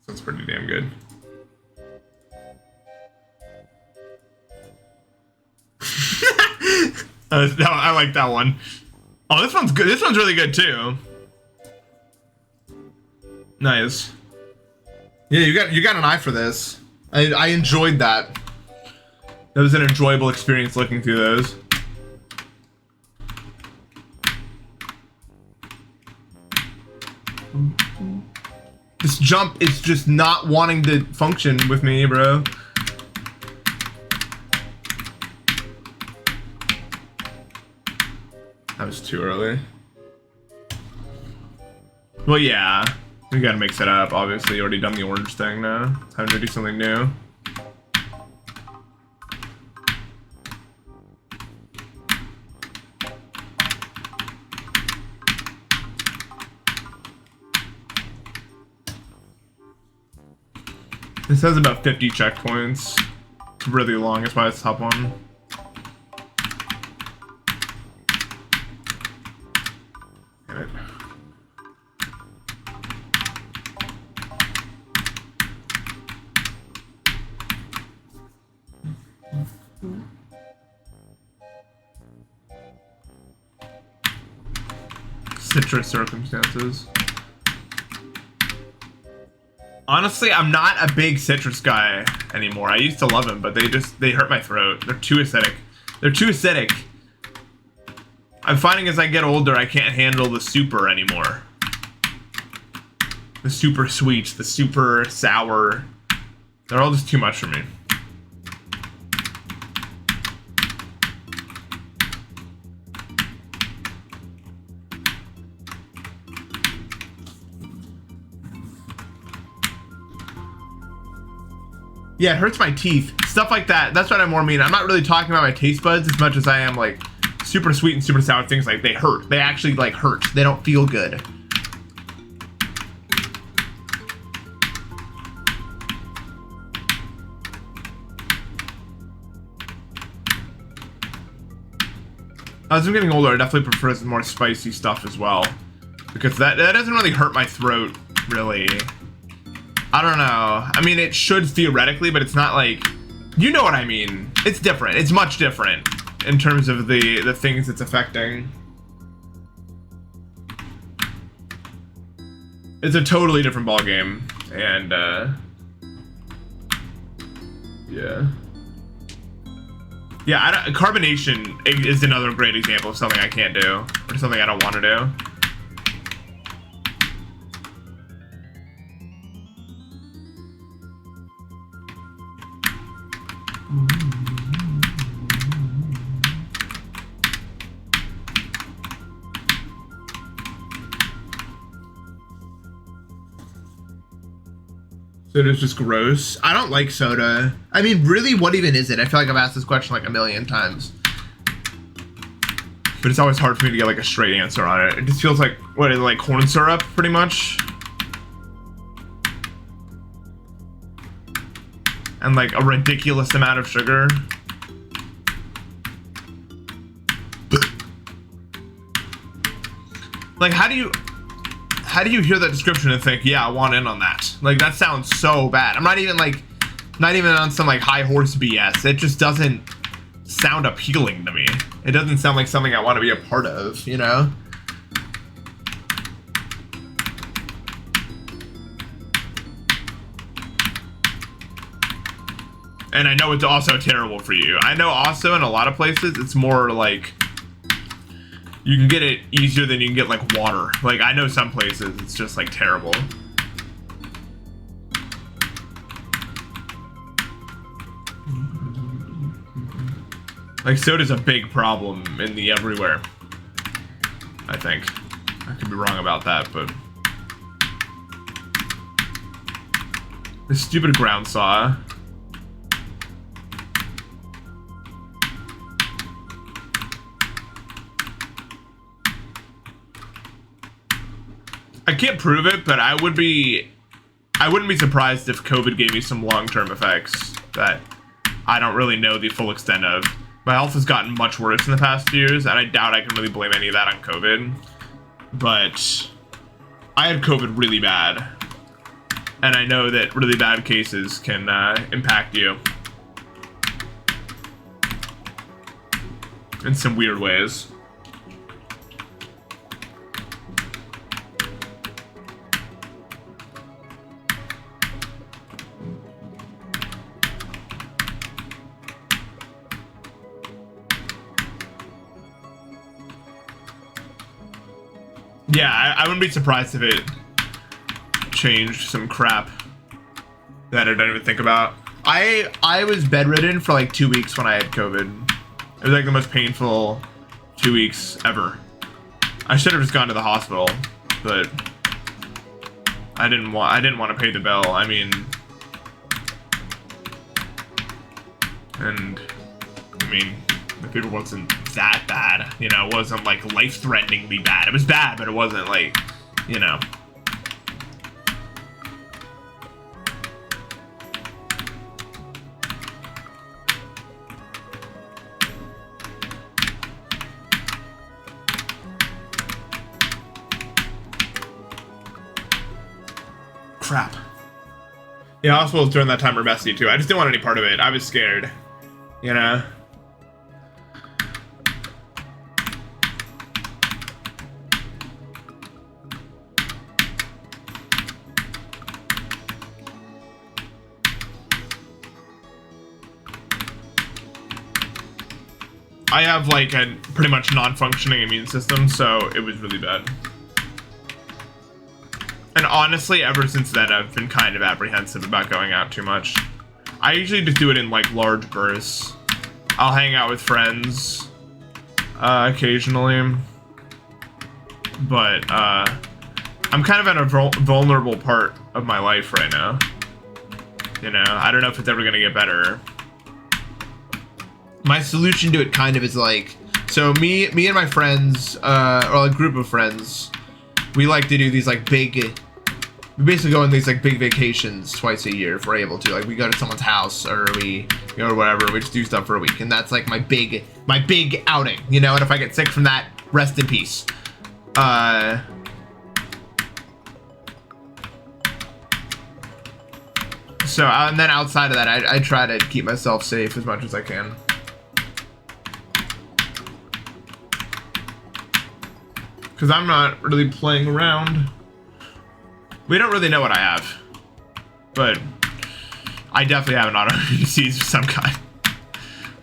That's pretty damn good. I like that one. Oh, this one's good. This one's really good too. Nice. Yeah, you got an eye for this. I enjoyed that. That was an enjoyable experience looking through those. This jump is just not wanting to function with me, bro. That was too early. Well, yeah. We gotta mix it up. Obviously, you already done the orange thing now. Time to do something new. This has about 50 checkpoints. It's really long, that's why it's top one. Damn it. Citrus circumstances.
Honestly, I'm not a big citrus guy anymore. I used to love them, but they hurt my throat. They're too acidic. They're too acidic. I'm finding as I get older, I can't handle the super anymore. The super sweet, the super sour. They're all just too much for me. Yeah, it hurts my teeth. Stuff like that. That's what I more mean. I'm not really talking about my taste buds as much as I am like super sweet and super sour things. Like they hurt. They actually like hurt. They don't feel good. As I'm getting older, I definitely prefer some more spicy stuff as well. Because that doesn't really hurt my throat, really. I don't know. I mean, it should theoretically, but it's not like... You know what I mean. It's different. It's much different in terms of the things it's affecting. It's a totally different ballgame. And, yeah. Yeah, carbonation is another great example of something I can't do. Or something I don't want to do. Soda's just gross. I don't like soda. I mean, really, what even is it? I feel like I've asked this question like a million times. But it's always hard for me to get like a straight answer on it. It just feels like, what is it, like corn syrup, pretty much? And like a ridiculous amount of sugar. Like, how do you hear that description and think, yeah, I want in on that? Like, that sounds so bad. I'm not even on some like high horse BS. It just doesn't sound appealing to me. It doesn't sound like something I want to be a part of, you know? And I know it's also terrible for you. I know also in a lot of places, it's more like, you can get it easier than you can get like water. Like I know some places it's just like terrible. Like soda's a big problem in the everywhere. I think. I could be wrong about that, but this stupid ground saw. I can't prove it, but I wouldn't be surprised if COVID gave me some long-term effects that I don't really know the full extent of. My health has gotten much worse in the past few years, and I doubt I can really blame any of that on COVID. But I had COVID really bad, and I know that really bad cases can impact you in some weird ways. Yeah, I wouldn't be surprised if it changed some crap that I don't even think about. I was bedridden for like 2 weeks when I had COVID. It was like the most painful 2 weeks ever. I should have just gone to the hospital, but I didn't want to pay the bill. I mean, the paper wasn't that bad, you know. It wasn't like life-threateningly bad. It was bad, but it wasn't like, you know. Crap. Yeah, hospitals during that time were messy too. I just didn't want any part of it. I was scared, you know. I have like a pretty much non-functioning immune system, so it was really bad. And honestly, ever since then, I've been kind of apprehensive about going out too much. I usually just do it in like large bursts. I'll hang out with friends occasionally, but I'm kind of at a vulnerable part of my life right now. You know, I don't know if it's ever gonna get better.
My solution to it kind of is like, so me and my friends, or a group of friends, we like to do these like we basically go on these like big vacations twice a year if we're able to. Like we go to someone's house or we go to whatever, we just do stuff for a week. And that's like my big outing, you know? And if I get sick from that, rest in peace. So, and then outside of that, I try to keep myself safe as much as I can.
Because I'm not really playing around. We don't really know what I have. But I definitely have an autoimmune disease of some kind.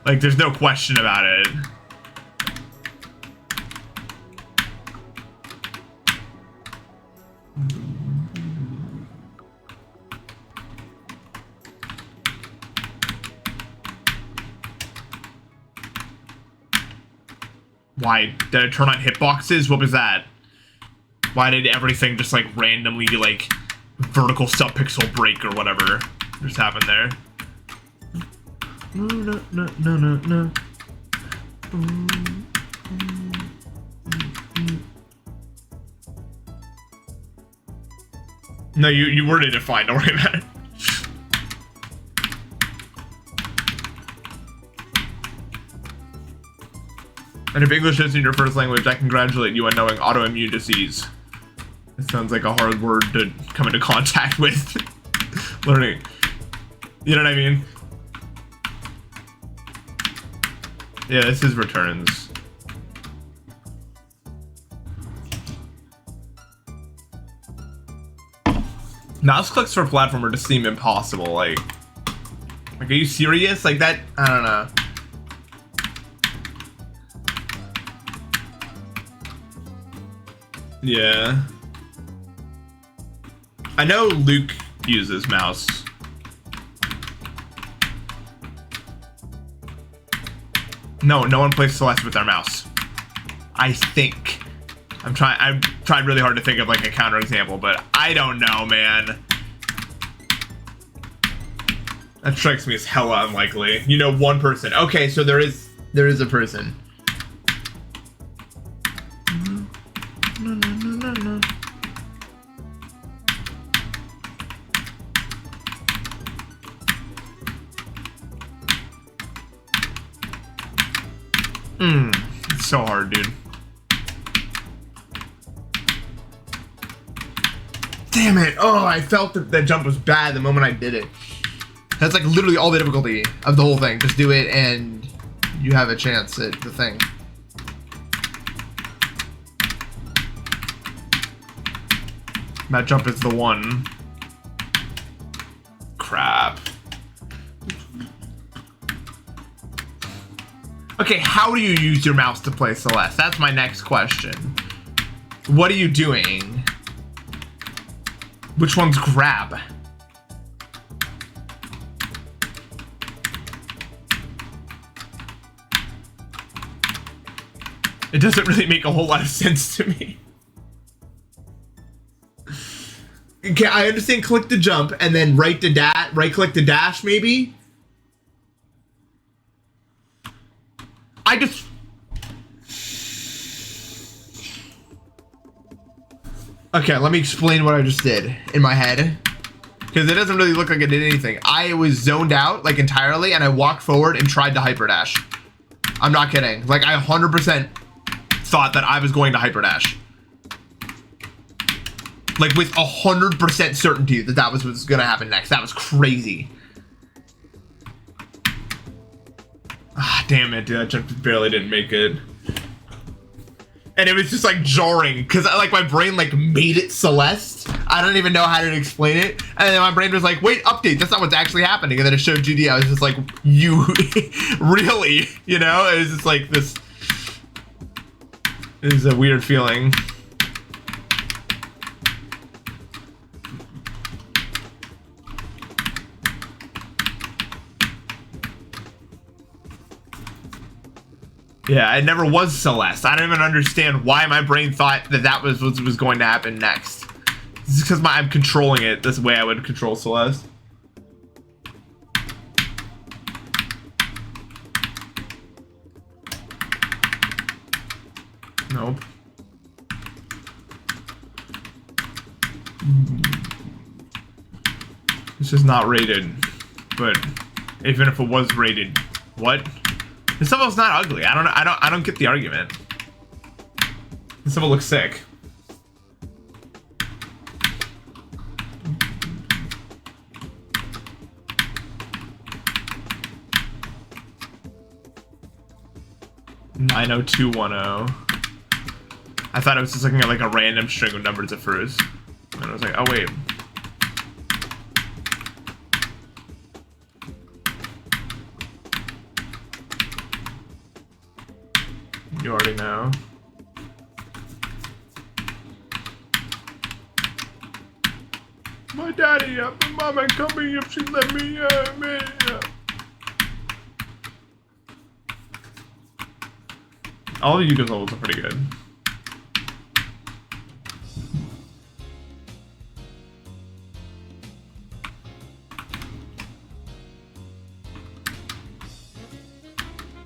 Like, there's no question about it. Why did I turn on hitboxes? What was that? Why did everything just like randomly like vertical subpixel break or whatever just happened there? No. No, you worded it fine. Don't worry about it. And if English isn't your first language, I congratulate you on knowing autoimmune disease. It sounds like a hard word to come into contact with. Learning. You know what I mean? Yeah, this is returns. Mouse clicks for platformer just seem impossible. Like, are you serious? Like that? I don't know. Yeah. I know Luke uses mouse. No one plays Celeste with their mouse. I think. I've tried really hard to think of like a counterexample, but I don't know, man. That strikes me as hella unlikely. You know, one person. Okay, so there is a person. It's so hard, dude. Damn it. Oh, I felt that jump was bad the moment I did it. That's like literally all the difficulty of the whole thing. Just do it and you have a chance at the thing. That jump is the one. Crap. Okay, how do you use your mouse to play Celeste? That's my next question. What are you doing? Which one's grab? It doesn't really make a whole lot of sense to me. Okay, I understand click to jump and then right click to dash maybe? Okay, let me explain what I just did in my head. Because it doesn't really look like I did anything. I was zoned out, like, entirely, and I walked forward and tried to hyperdash. I'm not kidding. Like, I 100% thought that I was going to hyperdash. Like, with 100% certainty that that was what's gonna happen next. That was crazy. Ah, damn it, dude. That jump barely didn't make it. And it was just like jarring because like my brain like made it Celeste.
I don't even know how to explain it. And then my brain was like, wait, update, that's not what's actually happening. And then it showed GD. I was just like, you really? You know, it was just like this. It is a weird feeling. Yeah, it never was Celeste. I don't even understand why my brain thought that that was what was going to happen next. It's because I'm controlling it this way I would control Celeste. Nope. This is not rated, but even if it was rated, what? This level's not ugly. I don't get the argument. This level looks sick. (90210). I thought I was just looking at like a random string of numbers at first, and I was like, oh wait. You already know. My daddy, my mama coming if she let me, All of you guys levels are pretty good.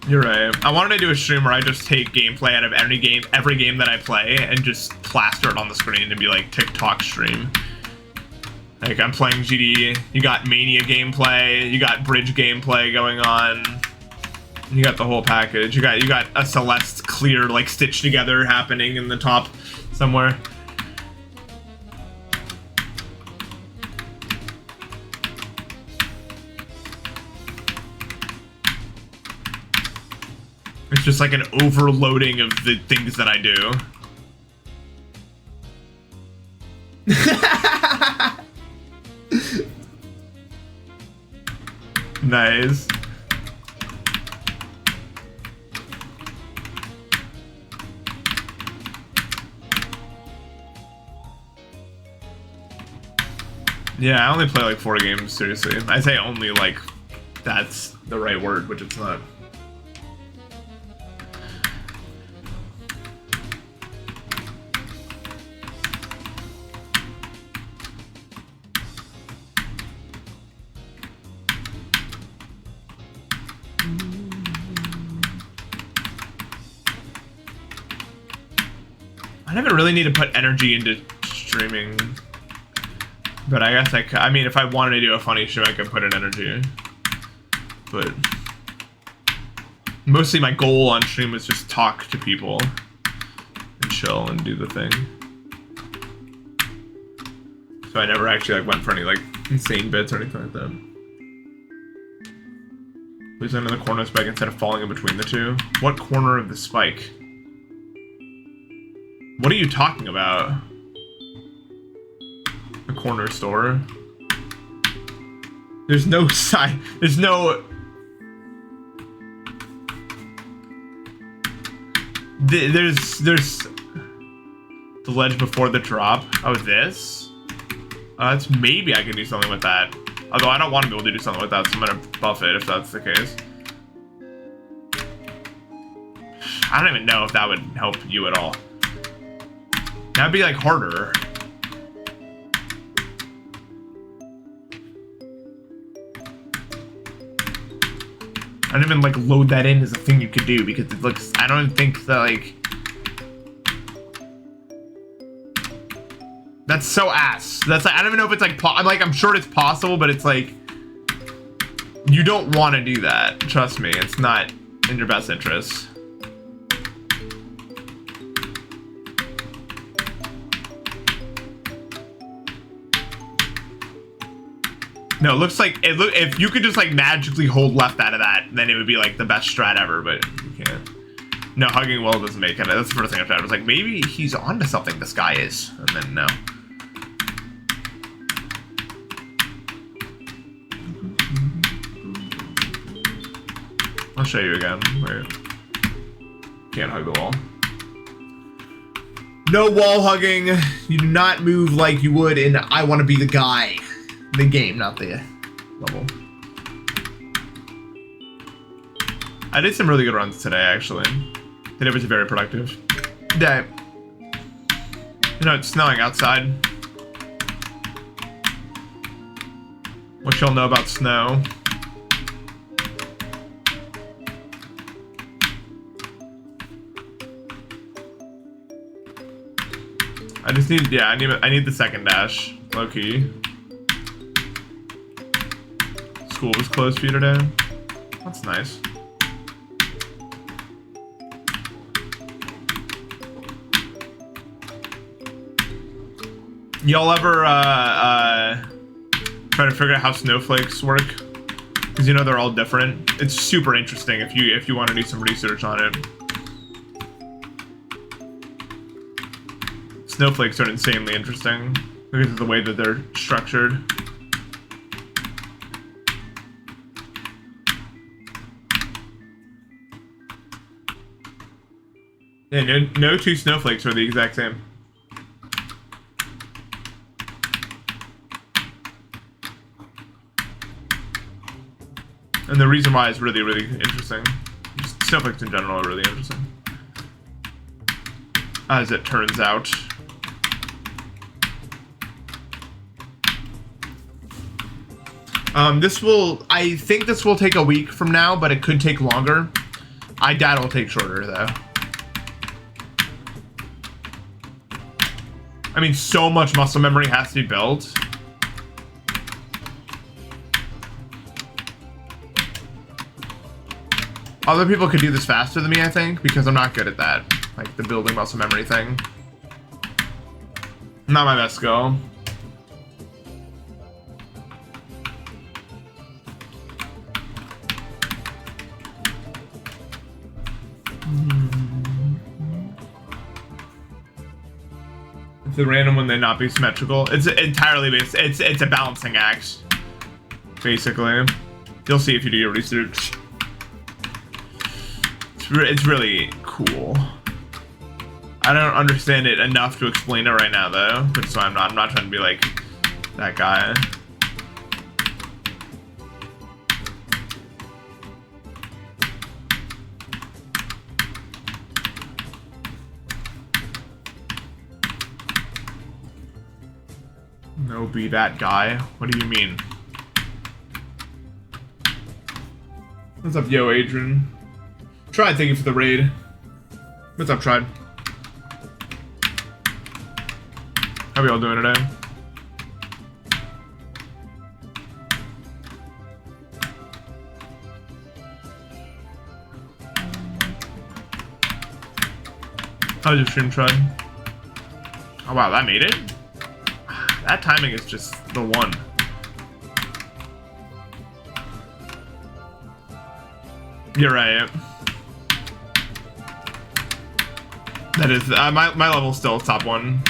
You're right. I wanted to do a stream where I just take gameplay out of every game that I play, and just plaster it on the screen and be like TikTok stream. Like I'm playing GD, you got Mania gameplay, you got Bridge gameplay going on, you got the whole package. You got a Celeste clear like stitched together happening in the top somewhere. It's just like an overloading of the things that I do. Nice. Yeah, I only play like 4 games, seriously. I say only like that's the right word, which it's not. I never really need to put energy into streaming, but I guess I mean, if I wanted to do a funny show, I could put in energy. But mostly my goal on stream was just talk to people and chill and do the thing. So I never actually like went for any like insane bits or anything like that. Please land in the corner of the spike instead of falling in between the two. What corner of the spike? What are you talking about? A corner store? There's no side. There's no. There's the ledge before the drop. Oh, this? That's maybe I can do something with that. Although I don't want to be able to do something with that, so I'm gonna buff it if that's the case. I don't even know if that would help you at all. That'd be like harder. I don't even like load that in as a thing you could do because it looks. I don't think that like. That's so ass. That's like, I don't even know if it's like. I'm sure it's possible, but it's like. You don't want to do that. Trust me, it's not in your best interest. No, it looks like if you could just like magically hold left out of that, then it would be like the best strat ever, but you can't. No, hugging well doesn't make it. That's the first thing I tried. I was like, maybe he's onto something, this guy is. And then no.
I'll show you again. Wait. Can't hug the wall. No wall hugging. You do not move like you would in I Want to Be the Guy. The game, not the level. I did some really good runs today, actually. Today was very productive. Yeah. You know, it's snowing outside. What y'all know about snow? I just need, yeah, I need the second dash, low key. School was closed for you today. That's nice. Y'all ever try to figure out how snowflakes work? Because you know they're all different. It's super interesting if you want to do some research on it. Snowflakes are insanely interesting because of the way that they're structured. Yeah, no two snowflakes are the exact same. And the reason why is really, really interesting. Just snowflakes in general are really interesting. As it turns out. I think this will take a week from now, but it could take longer. I doubt it'll take shorter, though. I mean, so much muscle memory has to be built. Other people could do this faster than me, I think, because I'm not good at that. Like, the building muscle memory thing. Not my best skill. If the random one, they not be symmetrical. It's entirely based. It's a balancing act, basically. You'll see if you do your research. It's really cool. I don't understand it enough to explain it right now, though. Which is why I'm not trying to be like that guy. No, be that guy. What do you mean? What's up, yo, Adrian? Tried, thank you for the raid. What's up, Tried? How we all doing today? How's your stream, Tried? Oh wow, that made it? That timing is just the one. You're right. That is, my level's still top one.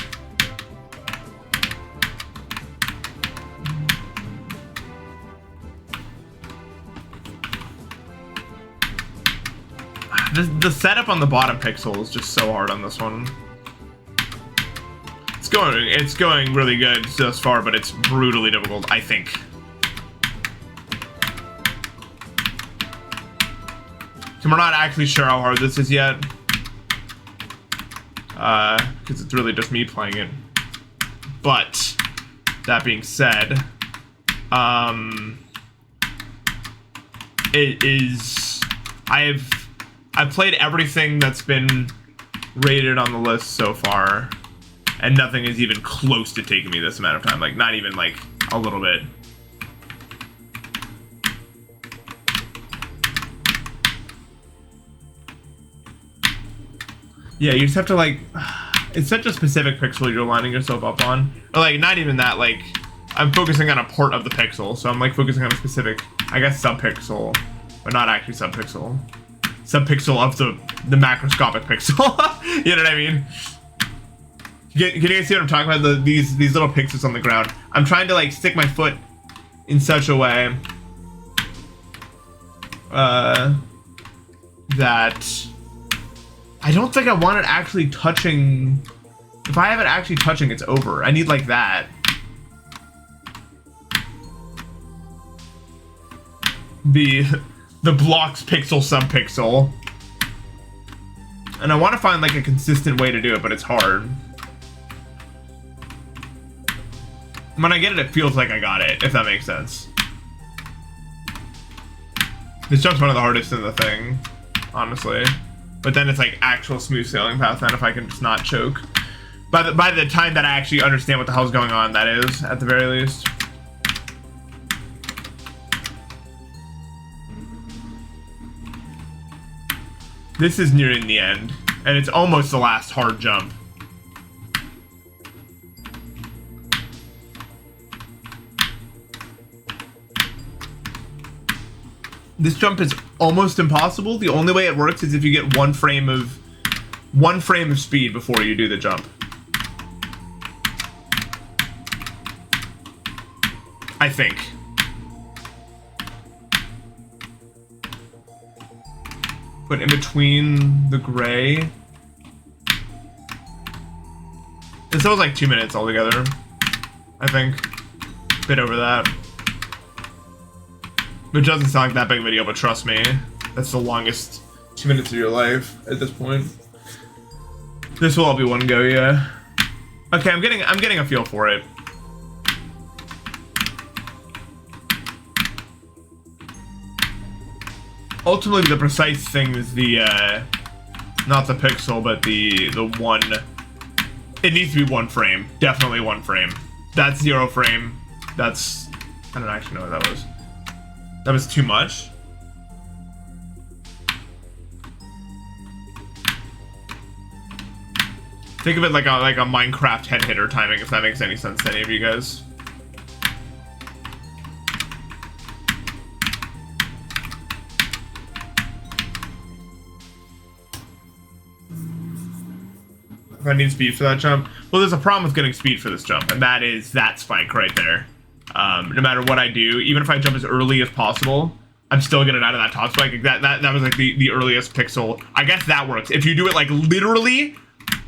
The setup on the bottom pixel is just so hard on this one. It's going really good thus far, but it's brutally difficult, I think. So we're not actually sure how hard this is yet. Because it's really just me playing it. But, that being said, it is... I've played everything that's been rated on the list so far, and nothing is even close to taking me this amount of time. Like, not even, like, a little bit. Yeah, you just have to, like... It's such a specific pixel you're lining yourself up on. Or, like, not even that, like... I'm focusing on a port of the pixel, so I'm, like, focusing on a specific, I guess, subpixel. But not actually subpixel. Subpixel of the macroscopic pixel. You know what I mean? Can you guys see what I'm talking about? These little pixels on the ground. I'm trying to, like, stick my foot in such a way
that I don't think I want it actually touching. If I have it actually touching, it's over. I need like that. The blocks pixel some pixel. And I want to find like a consistent way to do it, but it's hard. When I get it, it feels like I got it, if that makes sense. This jump's one of the hardest in the thing, honestly. But then it's like actual smooth sailing path then if I can just not choke. By the time that I actually understand what the hell's going on, that is, at the very least. This is nearing the end, and it's almost the last hard jump. This jump is almost impossible. The only way it works is if you get one frame of speed before you do the jump. I think. Put in between the gray. This was like 2 minutes altogether, I think. A bit over that. Which doesn't sound like that big of a video, but trust me, that's the longest 2 minutes of your life at this point. This will all be one go, yeah. Okay, I'm getting a feel for it. Ultimately, the precise thing is the not the pixel, but the one. It needs to be one frame, definitely one frame. That's 0 frame. That's I don't actually know what that was. That was too much. Think of it like a Minecraft head hitter timing, if that makes any sense to any of you guys. If I need speed for that jump, well, there's a problem with getting speed for this jump, and that is that spike right there. No matter what I do, even if I jump as early as possible, I'm still getting out of that top spike. That was like the earliest pixel. I guess that works. If you do it like literally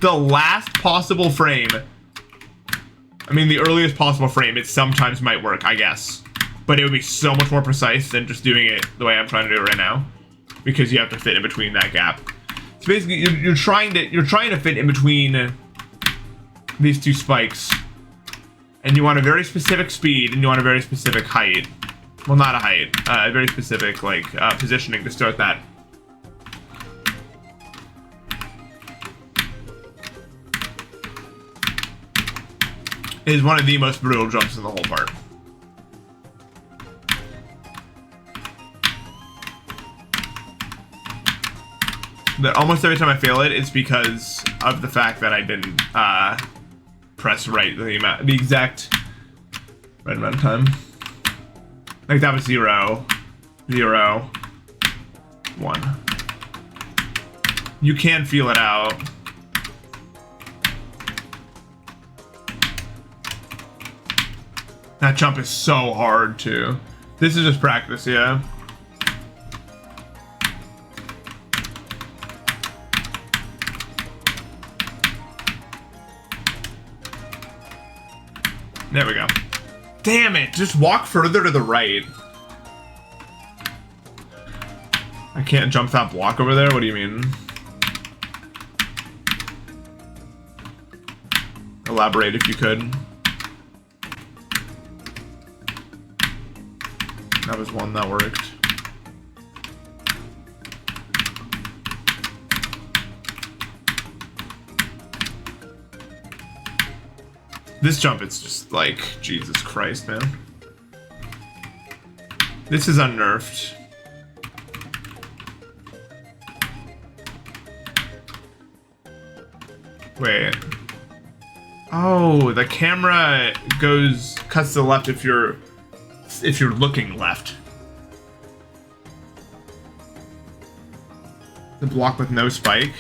the last possible frame, I mean the earliest possible frame, it sometimes might work, I guess. But it would be so much more precise than just doing it the way I'm trying to do it right now, because you have to fit in between that gap. So basically, you're trying to fit in between these two spikes. And you want a very specific speed, and you want a very specific height. Well, not a height, a very specific, like, positioning to start that. It is one of the most brutal jumps in the whole part. But almost every time I fail it, it's because of the fact that I didn't, press right the exact right amount of time. Like that was 0, 0, 1. You can feel it out. That jump is so hard too. This is just practice, yeah. There we go. Damn it! Just walk further to the right. I can't jump that block over there? What do you mean? Elaborate if you could. That was one that worked. This jump, it's just like, Jesus Christ, man. This is unnerved. Wait. Oh, the camera cuts to the left if you're looking left. The block with no spike.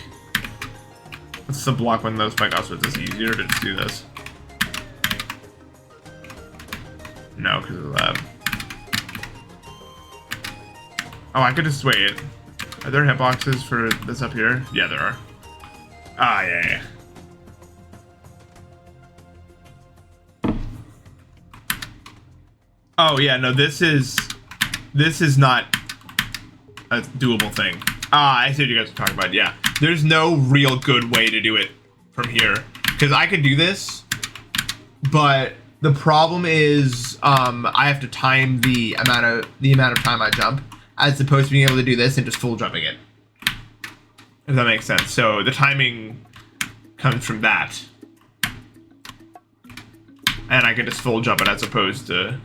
What's the block with no spike? Also, it's just easier to just do this. No, because of that. Oh, I could just wait.
Are there hitboxes for this up here? Yeah, there are. Ah, yeah. Oh yeah, no, this is not a doable thing. Ah, I see what you guys are talking about. Yeah, there's no real good way to do it from here, because I could do this, but the problem is I have to time the amount of time I jump, as opposed to being able to do this and just full jumping it. If that makes sense. So the timing comes from that, and I can just full jump it as opposed to.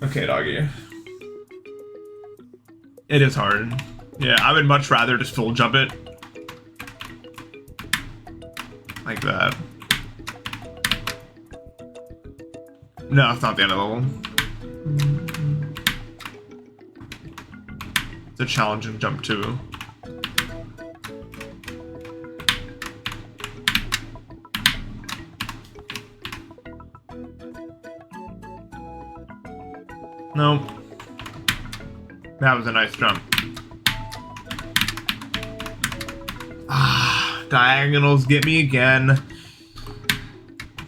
Okay, doggy. It is hard. Yeah, I would much rather just full jump it. Like that. No, it's not the end of the level. It's a challenging jump too. Nope. That was a nice jump. Ah, diagonals get me again.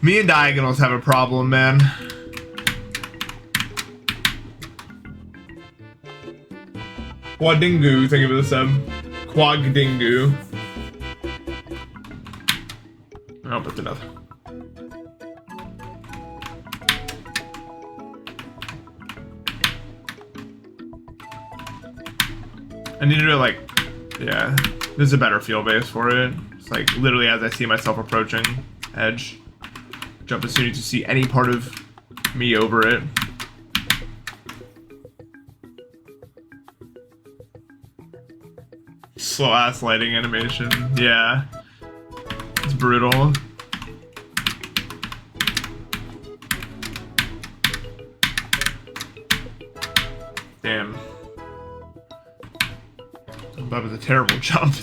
Me and diagonals have a problem, man. Quadingu, thank you for the sub. Quagdingu. Oh, that's enough. I need to do like, yeah, there's a better feel base for it. It's like literally as I see myself approaching edge, jump as soon as you see any part of me over it. Slow ass lighting animation, yeah, it's brutal. Damn. That was a terrible jump.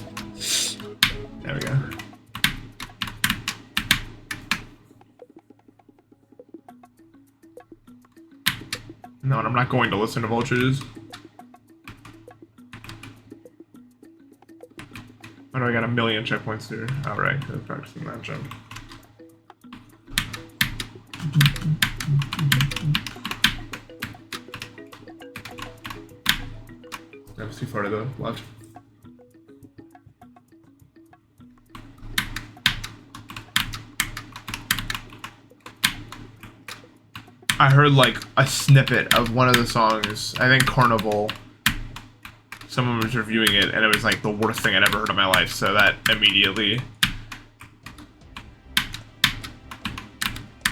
There we go. No, I'm not going to listen to vultures. Why do I got a million checkpoints here? Alright, I was practicing that jump. That was too far to the left. I heard like a snippet of one of the songs, I think Carnival. Someone was reviewing it and it was like the worst thing I'd ever heard in my life, so that immediately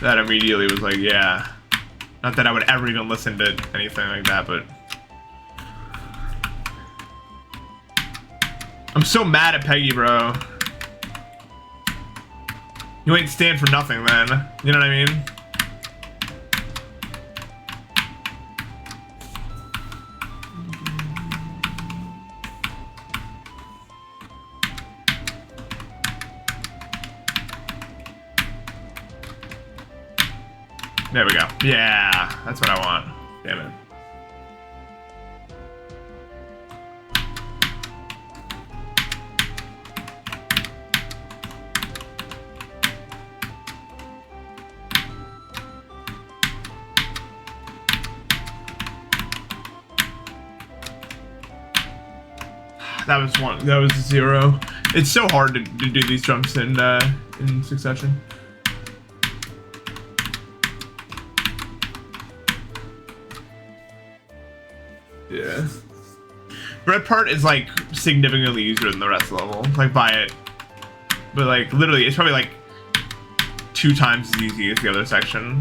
was like, yeah. Not that I would ever even listen to anything like that, but I'm so mad at Peggy, bro. You ain't stand for nothing, then. You know what I mean? There we go. Yeah, that's what I want. Damn it. That was one. That was 0. It's so hard to do these jumps in succession. Yeah. Red part is like significantly easier than the rest of the level. Like by it. But like literally it's probably like 2 times as easy as the other section.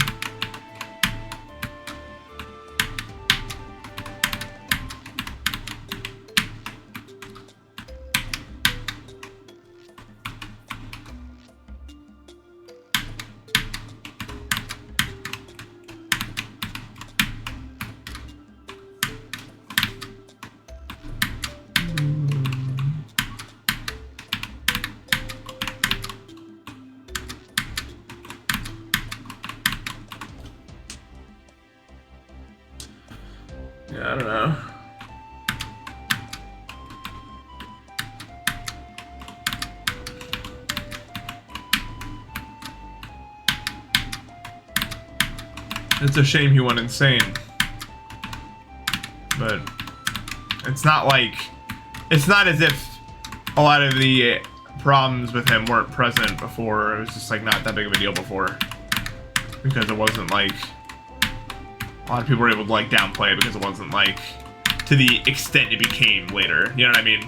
I don't know. It's a shame he went insane. But it's not like, it's not as if a lot of the problems with him weren't present before. It was just like not that big of a deal before. Because it wasn't like, a lot of people were able to like downplay it because it wasn't like to the extent it became later. You know what I mean?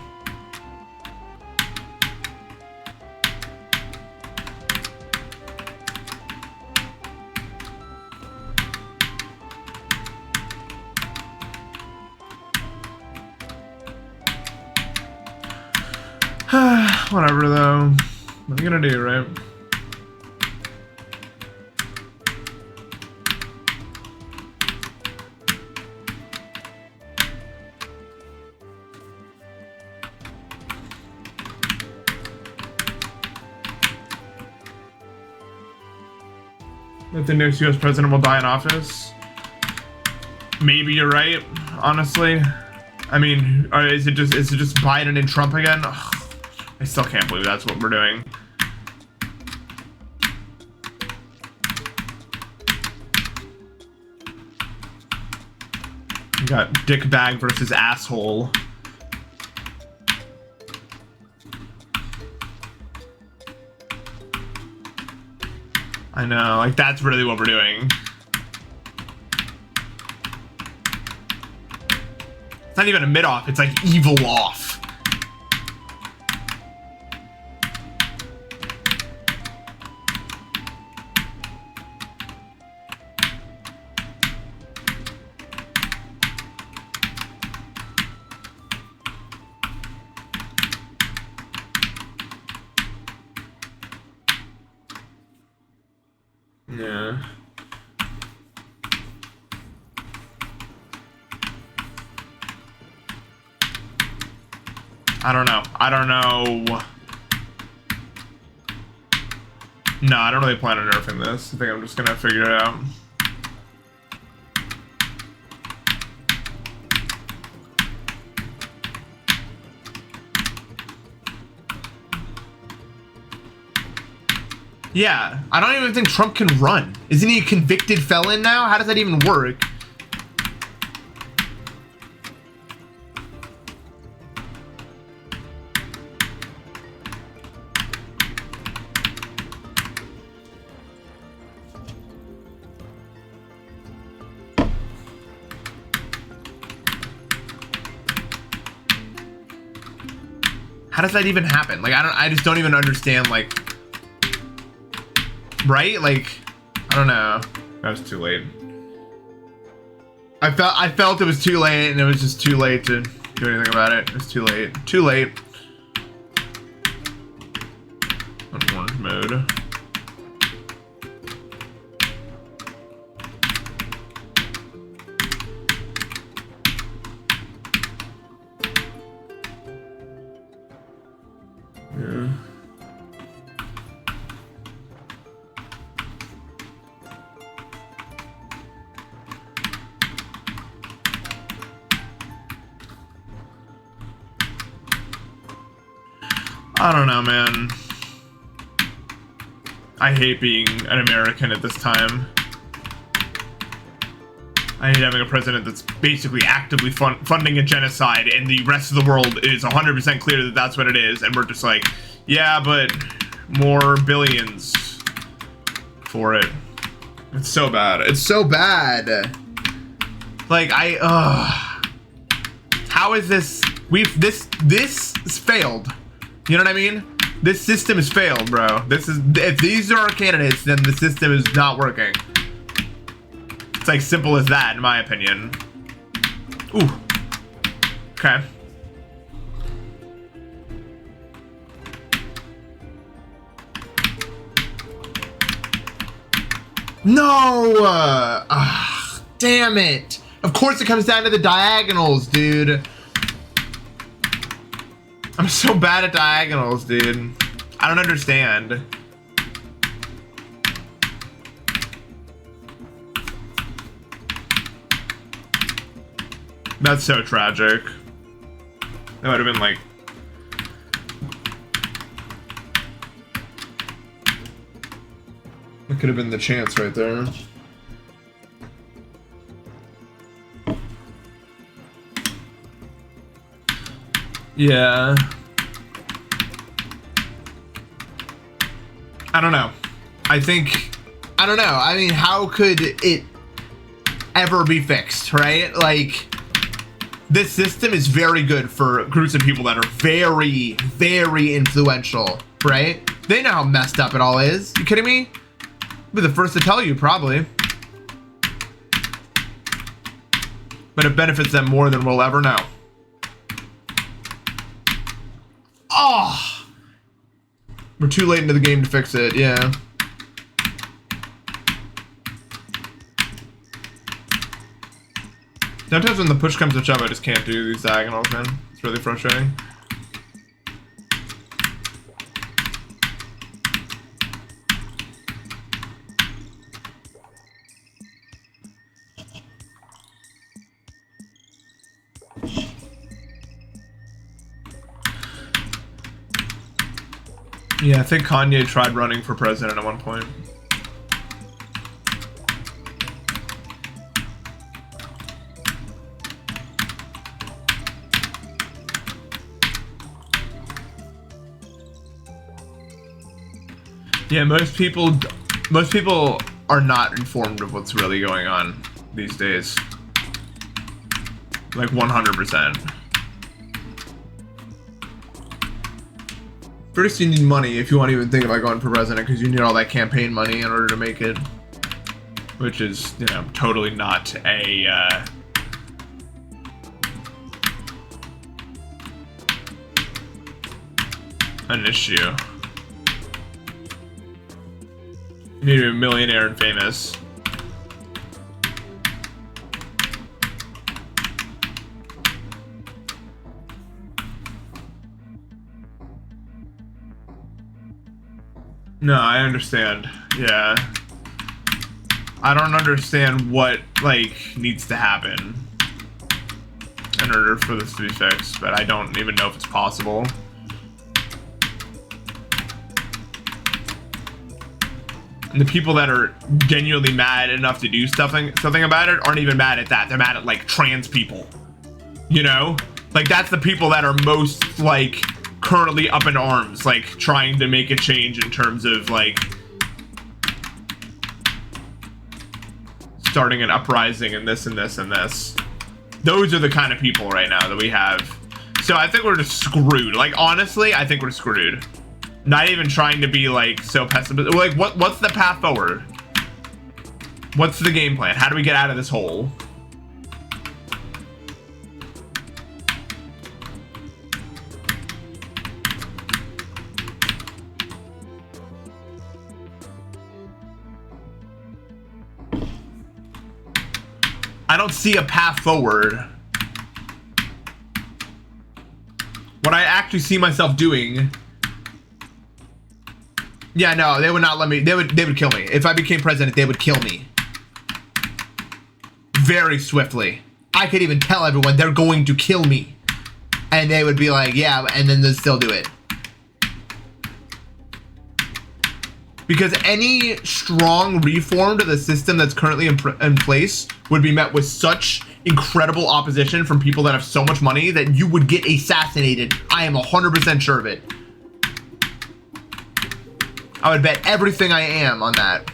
Whatever though. What are you gonna do, right? That the next US president will die in office? Maybe you're right, honestly. I mean, is it just Biden and Trump again? Ugh, I still can't believe that's what we're doing. We got dickbag versus asshole. I know, like that's really what we're doing. It's not even a mid-off, it's like evil off. Yeah. I don't know. I don't know. No, I don't really plan on nerfing this. I think I'm just gonna figure it out. Yeah, I don't even think Trump can run. Isn't he a convicted felon now? How does that even work? How does that even happen? Like, I just don't even understand, like, right? Like, I don't know. That was too late. I felt it was too late, and it was just too late to do anything about it. It was too late. Too late. On orange mode. Yeah. I don't know, man. I hate being an American at this time. I hate having a president that's basically actively funding a genocide, and the rest of the world is 100% clear that that's what it is, and we're just like, yeah, but more billions for it. It's so bad. It's so bad. Like, how is this? This has failed. You know what I mean? This system has failed, bro. If these are our candidates, then the system is not working. It's like simple as that, in my opinion. Ooh. Okay. No! Damn it. Of course it comes down to the diagonals, dude. I'm so bad at diagonals, dude. I don't understand. That's so tragic. That would have been like... That could have been the chance right there. Yeah. I don't know. I don't know. I mean, how could it ever be fixed, right? Like, this system is very good for groups of people that are very, very influential, right? They know how messed up it all is. You kidding me? I'll be the first to tell you, probably. But it benefits them more than we'll ever know. Oh! We're too late into the game to fix it, yeah. Sometimes when the push comes to shove, I just can't do these diagonals, man. It's really frustrating. Yeah, I think Kanye tried running for president at one point. Yeah, most people are not informed of what's really going on these days. Like 100%. First, you need money if you want to even think about going for president, because you need all that campaign money in order to make it. Which is, you know, totally not a, an issue. You need to be a millionaire and famous. No, I understand. Yeah. I don't understand what, like, needs to happen in order for this to be fixed, but I don't even know if it's possible. And the people that are genuinely mad enough to do something about it aren't even mad at that. They're mad at, like, trans people. You know? Like, that's the people that are most, like, currently up in arms, like, trying to make a change in terms of, like, starting an uprising and this and this and this. Those are the kind of people right now that we have. So I think we're just screwed. Like, honestly, I think we're screwed. Not even trying to be, like, so pessimistic. Like, what's the path forward? What's the game plan? How do we get out of this hole? I don't see a path forward. What I actually see myself doing... Yeah, no, they would not let me. They would kill me. If I became president, they would kill me. Very swiftly. I could even tell everyone they're going to kill me. And they would be like, yeah, and then they'd still do it. Because any strong reform to the system that's currently in place would be met with such incredible opposition from people that have so much money that you would get assassinated. I am 100% sure of it. I would bet everything I am on that.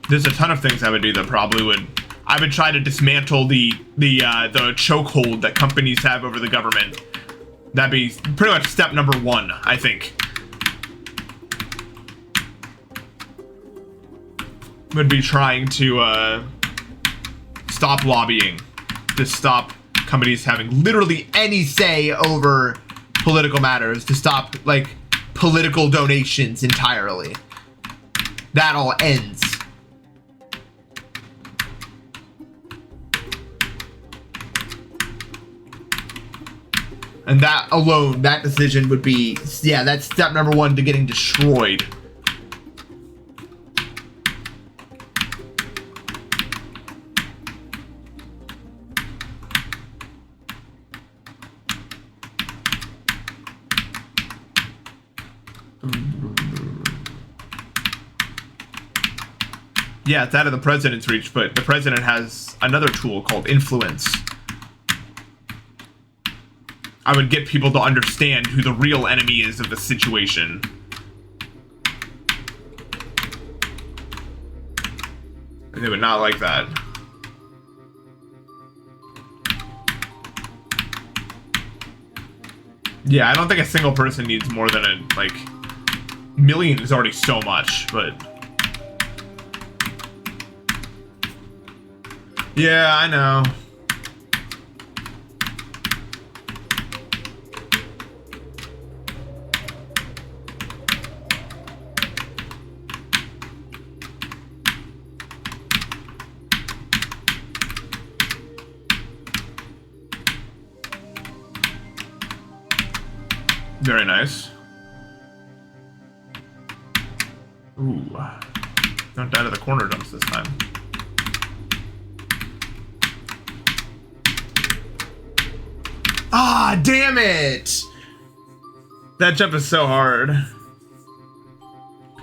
There's a ton of things I would do that probably would... I would try to dismantle the chokehold that companies have over the government. That'd be pretty much step number one, I think. Would be trying to stop lobbying, to stop companies having literally any say over political matters, to stop, like,
political donations entirely. That all ends. And that alone, that decision would be, yeah, that's step number one to getting destroyed. Yeah, it's out of the president's reach, but the president has another tool called influence. I would get people to understand who the real enemy is of the situation. And they would not like that. Yeah, I don't think a single person needs more than a, like, million is already so much, but... Yeah, I know. Very nice. Ooh. Don't die to the corner jumps this time. Ah, damn it! That jump is so hard.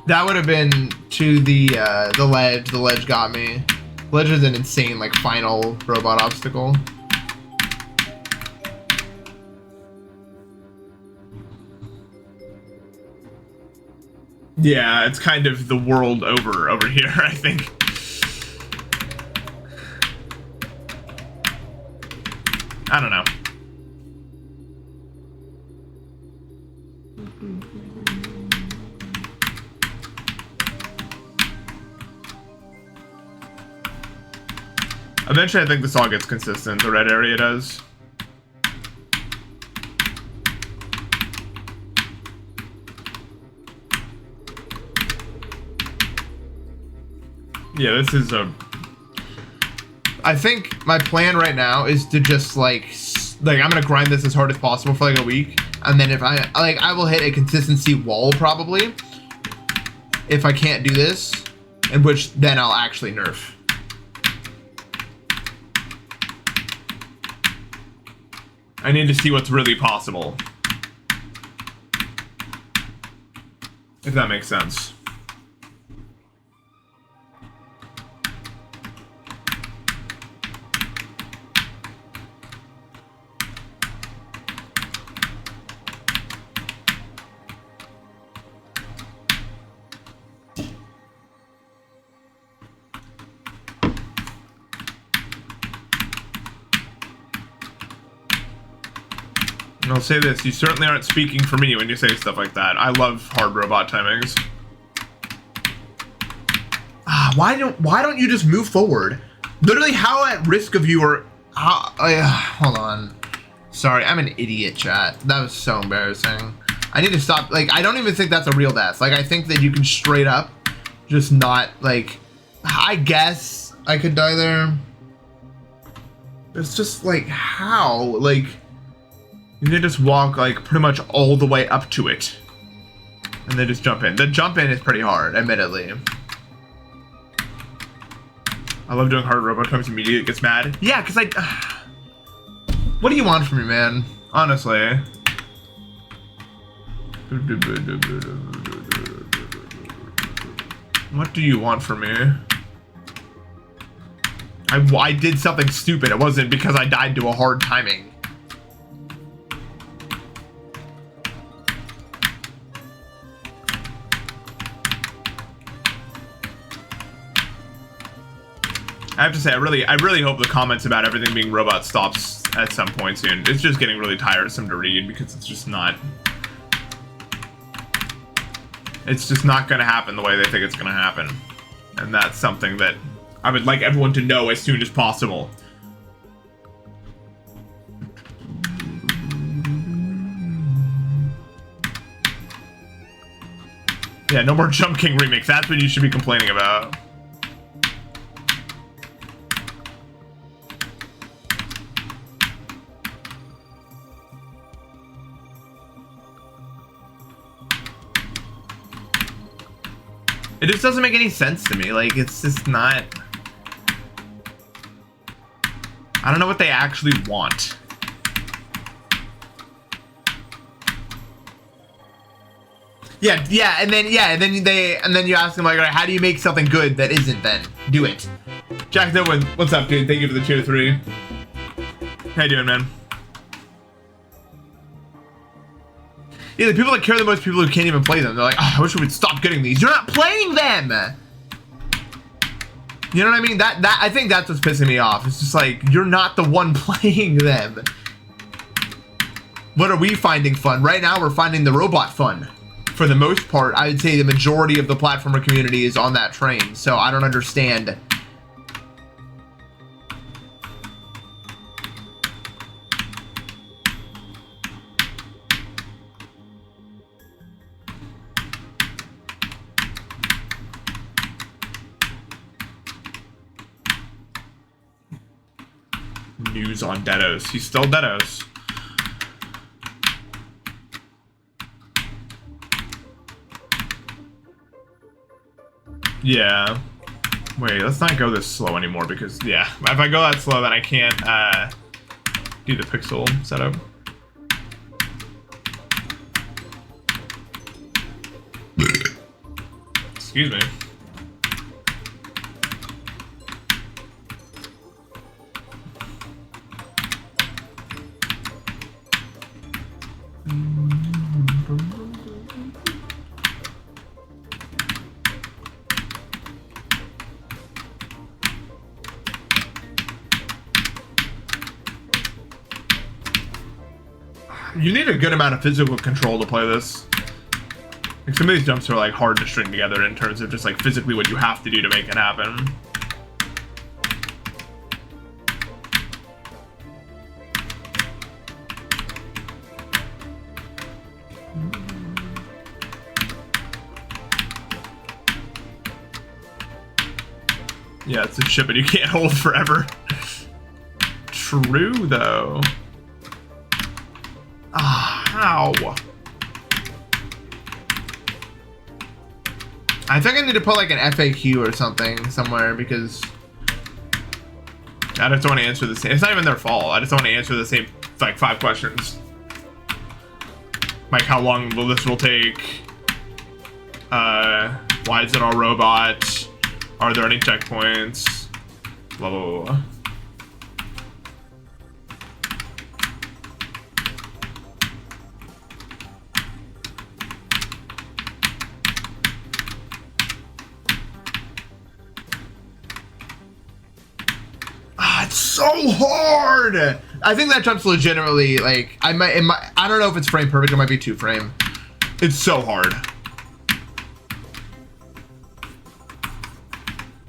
That would have been to the ledge. The ledge got me. The ledge is an insane, like, final robot obstacle. Yeah, it's kind of the world over here, I think. I don't know. Eventually, I think this all gets consistent. The red area does. Yeah, this is a... I think my plan right now is to just, like, I'm gonna grind this as hard as possible for, like, a week. And then if I will hit a consistency wall, probably. If I can't do this. In which, then I'll actually nerf. I need to see what's really possible. If that makes sense. And I'll say this, you certainly aren't speaking for me when you say stuff like that. I love hard robot timings. Ah, why don't you just move forward? Literally, how at risk of you are... hold on. Sorry, I'm an idiot, chat. That was so embarrassing. I need to stop. Like, I don't even think that's a real death. Like, I think that you can straight up just not, like... I guess I could die there. It's just, like, how? Like... You can just walk, like, pretty much all the way up to it. And then just jump in. The jump in is pretty hard, admittedly. I love doing hard robot times immediately. It gets mad. Yeah, because what do you want from me, man? Honestly. What do you want from me? I did something stupid. It wasn't because I died to a hard timing. I have to say, I really hope the comments about everything being robot stops at some point soon. It's just getting really tiresome to read because it's just not going to happen the way they think it's going to happen. And that's something that I would like everyone to know as soon as possible.
Yeah, no more Jump King remix. That's what you should be complaining about. It just doesn't make any sense to me. Like, it's just not... I don't know what they actually want. Yeah, and then you ask them like, all right, how do you make something good that isn't then? Do it. Jack Nolan, what's up, dude? Thank you for the tier 3. How you doing, man? Yeah, the people that care the most, people who can't even play them. They're like, oh, I wish we would stop getting these. You're not playing them. You know what I mean? That I think that's what's pissing me off. It's just like, you're not the one playing them. What are we finding fun? Right now, we're finding the robot fun. For the most part, I would say the majority of the platformer community is on that train. So I don't understand. News on Deados. He's still Deados. Yeah. Wait, let's not go this slow anymore because, yeah, if I go that slow, then I can't do the pixel setup. Excuse me. You need a good amount of physical control to play this. Like, some of these jumps are like hard to string together in terms of just like physically what you have to do to make it happen. Yeah, it's a chip and you can't hold forever. True though. How? I think I need to put like an FAQ or something somewhere because I just don't want to answer the same. It's not even their fault. I just don't want to answer the same like 5 questions. Like, how long will this take? Why is it all robot? Are there any checkpoints? Blah blah blah. So hard. I think that jump's legitimately like I don't know if it's frame perfect. It might be 2 frame. It's so hard.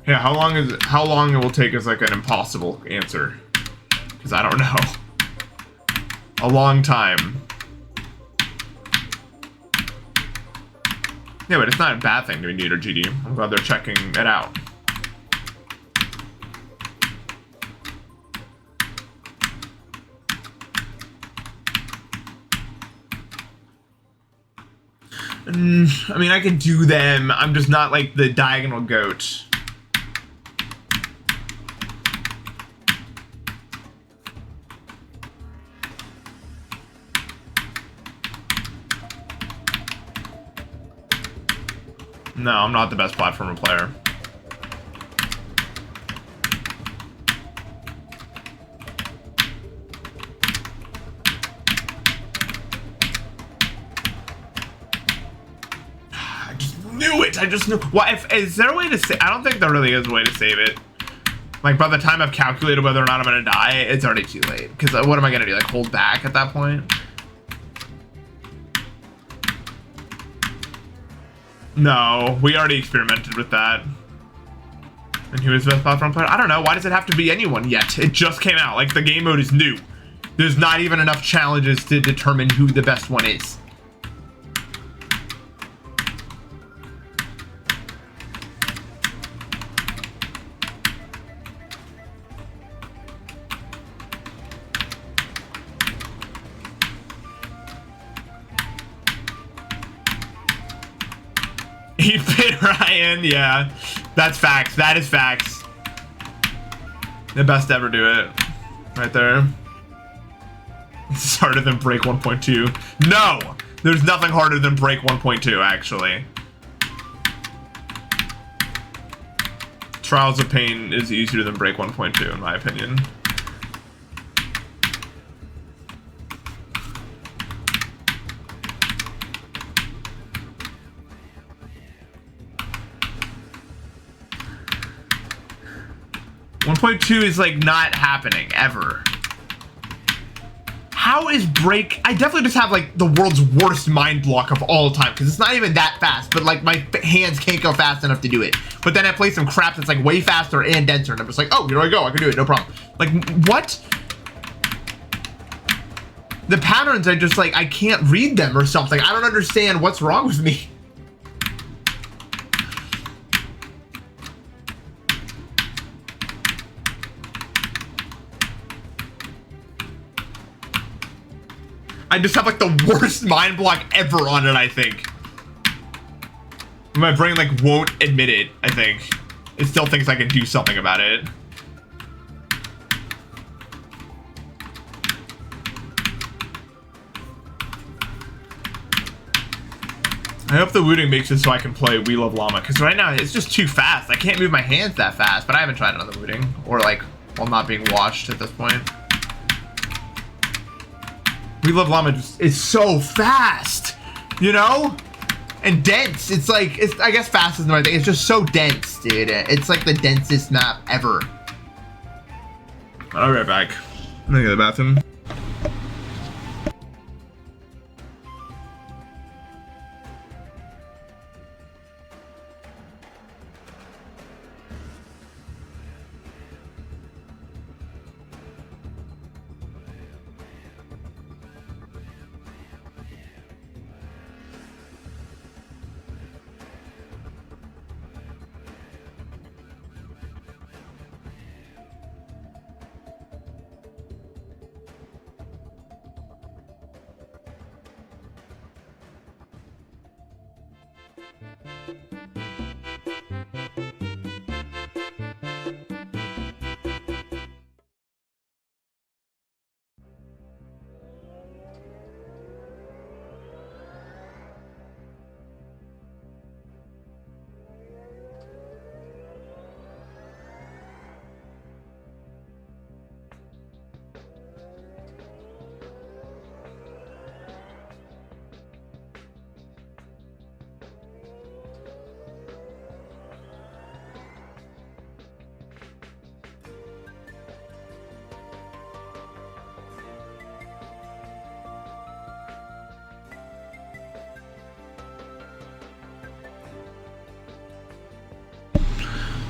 Yeah, how long it will take is like an impossible answer because I don't know. A long time. Yeah, but it's not a bad thing to be new to GD. I'm glad they're checking it out. I mean, I can do them. I'm just not like the diagonal goat. No, I'm not the best platformer player. I just knew. Why? Is there a way to save? I don't think there really is a way to save it. Like, by the time I've calculated whether or not I'm gonna die, it's already too late. Because what am I gonna do? Like, hold back at that point? No, we already experimented with that. And who is the best platform player? I don't know. Why does it have to be anyone yet? It just came out. Like, the game mode is new. There's not even enough challenges to determine who the best one is. Ryan, yeah. That's facts. That is facts. The best to ever do it. Right there. It's harder than Break 1.2. No! There's nothing harder than Break 1.2, actually. Trials of Pain is easier than Break 1.2, in my opinion. .2 is like not happening ever. How is Break? I definitely just have like the world's worst mind block of all time because it's not even that fast, but like my hands can't go fast enough to do it. But then I play some crap that's like way faster and denser, and I'm just like, oh, here I go, I can do it, no problem. Like what? The patterns are just like I can't read them or something. I don't understand what's wrong with me. I just have like the worst mind block ever on it, I think. My brain like won't admit it, I think. It still thinks I can do something about it. I hope the looting makes it so I can play We Love Llama, because right now it's just too fast. I can't move my hands that fast, but I haven't tried it on the looting, or like while not being watched at this point. We Love Llama just is so fast, you know, and dense. It's like, I guess fast is the right thing. It's just so dense, dude. It's like the densest map ever. I'll be right back. I'm gonna go to the bathroom.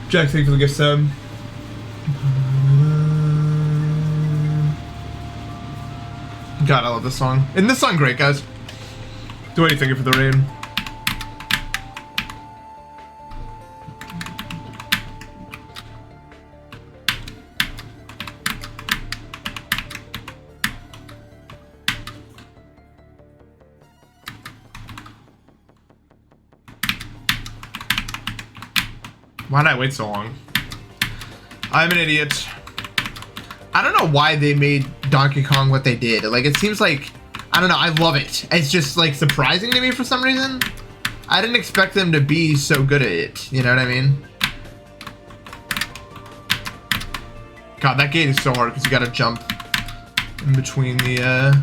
Jack, thank you for the gift sub. God, I love this song. Isn't this song great, guys? Do what do you think for the raid? Why did I wait so long? I'm an idiot. I don't know why they made Donkey Kong what they did. Like, it seems like, I don't know, I love it. It's just like surprising to me for some reason. I didn't expect them to be so good at it. You know what I mean? God, that gate is so hard because you gotta jump in between the,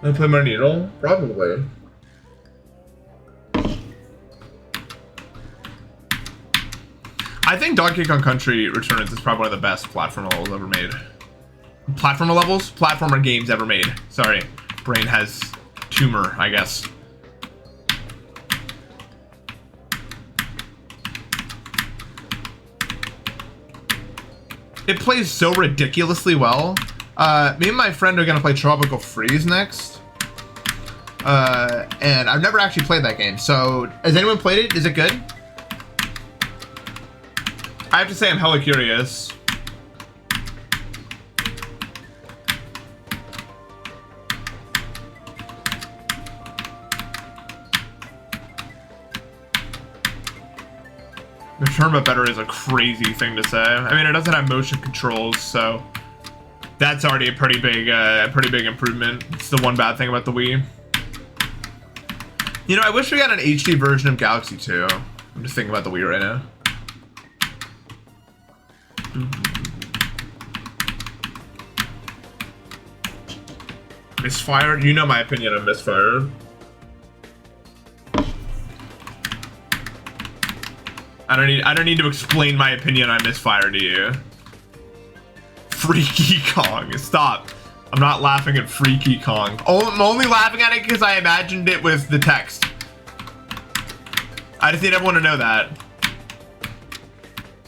I play my needle? Probably. I think Donkey Kong Country Returns is probably one of the best platformer levels ever made. Platformer levels? Platformer games ever made. Sorry. Brain has tumor, I guess. It plays so ridiculously well. Me and my friend are gonna play Tropical Freeze next.
and I've never actually played that game. So, has anyone played it? Is it good?
I have to say I'm hella curious. The Tournament better is a crazy thing to say. I mean, it doesn't have motion controls, so that's already a pretty big improvement. It's the one bad thing about the Wii.
You know, I wish we got an HD version of Galaxy 2. I'm just thinking about the Wii right now.
Misfired? You know my opinion on Misfired. I don't need to explain my opinion on Misfire to you. Freaky Kong. Stop. I'm not laughing at Freaky Kong.
Oh, I'm only laughing at it because I imagined it with the text.
I just need everyone to know that.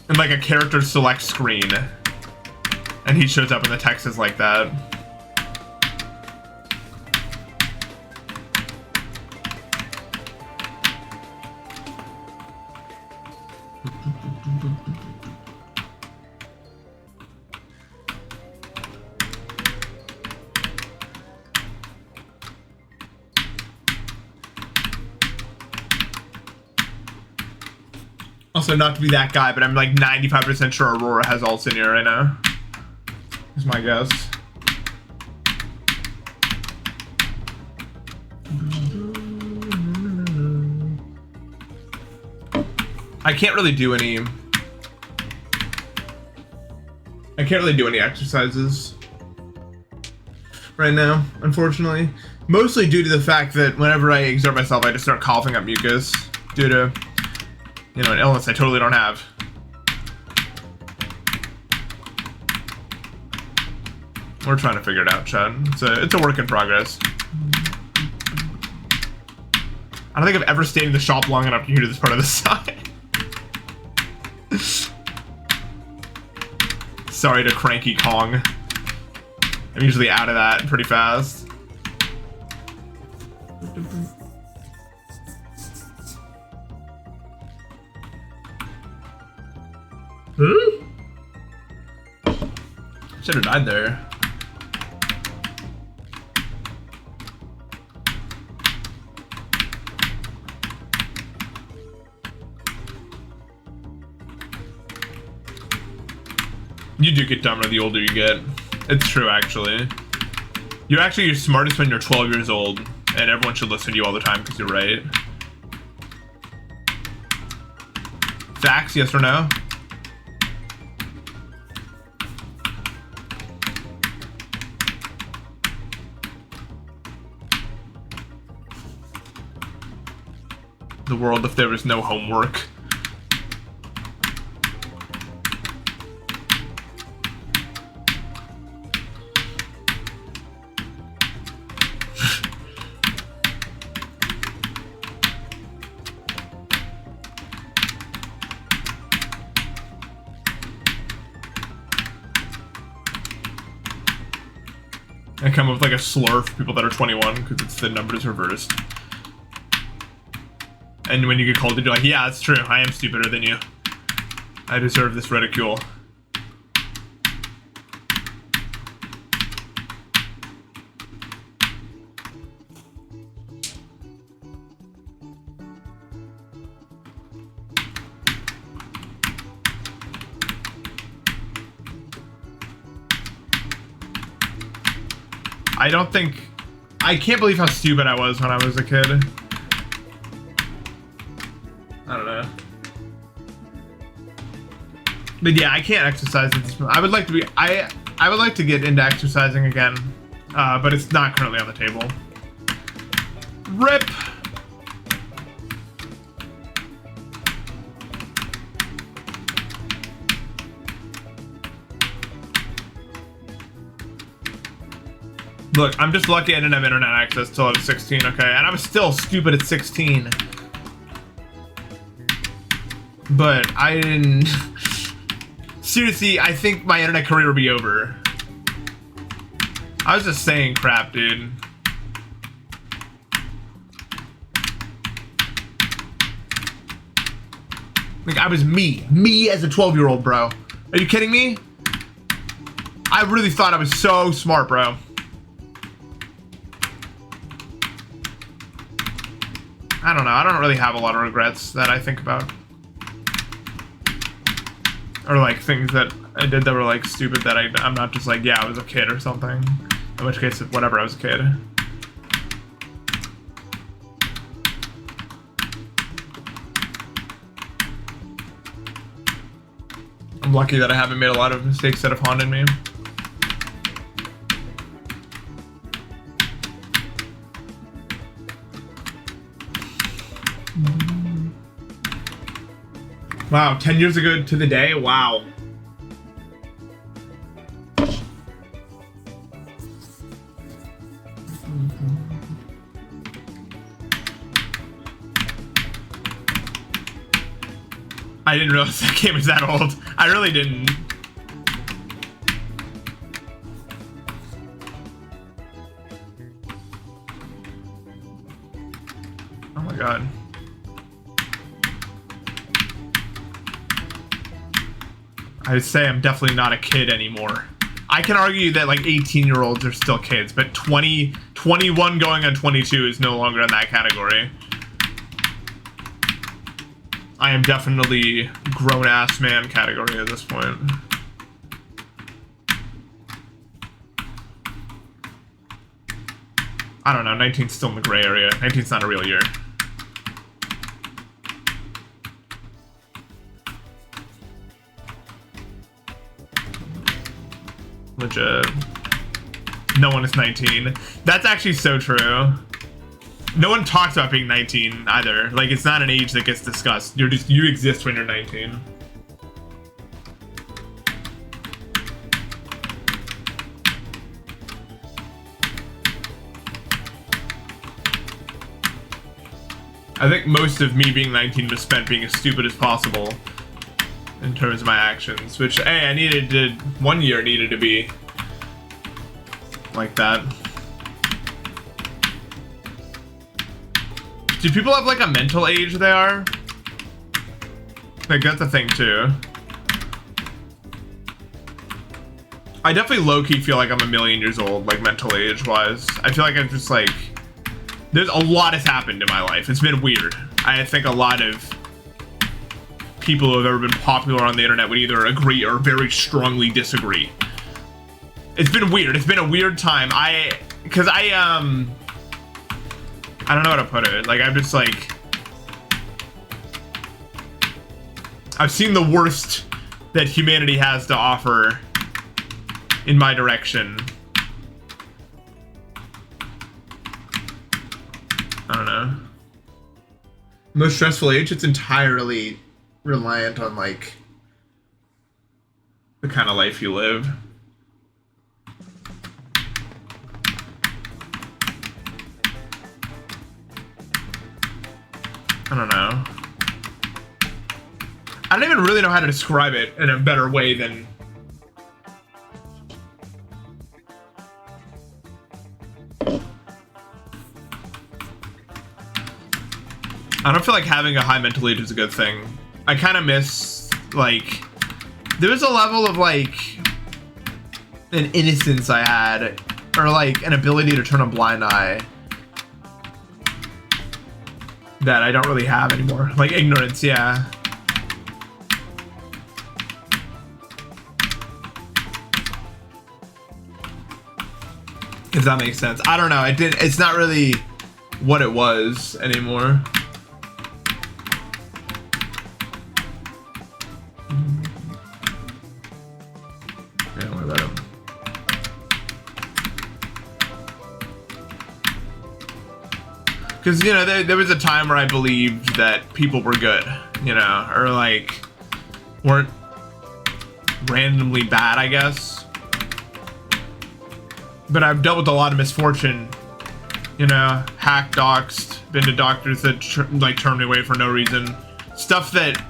And like a character select screen. And he shows up and the text is like that. Also, not to be that guy, but I'm like 95% sure Aurora has ults in here right now. Is my guess. I can't really do any exercises right now, unfortunately. Mostly due to the fact that whenever I exert myself, I just start coughing up mucus due to, you know, an illness I totally don't have. We're trying to figure it out, Chad. It's a work in progress. I don't think I've ever stayed in the shop long enough to hear this part of the side. Sorry to Cranky Kong. I'm usually out of that pretty fast. Should have died there. You do get dumber the older you get. It's true, actually. You're smartest when you're 12 years old, and everyone should listen to you all the time because you're right. Facts, yes or no? The world if there was no homework. I come up with like a slur for people that are 21 because it's the numbers reversed. And when you get called, you're like, yeah, it's true. I am stupider than you. I deserve this ridicule. I can't believe how stupid I was when I was a kid. I don't know. But yeah, I can't exercise at this point. I would like to get into exercising again, but it's not currently on the table. RIP! Look, I'm just lucky I didn't have internet access till I was 16, okay? And I was still stupid at 16. But I didn't... Seriously, I think my internet career will be over. I was just saying crap, dude.
Like, I was me as a 12-year-old, bro. Are you kidding me? I really thought I was so smart, bro. I don't know. I don't really have a lot of regrets that I think about. Or like things that I did that were like stupid that I'm not just like, yeah, I was a kid or something. In which case, whatever, I was a kid. I'm lucky that I haven't made a lot of mistakes that have haunted me. Wow, 10 years ago to the day? Wow. I didn't realize that game was that old. I really didn't. Oh my god. I would say I'm definitely not a kid anymore. I can argue that like 18-year-olds are still kids, but 21 going on 22 is no longer in that category. I am definitely grown-ass man category at this point. I don't know, 19's still in the gray area. 19's not a real year. Legit. No one is 19. That's actually so true. No one talks about being 19 either. Like, it's not an age that gets discussed. You exist when you're 19. I think most of me being 19 was spent being as stupid as possible in terms of my actions, which, hey, I needed to, 1 year needed to be like that. Do people have like a mental age they are? Like, that's a thing too. I definitely low-key feel like I'm a million years old, like mental age wise. I feel like I'm just like, there's a lot has happened in my life. It's been weird. I think a lot of people who have ever been popular on the internet would either agree or very strongly disagree. It's been weird. It's been a weird time. I don't know how to put it. Like, I'm just like, I've seen the worst that humanity has to offer in my direction. I don't know. Most stressful age, it's entirely reliant on like the kind of life you live. I don't know. I don't even really know how to describe it in a better way than... I don't feel like having a high mental age is a good thing. I kind of miss, like... There's a level of, like... an innocence I had. Or, like, an ability to turn a blind eye. That I don't really have anymore. Like, ignorance, yeah. If that makes sense. I don't know. It's not really what it was anymore. Yeah, don't worry about it. Because, you know, there was a time where I believed that people were good, you know, or like weren't randomly bad, I guess. But I've dealt with a lot of misfortune, you know, hacked, doxed, been to doctors that like turned me away for no reason. Stuff that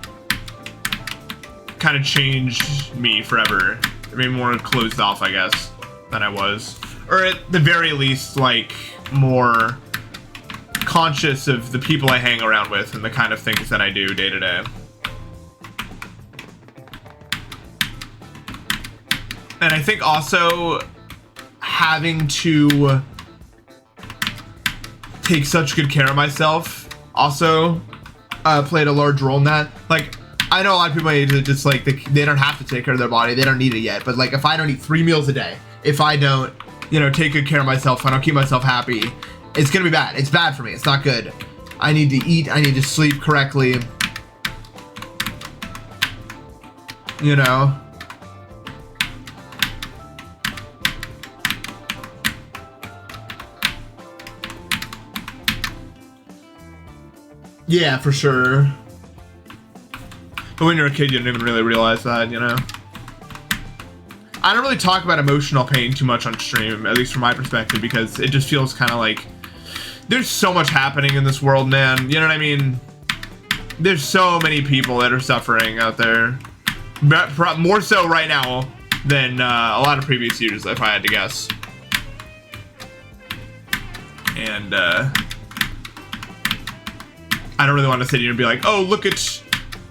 kind of changed me forever. I mean, more closed off, I guess, than I was. Or at the very least, like, more conscious of the people I hang around with and the kind of things that I do day to day. And I think also having to take such good care of myself also played a large role in that. Like, I know a lot of people just like they don't have to take care of their body, they don't need it yet, but like if I don't eat 3 meals a day, if I don't, you know, take good care of myself, if I don't keep myself happy, it's gonna be bad. It's bad for me. It's not good. I need to eat, I need to sleep correctly, you know. Yeah, for sure. But when you're a kid, you don't even really realize that, you know? I don't really talk about emotional pain too much on stream, at least from my perspective, because it just feels kind of like there's so much happening in this world, man. You know what I mean? There's so many people that are suffering out there. More so right now than a lot of previous years, if I had to guess. And, I don't really want to sit here and be like, oh, look at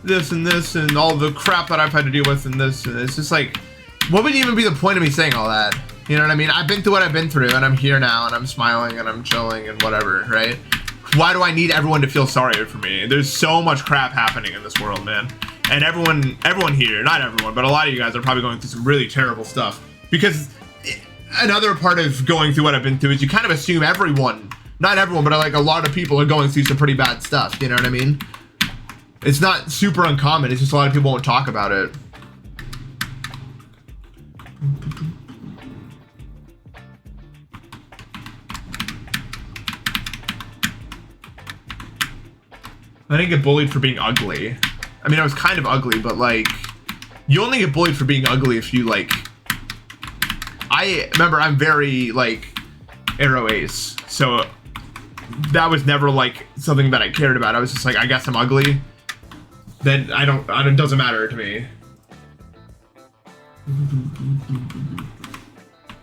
this and all the crap that I've had to deal with and this. And it's just like, what would even be the point of me saying all that? You know what I mean? I've been through what I've been through, and I'm here now, and I'm smiling, and I'm chilling, and whatever, right? Why do I need everyone to feel sorry for me? There's so much crap happening in this world, man. And everyone here, not everyone, but a lot of you guys are probably going through some really terrible stuff. Because another part of going through what I've been through is you kind of assume everyone, not everyone, but like a lot of people are going through some pretty bad stuff, you know what I mean? It's not super uncommon, it's just a lot of people won't talk about it. I didn't get bullied for being ugly. I mean, I was kind of ugly, but like, you only get bullied for being ugly if you like, I remember I'm very like arrow ace, so that was never like something that I cared about. I was just like, I guess I'm ugly. Then it doesn't matter to me.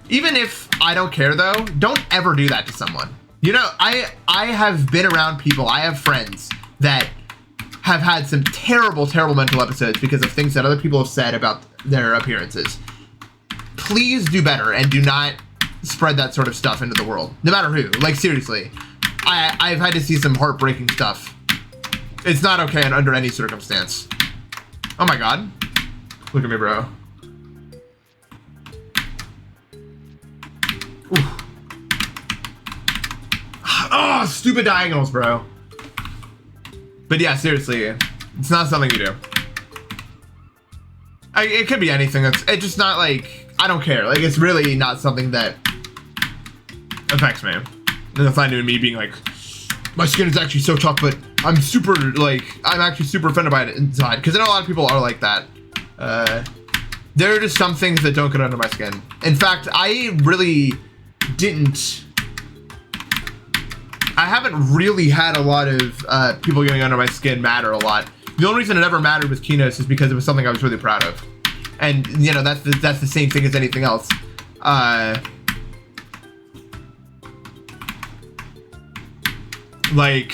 Even if I don't care though, don't ever do that to someone. You know, I have been around people, I have friends that have had some terrible, terrible mental episodes because of things that other people have said about their appearances. Please do better and do not spread that sort of stuff into the world, no matter who. Like, seriously, I've had to see some heartbreaking stuff. It's not okay under any circumstance. Oh my god. Look at me, bro. Oof. Oh, stupid diagonals, bro. But yeah, seriously, it's not something you do. It could be anything. It's just not like, I don't care. Like, it's really not something that affects me. And that's not even me being like, my skin is actually so tough, but I'm super, like, I'm actually super offended by it inside. Because I know a lot of people are like that. There are just some things that don't get under my skin. In fact, I really didn't. I haven't really had a lot of people getting under my skin matter a lot. The only reason it ever mattered with Keynotes is because it was something I was really proud of. And, you know, that's the same thing as anything else. Like,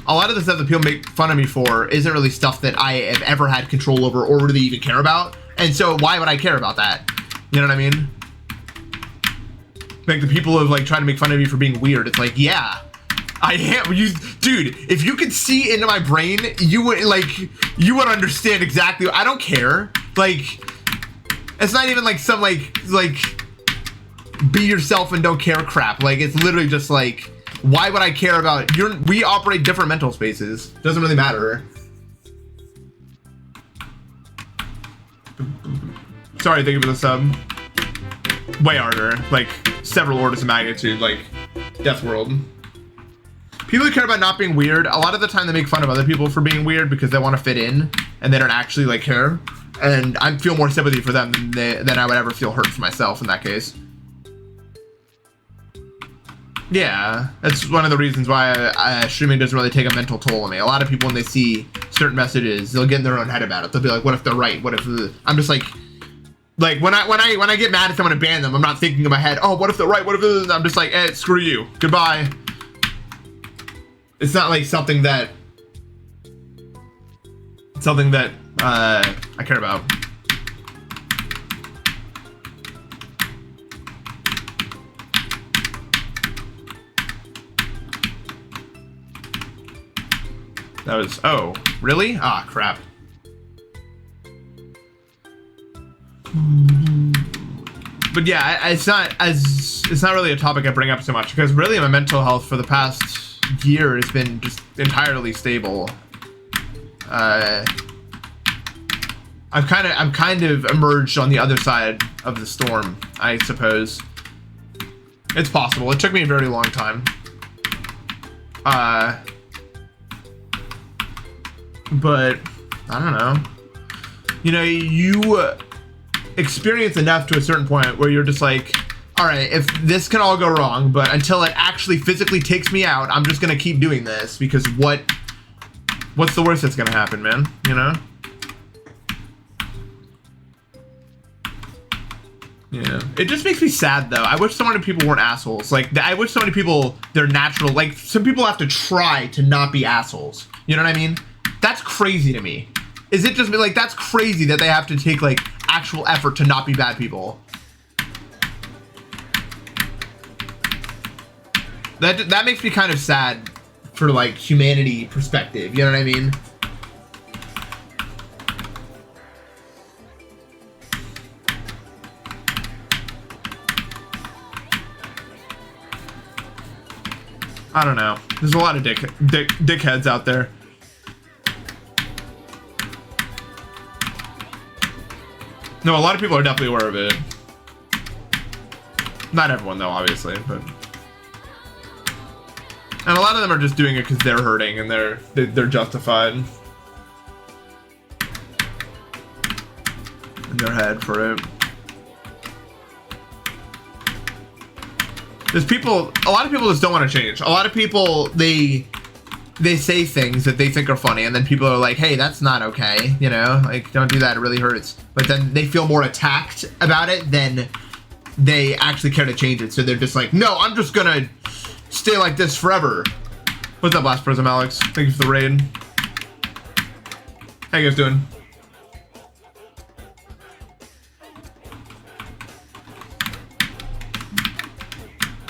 a lot of the stuff that people make fun of me for isn't really stuff that I have ever had control over or really even care about. And so why would I care about that? You know what I mean? Like, the people who like trying to make fun of me for being weird, it's like, yeah, I am. Dude, if you could see into my brain, you would understand exactly. I don't care. Like, it's not even like some like be yourself and don't care crap. Like, it's literally just like, why would I care about we operate different mental spaces. Doesn't really matter. Sorry, thank you for the sub. Way harder, like several orders of magnitude, like Death World. People who care about not being weird, a lot of the time they make fun of other people for being weird because they want to fit in and they don't actually like care. And I feel more sympathy for them than I would ever feel hurt for myself in that case. Yeah, that's one of the reasons why streaming doesn't really take a mental toll on me. A lot of people, when they see certain messages, they'll get in their own head about it. They'll be like, what if they're right? What if I'm just like when I get mad if I'm gonna ban them, I'm not thinking in my head, oh, what if they're right? What if I'm just like, screw you, goodbye. It's not like something that I care about. That was, oh, really? Ah, crap. But yeah, it's not really a topic I bring up so much because really my mental health for the past year has been just entirely stable. I'm kind of emerged on the other side of the storm, I suppose. It's possible. It took me a very long time. But I don't know. You know, you experience enough to a certain point where you're just like, all right, if this can all go wrong, but until it actually physically takes me out, I'm just gonna keep doing this because what's the worst that's gonna happen, man? You know? Yeah. It just makes me sad though. I wish so many people weren't assholes. Like, I wish so many people, they're natural. Like, some people have to try to not be assholes. You know what I mean? That's crazy to me. Is it just like, that's crazy that they have to take like actual effort to not be bad people. That makes me kind of sad for like humanity perspective. You know what I mean? I don't know. There's a lot of dickheads out there. No, a lot of people are definitely aware of it. Not everyone though, obviously, but and a lot of them are just doing it because they're hurting and they're justified in their head for it. There's people, a lot of people just don't want to change. A lot of people, they say things that they think are funny, and then people are like, hey, that's not okay, you know? Like, don't do that, it really hurts. But then they feel more attacked about it than they actually care to change it. So they're just like, no, I'm just gonna stay like this forever. What's up, Last Prism Alex? Thank you for the raid. How you guys doing?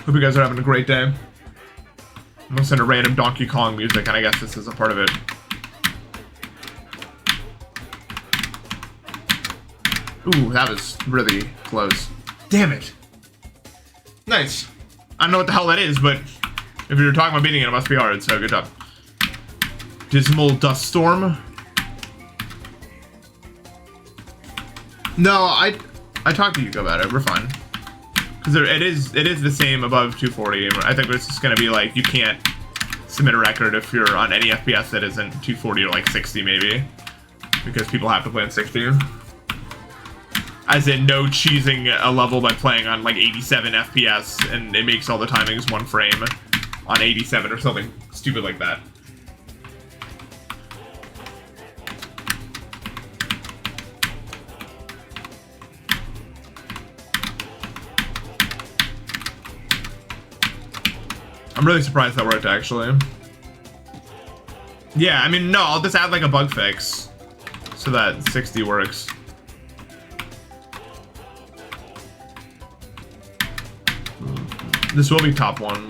Hope you guys are having a great day. I'm gonna send a random Donkey Kong music, and I guess this is a part of it. Ooh, that was really close. Damn it. Nice. I don't know what the hell that is, but if you're talking about beating it, it must be hard, so good job. Dismal Dust Storm. No, I talked to Yuko about it. We're fine. Because it is the same above 240. I think it's just going to be like, you can't submit a record if you're on any FPS that isn't 240 or like 60 maybe. Because people have to play on 60. As in, no cheesing a level by playing on like 87 FPS and it makes all the timings one frame on 87 or something stupid like that. I'm really surprised that worked, actually. Yeah, I mean, no, I'll just add like a bug fix so that 60 works. This will be top one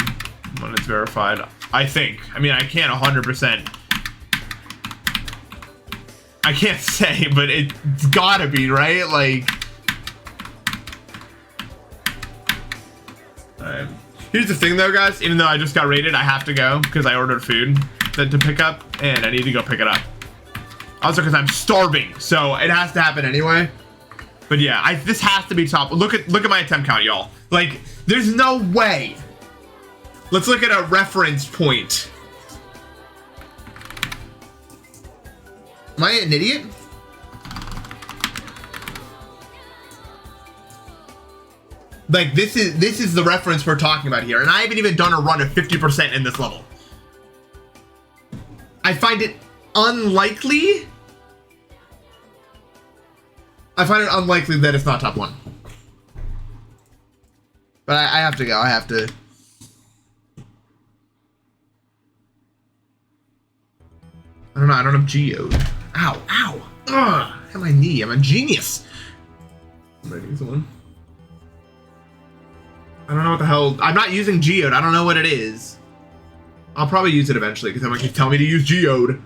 when it's verified, I think. I mean, I can't 100%. I can't say, but it's gotta be, right? Like... Alright. Here's the thing though, guys, even though I just got rated, I have to go because I ordered food to pick up and I need to go pick it up. Also because I'm starving, so it has to happen anyway. But yeah, this has to be top. Look at my attempt count, y'all. Like, there's no way. Let's look at a reference point. Am I an idiot? Like, this is the reference we're talking about here, and I haven't even done a run of 50% in this level. I find it unlikely. I find it unlikely that it's not top one. But I have to go. I have to. I don't know. I don't have geode. Ow! Ow! Ugh! Hit my knee. I'm a genius. I'm writing someone. I don't know what the hell. I'm not using geode. I don't know what it is. I'll probably use it eventually because everyone keeps telling me to use geode.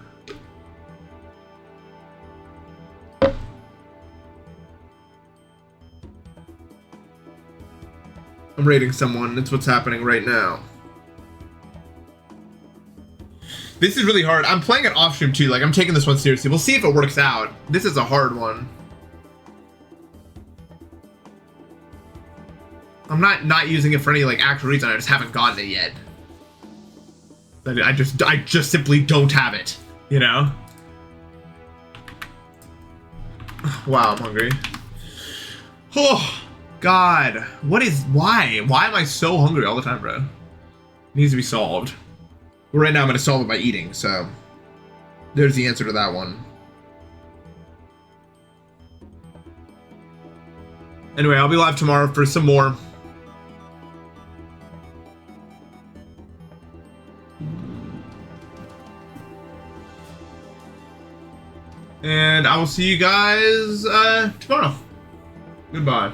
I'm raiding someone. It's what's happening right now. This is really hard. I'm playing it off stream too. Like, I'm taking this one seriously. We'll see if it works out. This is a hard one. I'm not using it for any like actual reason. I just haven't gotten it yet. I just simply don't have it. You know? Wow, I'm hungry. Oh God. Why? Why am I so hungry all the time, bro? It needs to be solved. Well, right now I'm gonna solve it by eating, so there's the answer to that one. Anyway, I'll be live tomorrow for some more. And I will see you guys tomorrow. Goodbye.